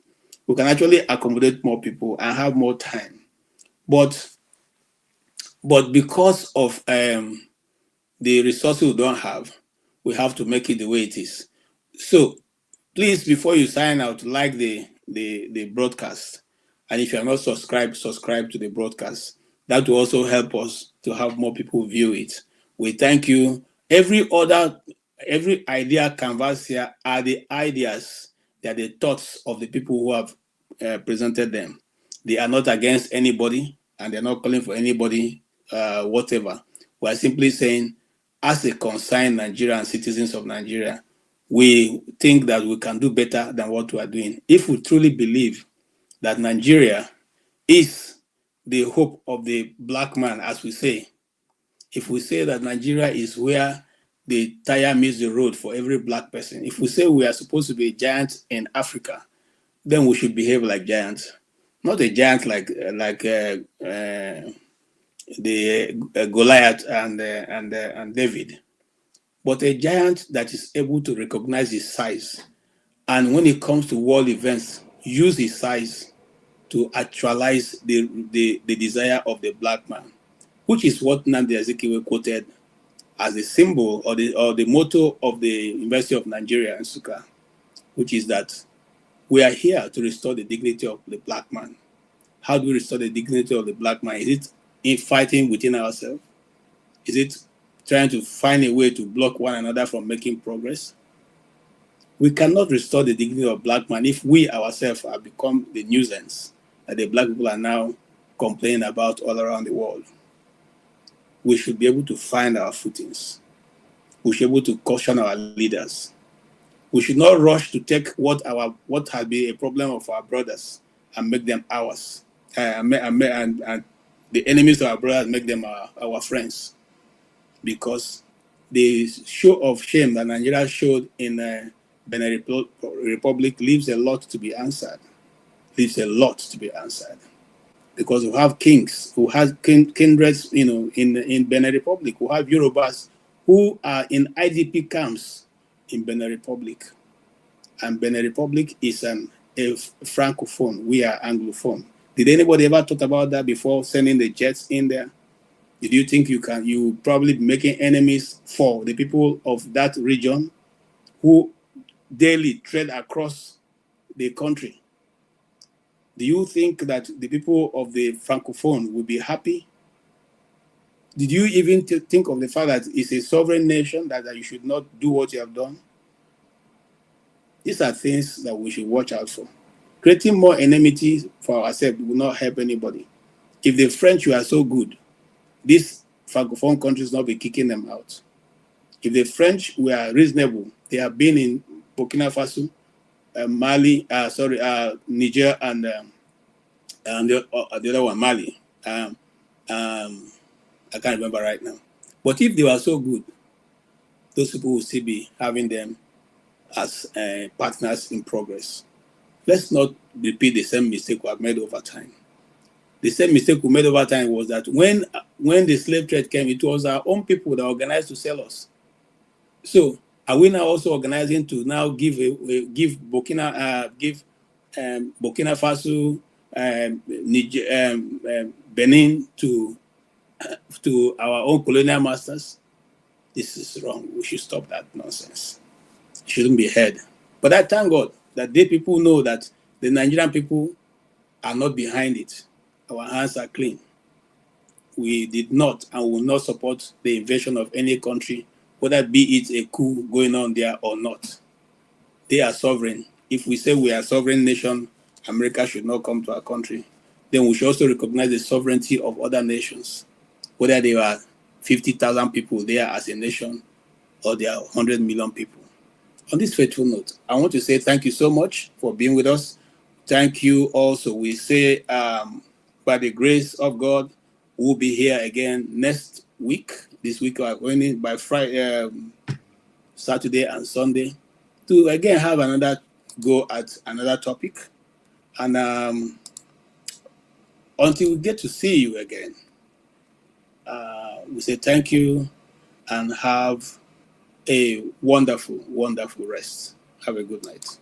We can actually accommodate more people and have more time. But because of the resources we don't have, we have to make it the way it is. So please, before you sign out, like the broadcast. And if you are not subscribed, subscribe to the broadcast. That will also help us to have more people view it. We thank you. Every idea canvas here are the ideas. They are the thoughts of the people who have presented them. They are not against anybody, and they're not calling for anybody, whatever. We are simply saying, as a concerned Nigerian citizens of Nigeria, we think that we can do better than what we are doing. If we truly believe that Nigeria is the hope of the black man, as we say, if we say that Nigeria is where the tire meets the road for every black person, if we say we are supposed to be a giant in Africa, then we should behave like giants. Not a giant like the Goliath and David, but a giant that is able to recognize his size. And when it comes to world events, use his size to actualize the desire of the black man, which is what Nnamdi Azikiwe quoted as the symbol or the motto of the University of Nigeria in Nsukka, which is that we are here to restore the dignity of the black man. How do we restore the dignity of the black man? Is it in fighting within ourselves? Is it trying to find a way to block one another from making progress? We cannot restore the dignity of black man if we ourselves have become the nuisance that the black people are now complaining about all around the world. We should be able to find our footings. We should be able to caution our leaders. We should not rush to take what has been a problem of our brothers and make them ours. And the enemies of our brothers make them our friends. Because the show of shame that Nigeria showed in Benin Republic leaves a lot to be answered. Leaves a lot to be answered. Because we have kings who have kindreds, in Benin Republic. We have Yorubas who are in IDP camps in Benin Republic. And Benin Republic is a francophone. We are anglophone. Did anybody ever thought about that before sending the jets in there? Did you think you probably be making enemies for the people of that region who daily tread across the country? Do you think that the people of the francophone will be happy? Did you even think of the fact that it's a sovereign nation, that you should not do what you have done? These are things that we should watch out for. Creating more enmity for ourselves will not help anybody. If the French were so good, these Francophone countries will not be kicking them out. If the French were reasonable, they have been in Burkina Faso, Mali, Niger, and the other one, Mali. I can't remember right now. But if they were so good, those people will still be having them as partners in progress. Let's not repeat the same mistake we have made over time. The same mistake we made over time was that when the slave trade came, it was our own people that organized to sell us. So are we now also organizing to now give Burkina Faso, Niger, Benin to our own colonial masters? This is wrong. We should stop that nonsense. It shouldn't be heard. But I thank God that the people know that the Nigerian people are not behind it. Our hands are clean. We did not and will not support the invasion of any country, whether be it a coup going on there or not. They are sovereign. If we say we are a sovereign nation, America should not come to our country, then we should also recognize the sovereignty of other nations, whether they are 50,000 people there as a nation or there are 100 million people. On this faithful note, I want to say thank you so much for being with us. Thank you also. We say, by the grace of God, we'll be here again next week. This week we are going in by Friday, Saturday and Sunday to again have another go at another topic. And until we get to see you again, we say thank you and have a wonderful, wonderful rest. Have a good night.